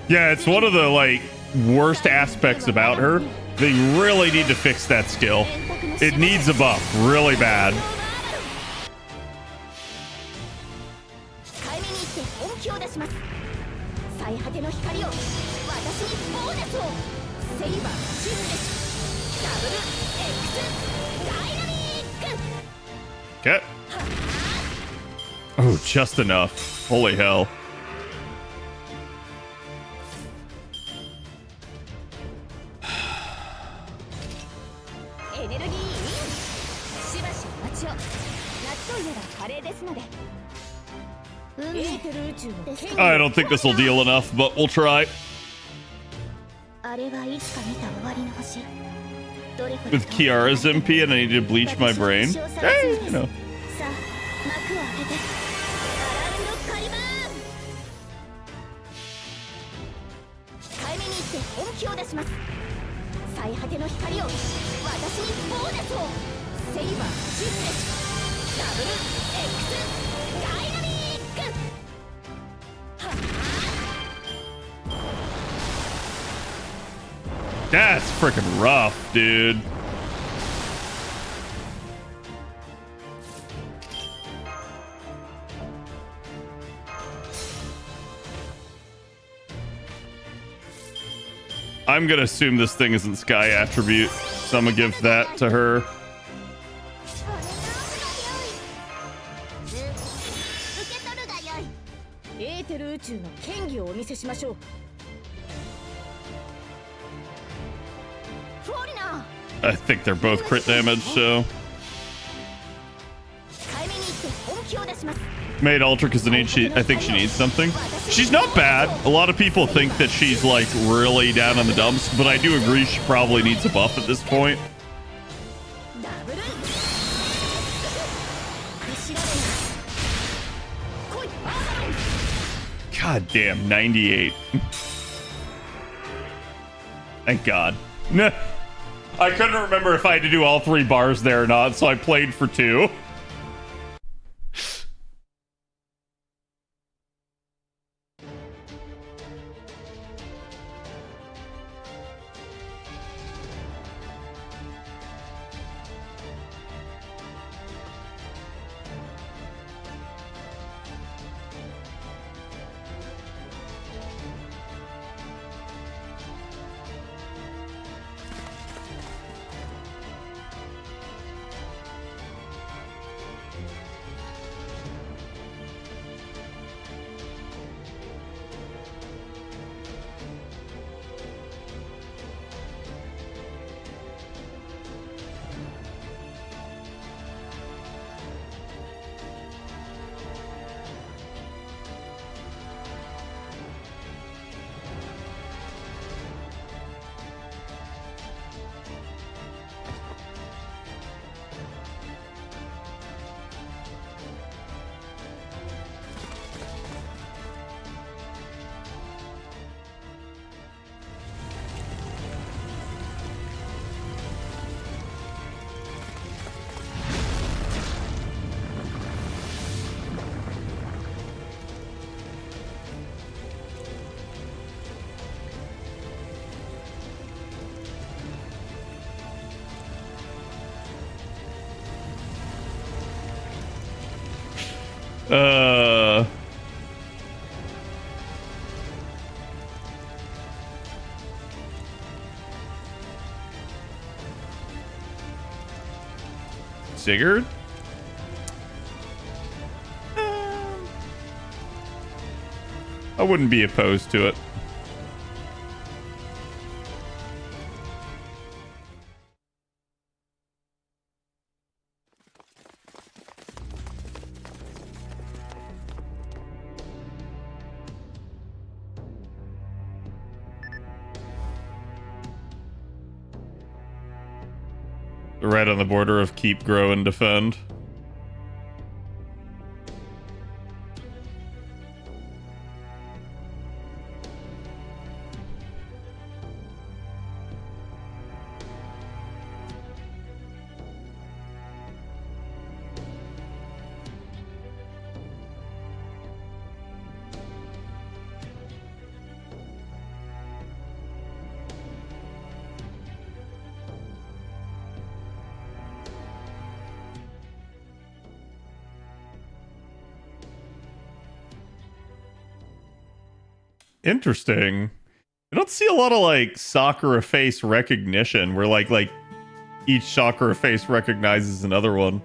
Yeah, it's one of the like worst aspects about her. They really need to fix that skill. It needs a buff really bad. Okay. Oh, just enough. Holy hell. I don't think this will deal enough, but we'll try. With Kiara's MP and I need to bleach my brain. Hey, you know. That's freaking rough, dude. I'm gonna assume this thing isn't Sky attribute, so I'm gonna give that to her. I think they're both crit damage, so. Made Ultra because I think she needs something. She's not bad. A lot of people think that she's like really down in the dumps, but I do agree she probably needs a buff at this point. God damn, 98. Thank God. I couldn't remember if I had to do all 3 bars there or not, so I played for 2. Sigurd? I wouldn't be opposed to it. Right on the border of keep, grow, and defend. Interesting. I don't see a lot of like Sakura face recognition where like each Sakura face recognizes another one.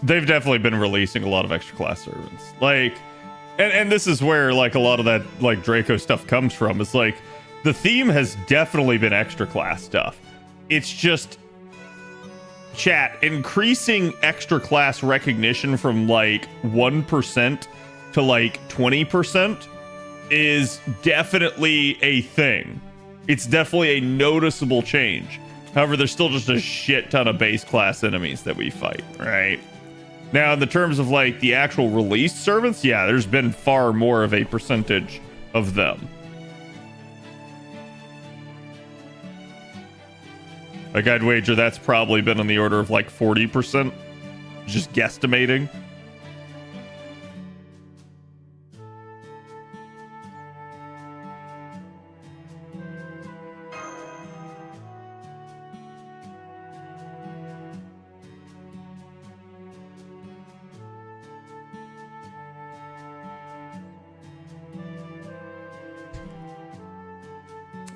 They've definitely been releasing a lot of extra class servants. Like, and this is where like a lot of that like Draco stuff comes from. It's like the theme has definitely been extra class stuff. It's just chat increasing extra class recognition from like 1% to like 20% is definitely a thing. It's definitely a noticeable change. However, there's still just a shit ton of base class enemies that we fight, right? Now, in the terms of like the actual released servants, yeah, there's been far more of a percentage of them. Like, I'd wager that's probably been on the order of like 40%. Just guesstimating.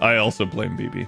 I also blame BB.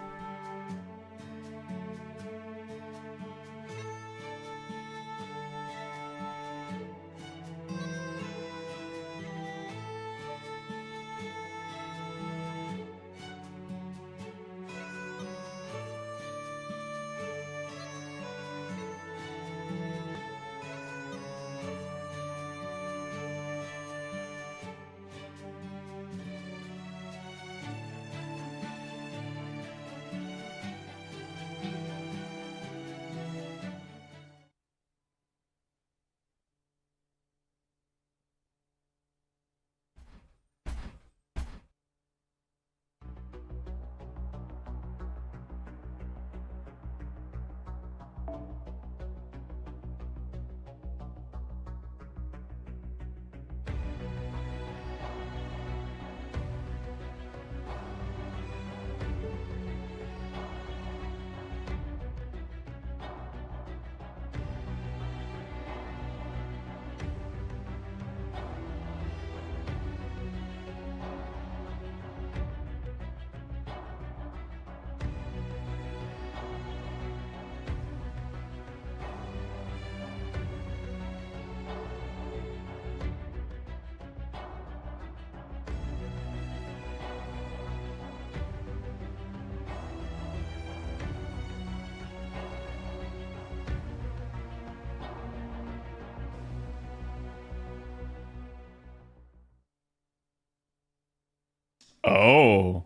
Oh.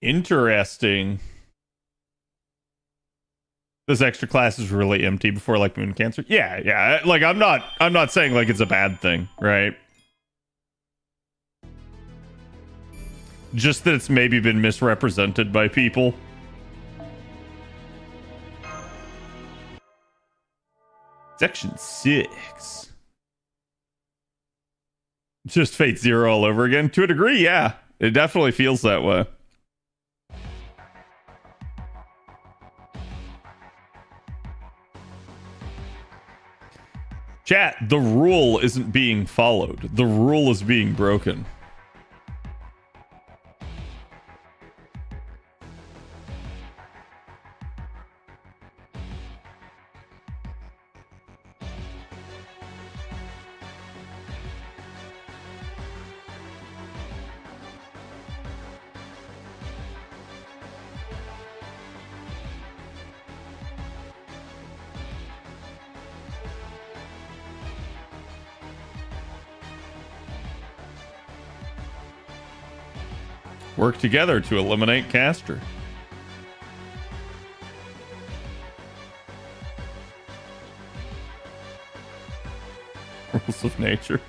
Interesting. This extra class is really empty before like Moon Cancer. Yeah, yeah. Like I'm not saying like it's a bad thing, right? Just that it's maybe been misrepresented by people. Section 6. Just Fate Zero all over again. To a degree, yeah. It definitely feels that way. Chat, the rule isn't being followed. The rule is being broken. Work together to eliminate Caster. Rules of nature.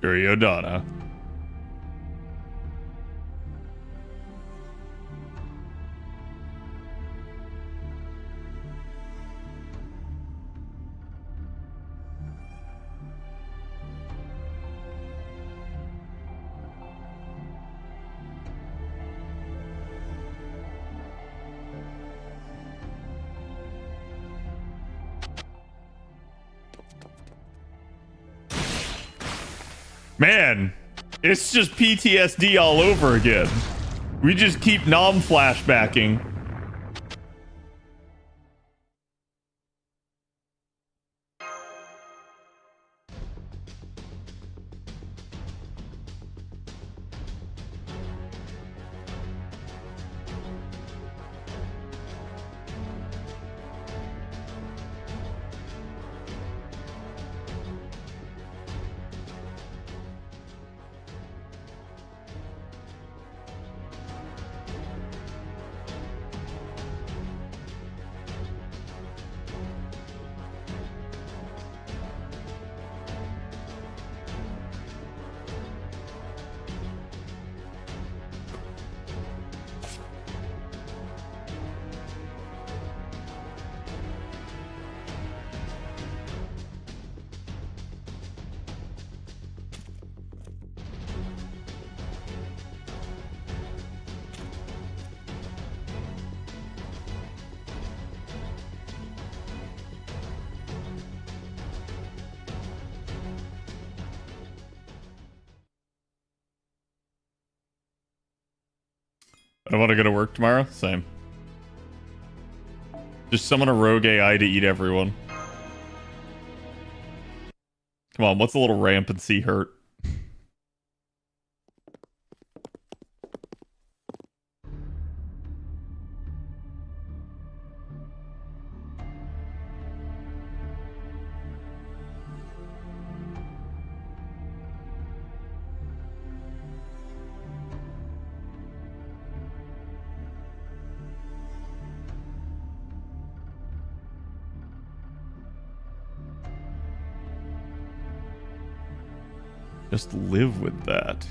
Duryodhana. Man, it's just PTSD all over again. We just keep nom flashbacking. I want to go to work tomorrow. Same. Just summon a rogue AI to eat everyone. Come on, what's a little rampancy hurt? Just live with that.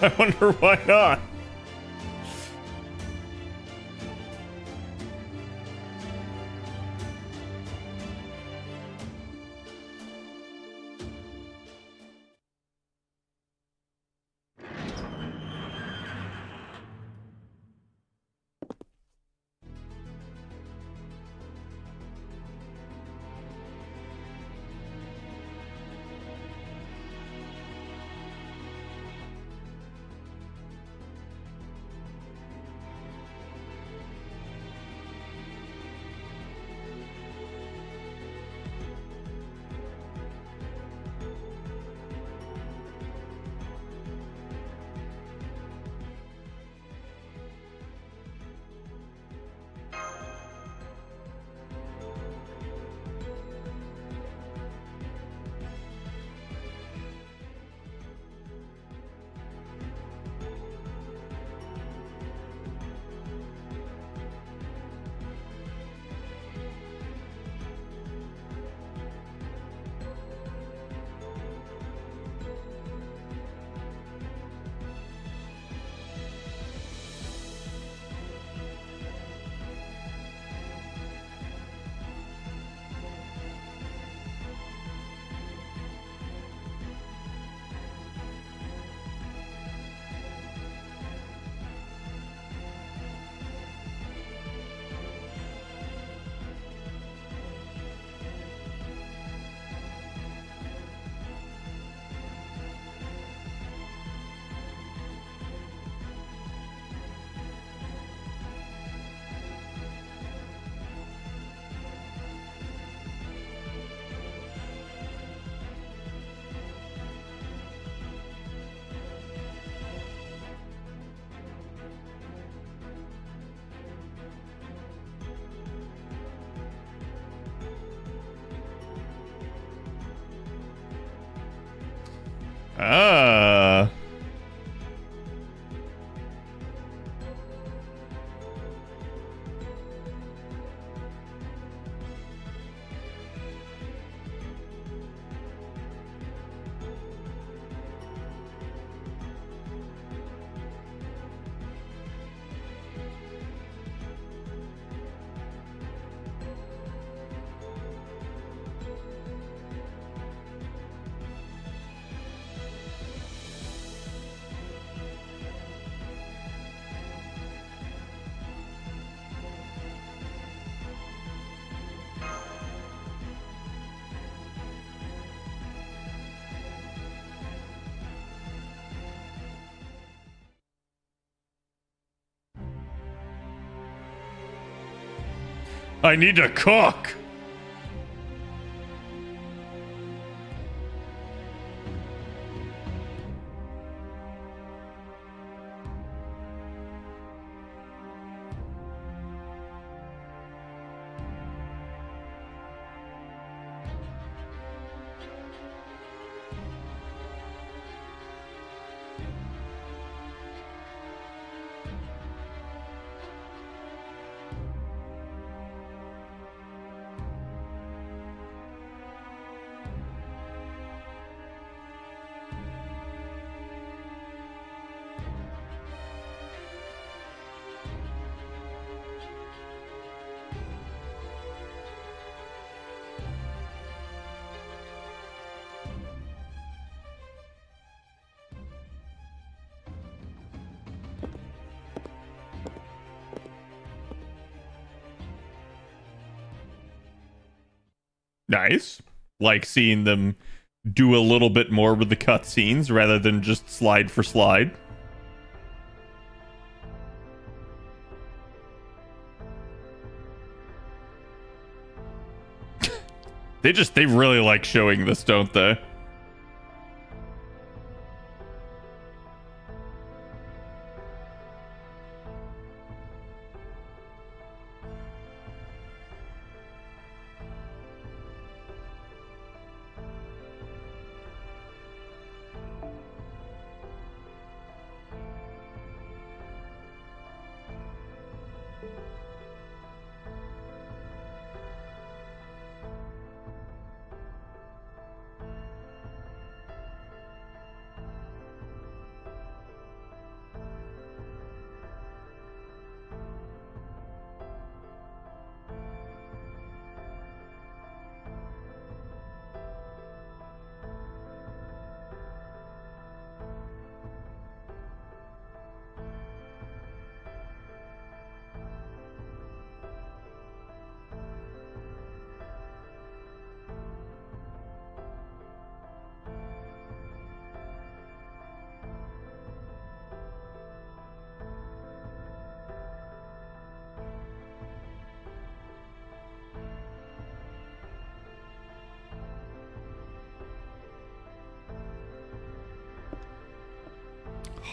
I wonder why not. Ah. I need to cook. Nice. Like seeing them do a little bit more with the cutscenes rather than just slide for slide. They really like showing this, don't they?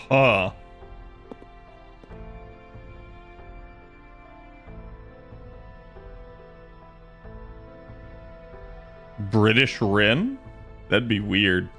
Huh. British Rin? That'd be weird.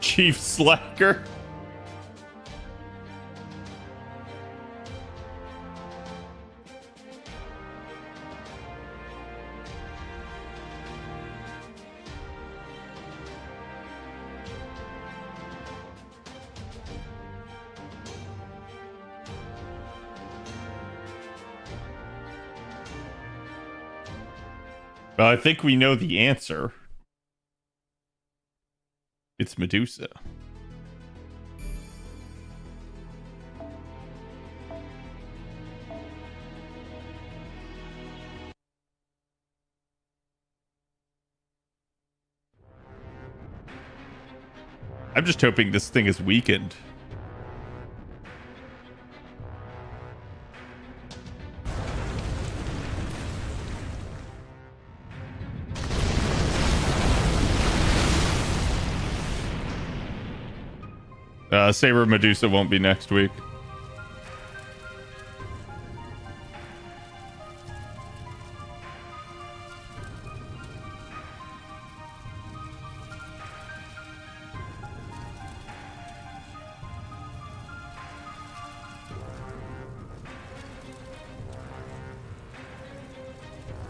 Chief Slacker. Well, I think we know the answer. It's Medusa. I'm just hoping this thing is weakened. Saber Medusa won't be next week.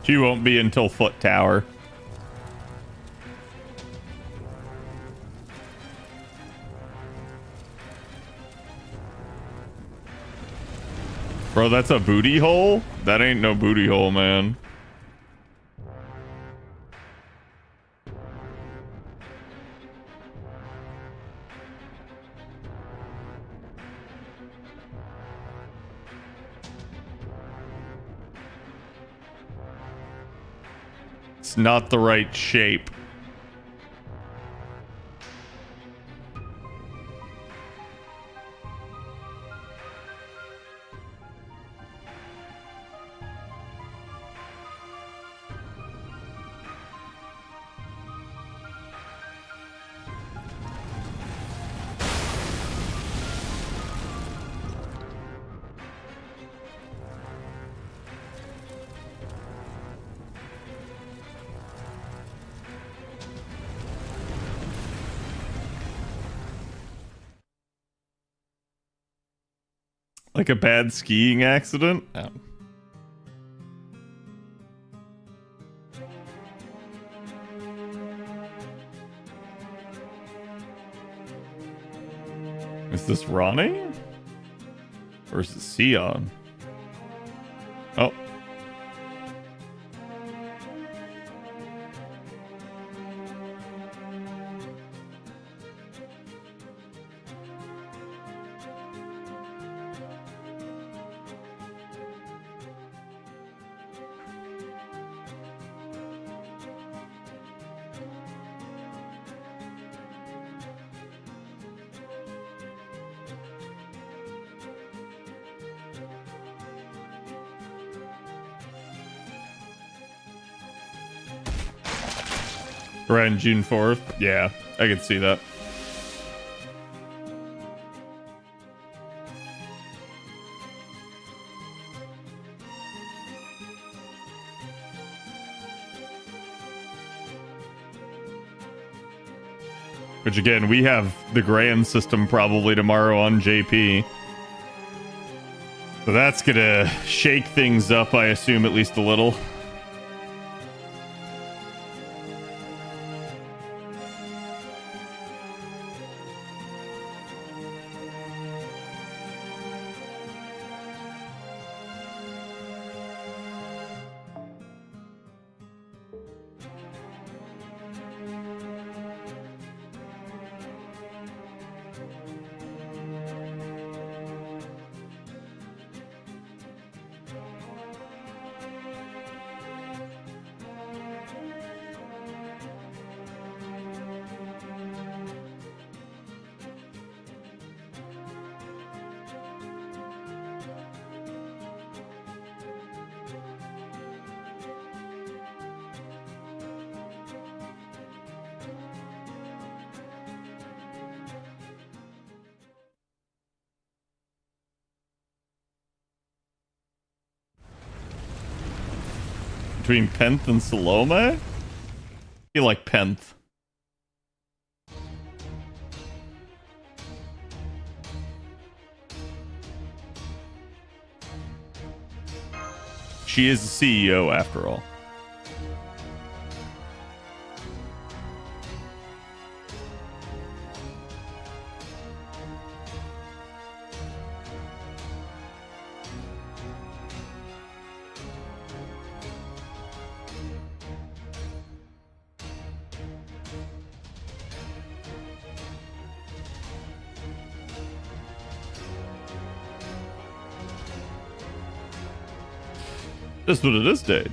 She won't be until Foot Tower. Bro, that's a booty hole? That ain't no booty hole, man. It's not the right shape. Like a bad skiing accident? Oh. Is this Ronnie? Or is it Sion? Oh. Around June 4th? Yeah, I can see that. Which again, we have the Grand System probably tomorrow on JP. So that's gonna shake things up, I assume, at least a little. Between Penth and Salome? I feel like Penth. She is the CEO after all. That's what it is, Dade.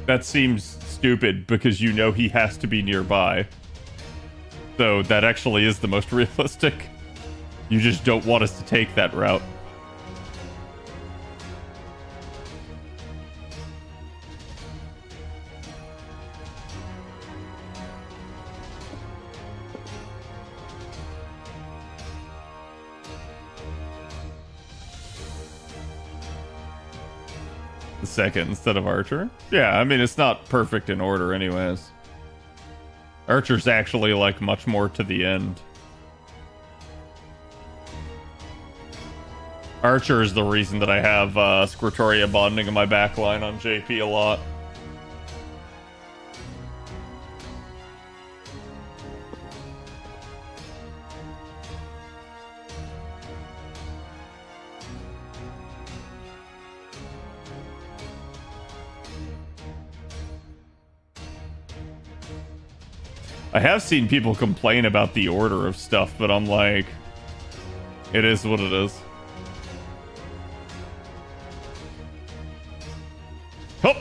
That seems stupid because you know he has to be nearby. So that actually is the most realistic. You just don't want us to take that route. The second instead of Archer? Yeah, I mean, it's not perfect in order anyways. Archer's actually, like, much more to the end. Archer is the reason that I have Squirtoria bonding in my backline on JP a lot. I have seen people complain about the order of stuff, but I'm like, it is what it is. Hop!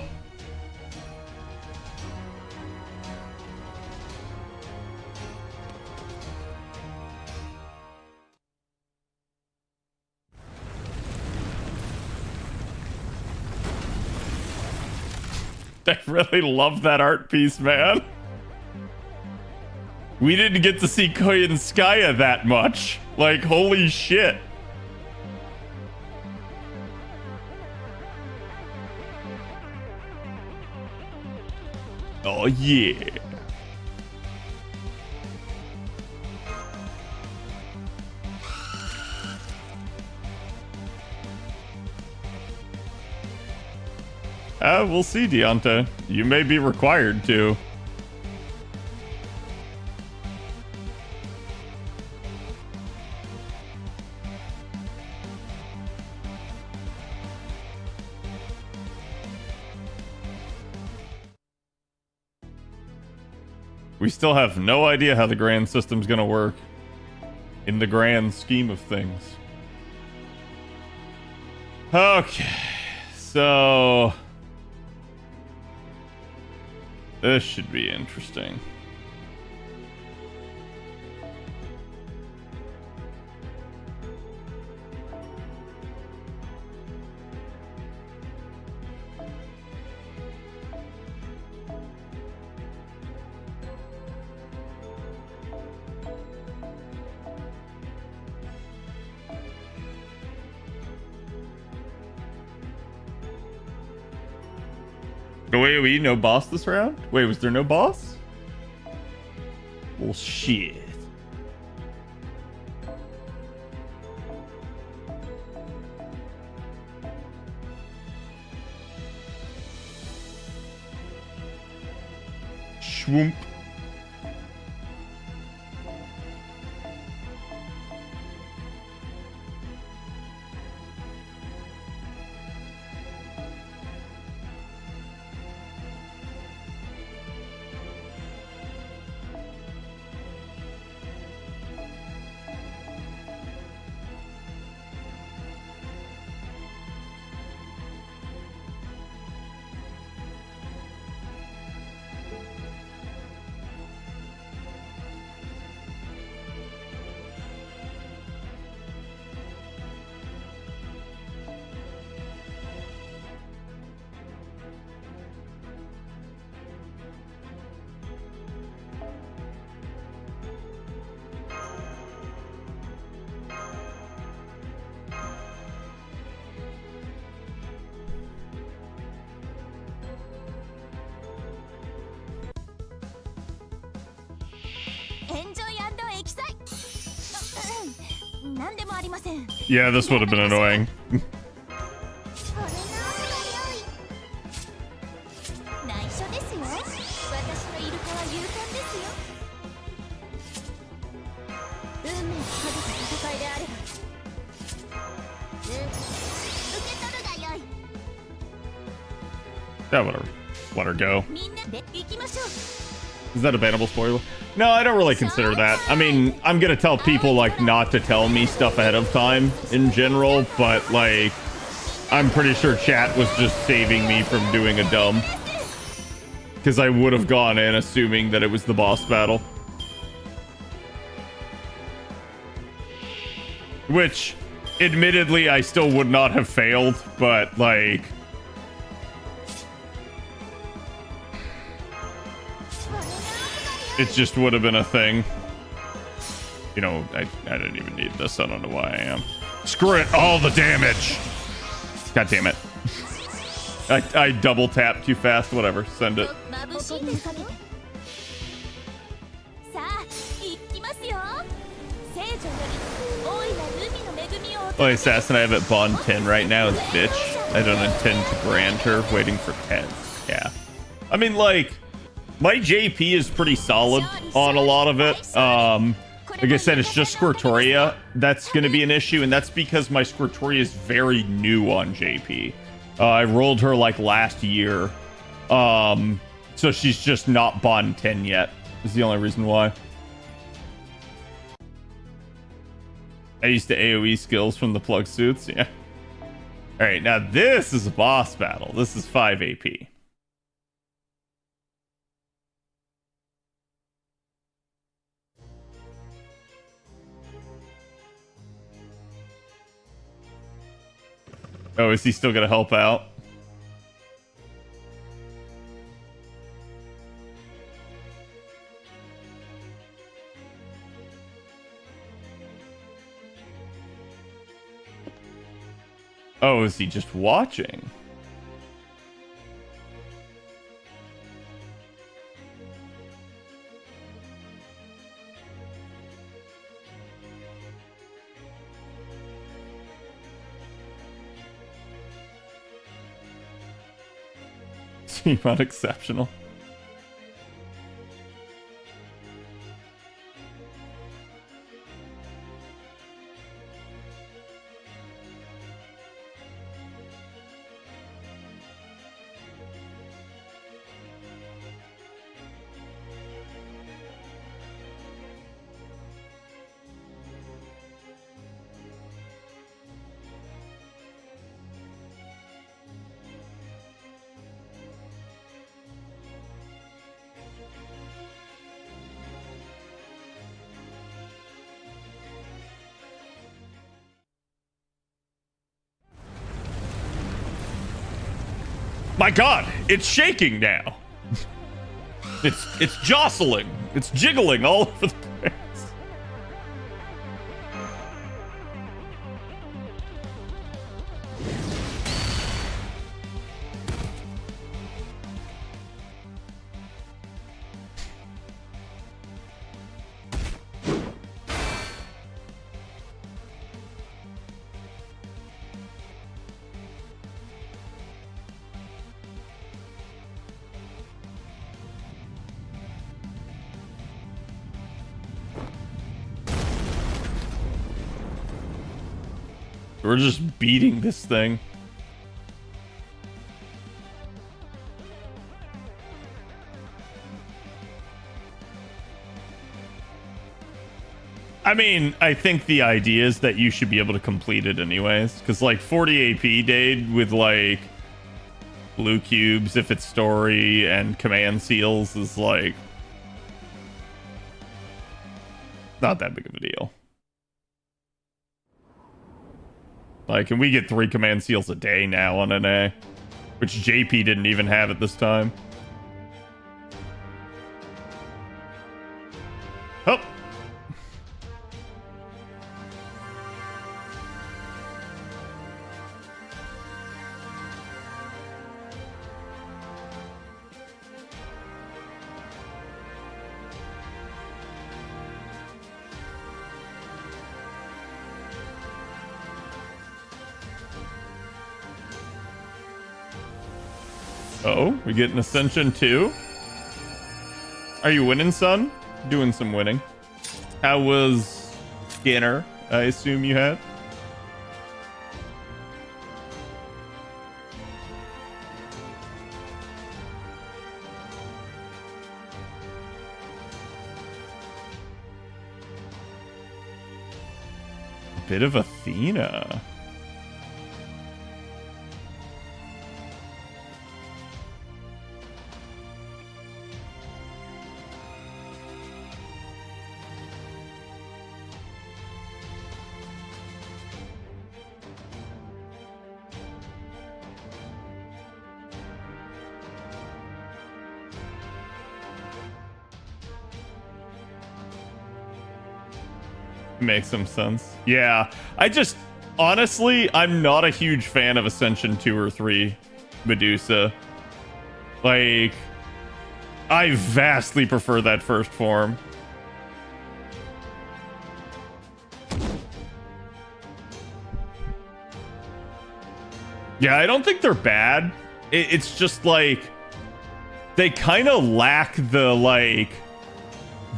I really love that art piece, man. We didn't get to see Koyanskaya that much. Like, holy shit. Oh, yeah. We'll see, Deonta. You may be required to. We still have no idea how the grand system's gonna work in the grand scheme of things. Okay, so this should be interesting. Wait, no boss this round? Wait, was there no boss? Well, shit. Schwoomp. Yeah, this would have been annoying. Yeah, whatever. Let her go. Is that a bannable spoiler? No, I don't really consider that. I mean, I'm gonna tell people, like, not to tell me stuff ahead of time in general, but, like, I'm pretty sure chat was just saving me from doing a dumb. Because I would have gone in assuming that it was the boss battle. Which, admittedly, I still would not have failed, but, like... it just would have been a thing. You know, I didn't even need this. I don't know why I am. Screw it. All the damage. God damn it. I double tapped too fast. Whatever. Send it. Oh, Assassin, I have it bond 10 right now as bitch. I don't intend to grant her. Waiting for 10. Yeah. I mean, like... my JP is pretty solid on a lot of it. Like I said, it's just Squirtoria that's going to be an issue, and that's because my Squirtoria is very new on JP. I rolled her like last year, so she's just not Bond 10 yet. Is the only reason why. I used to AoE skills from the plug suits, yeah. All right, now this is a boss battle. This is 5 AP. Oh, is he still gonna help out? Oh, is he just watching? Seem unexceptional. My God, it's shaking now. It's jostling. It's jiggling all over the place. We're just beating this thing. I mean, I think the idea is that you should be able to complete it anyways. Because, like, 40 AP Dade with, like, blue cubes if it's story and command seals is, like, not that big of a deal. Like, and we get 3 command seals a day now on NA, which JP didn't even have at this time. Oh. Oh, we get an Ascension too? Are you winning, son? Doing some winning. How was Skinner? I assume you had? A bit of Athena. Makes some sense. Yeah, I just honestly, I'm not a huge fan of Ascension 2 or 3 Medusa. Like, I vastly prefer that first form. Yeah, I don't think they're bad. It's just like they kind of lack the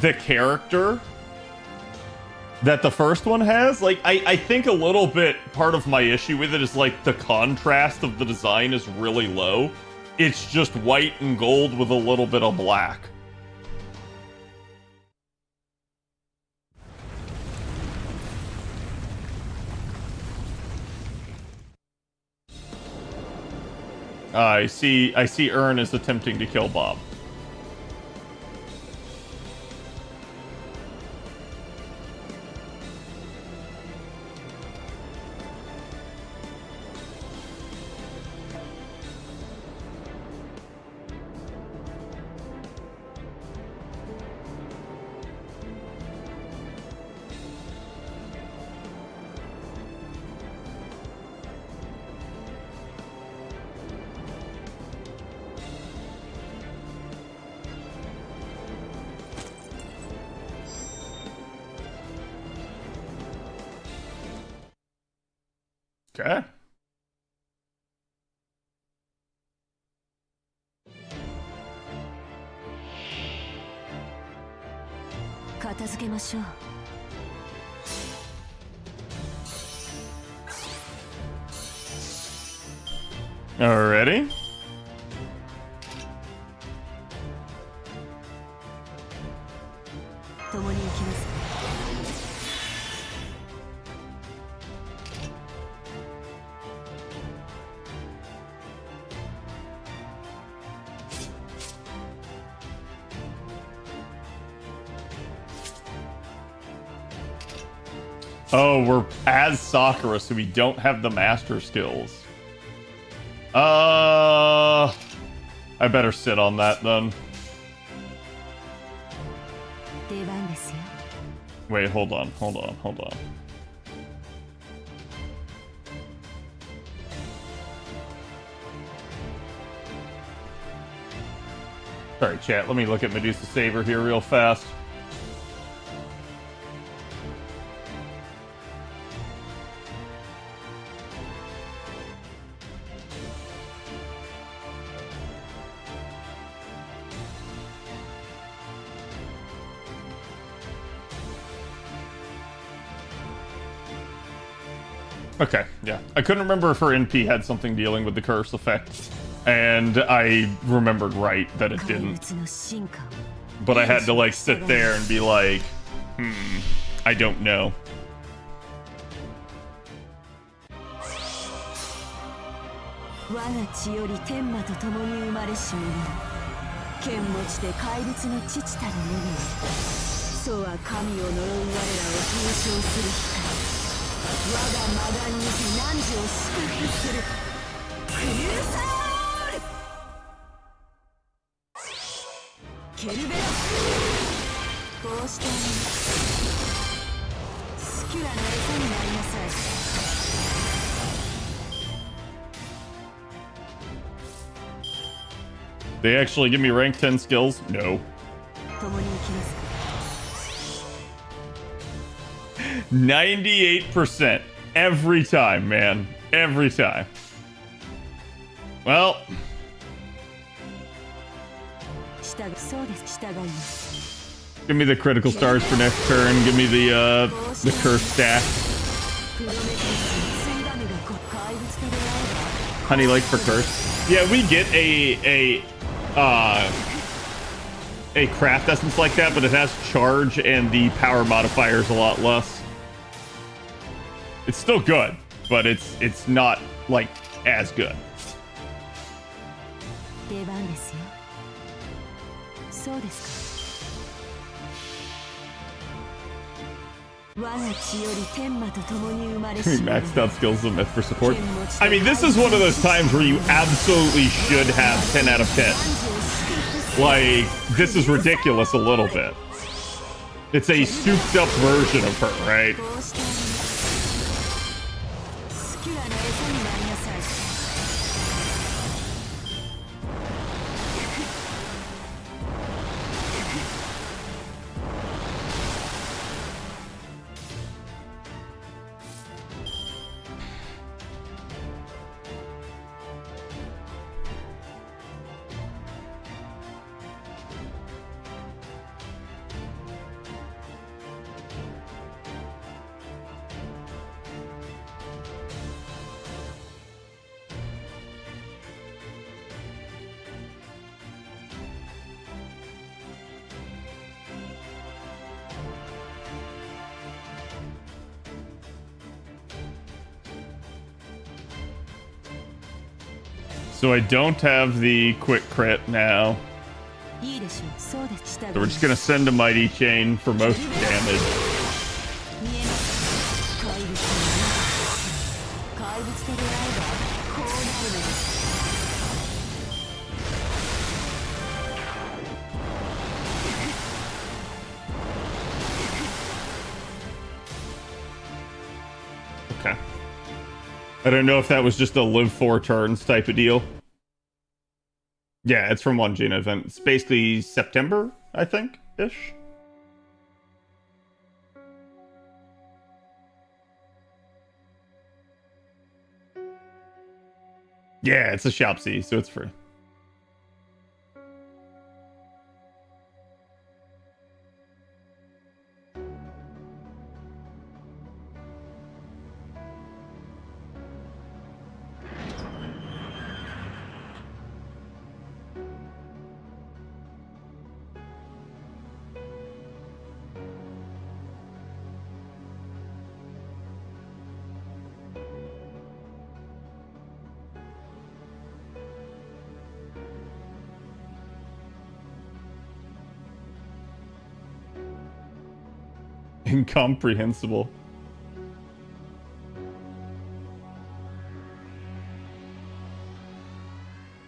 the character that the first one has. Like, I think a little bit part of my issue with it is, like, the contrast of the design is really low. It's just white and gold with a little bit of black. I see Ern is attempting to kill Bob. Okay. Alrighty. Oh, we're as Sakura, so we don't have the master skills. I better sit on that then. Wait, hold on. Sorry, chat. Let me look at Medusa Saber here real fast. Okay, yeah. I couldn't remember if her NP had something dealing with the curse effect, and I remembered right that it didn't. But I had to like sit there and be like, I don't know. They actually give me rank 10 skills? No. 98% every time, man. Every time. Well. Give me the critical stars for next turn. Give me the curse stack. Honey like for curse. Yeah, we get a craft essence like that, but it has charge and the power modifier is a lot less. It's still good, but it's not like as good. Maxed out skills of myth for support. I mean, this is one of those times where you absolutely should have 10 out of 10. Like, this is ridiculous a little bit. It's a souped up version of her, right? So I don't have the quick crit now. So we're just gonna send a Mighty Chain for most damage. Okay. I don't know if that was just a live 4 turns type of deal. Yeah, it's from one Jaina event. It's basically September, I think, ish. Yeah, it's a Shopsy, so it's free. Incomprehensible.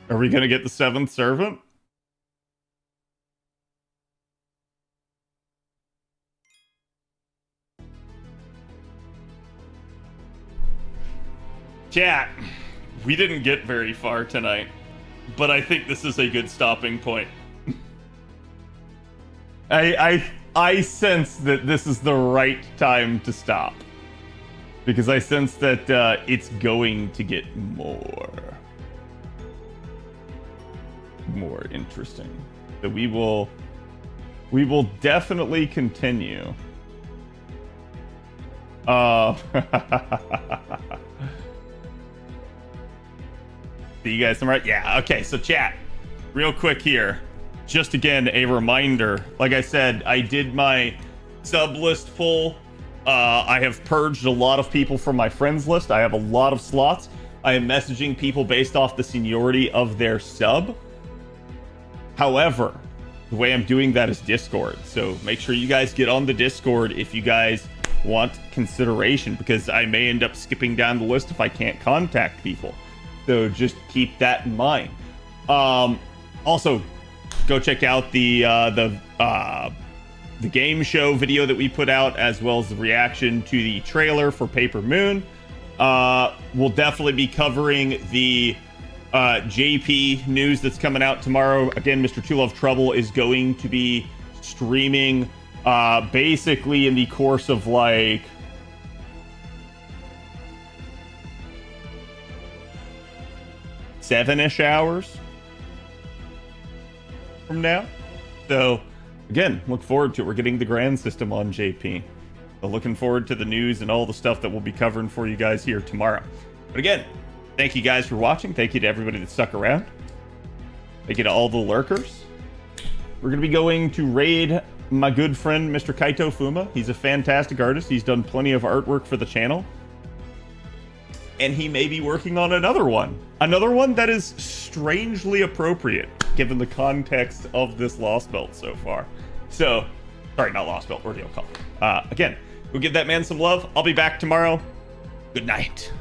Are we gonna get the 7th servant? Chat, we didn't get very far tonight, but I think this is a good stopping point. I sense that this is the right time to stop. Because I sense that it's going to get more interesting. That we will definitely continue. See you guys tomorrow. Yeah, okay, so chat, real quick here. Just again, a reminder. Like I said, I did my sub list pull. I have purged a lot of people from my friends list. I have a lot of slots. I am messaging people based off the seniority of their sub. However, the way I'm doing that is Discord. So make sure you guys get on the Discord if you guys want consideration, because I may end up skipping down the list if I can't contact people. So just keep that in mind. Also, go check out the game show video that we put out, as well as the reaction to the trailer for Paper Moon. We'll definitely be covering the JP news that's coming out tomorrow. Again, Mr. Two Love Trouble is going to be streaming basically in the course of like 7-ish hours from now. So again, look forward to it. We're getting the grand system on JP. So looking forward to the news and all the stuff that we'll be covering for you guys here tomorrow. But again, thank you guys for watching. Thank you to everybody that stuck around. Thank you to all the lurkers. We're going to be going to raid my good friend, Mr. Kaito Fuma. He's a fantastic artist. He's done plenty of artwork for the channel. And he may be working on another one. Another one that is strangely appropriate, given the context of this Lost Belt so far. So, sorry, not Lost Belt, Ordeal Call. Again, we'll give that man some love. I'll be back tomorrow. Good night.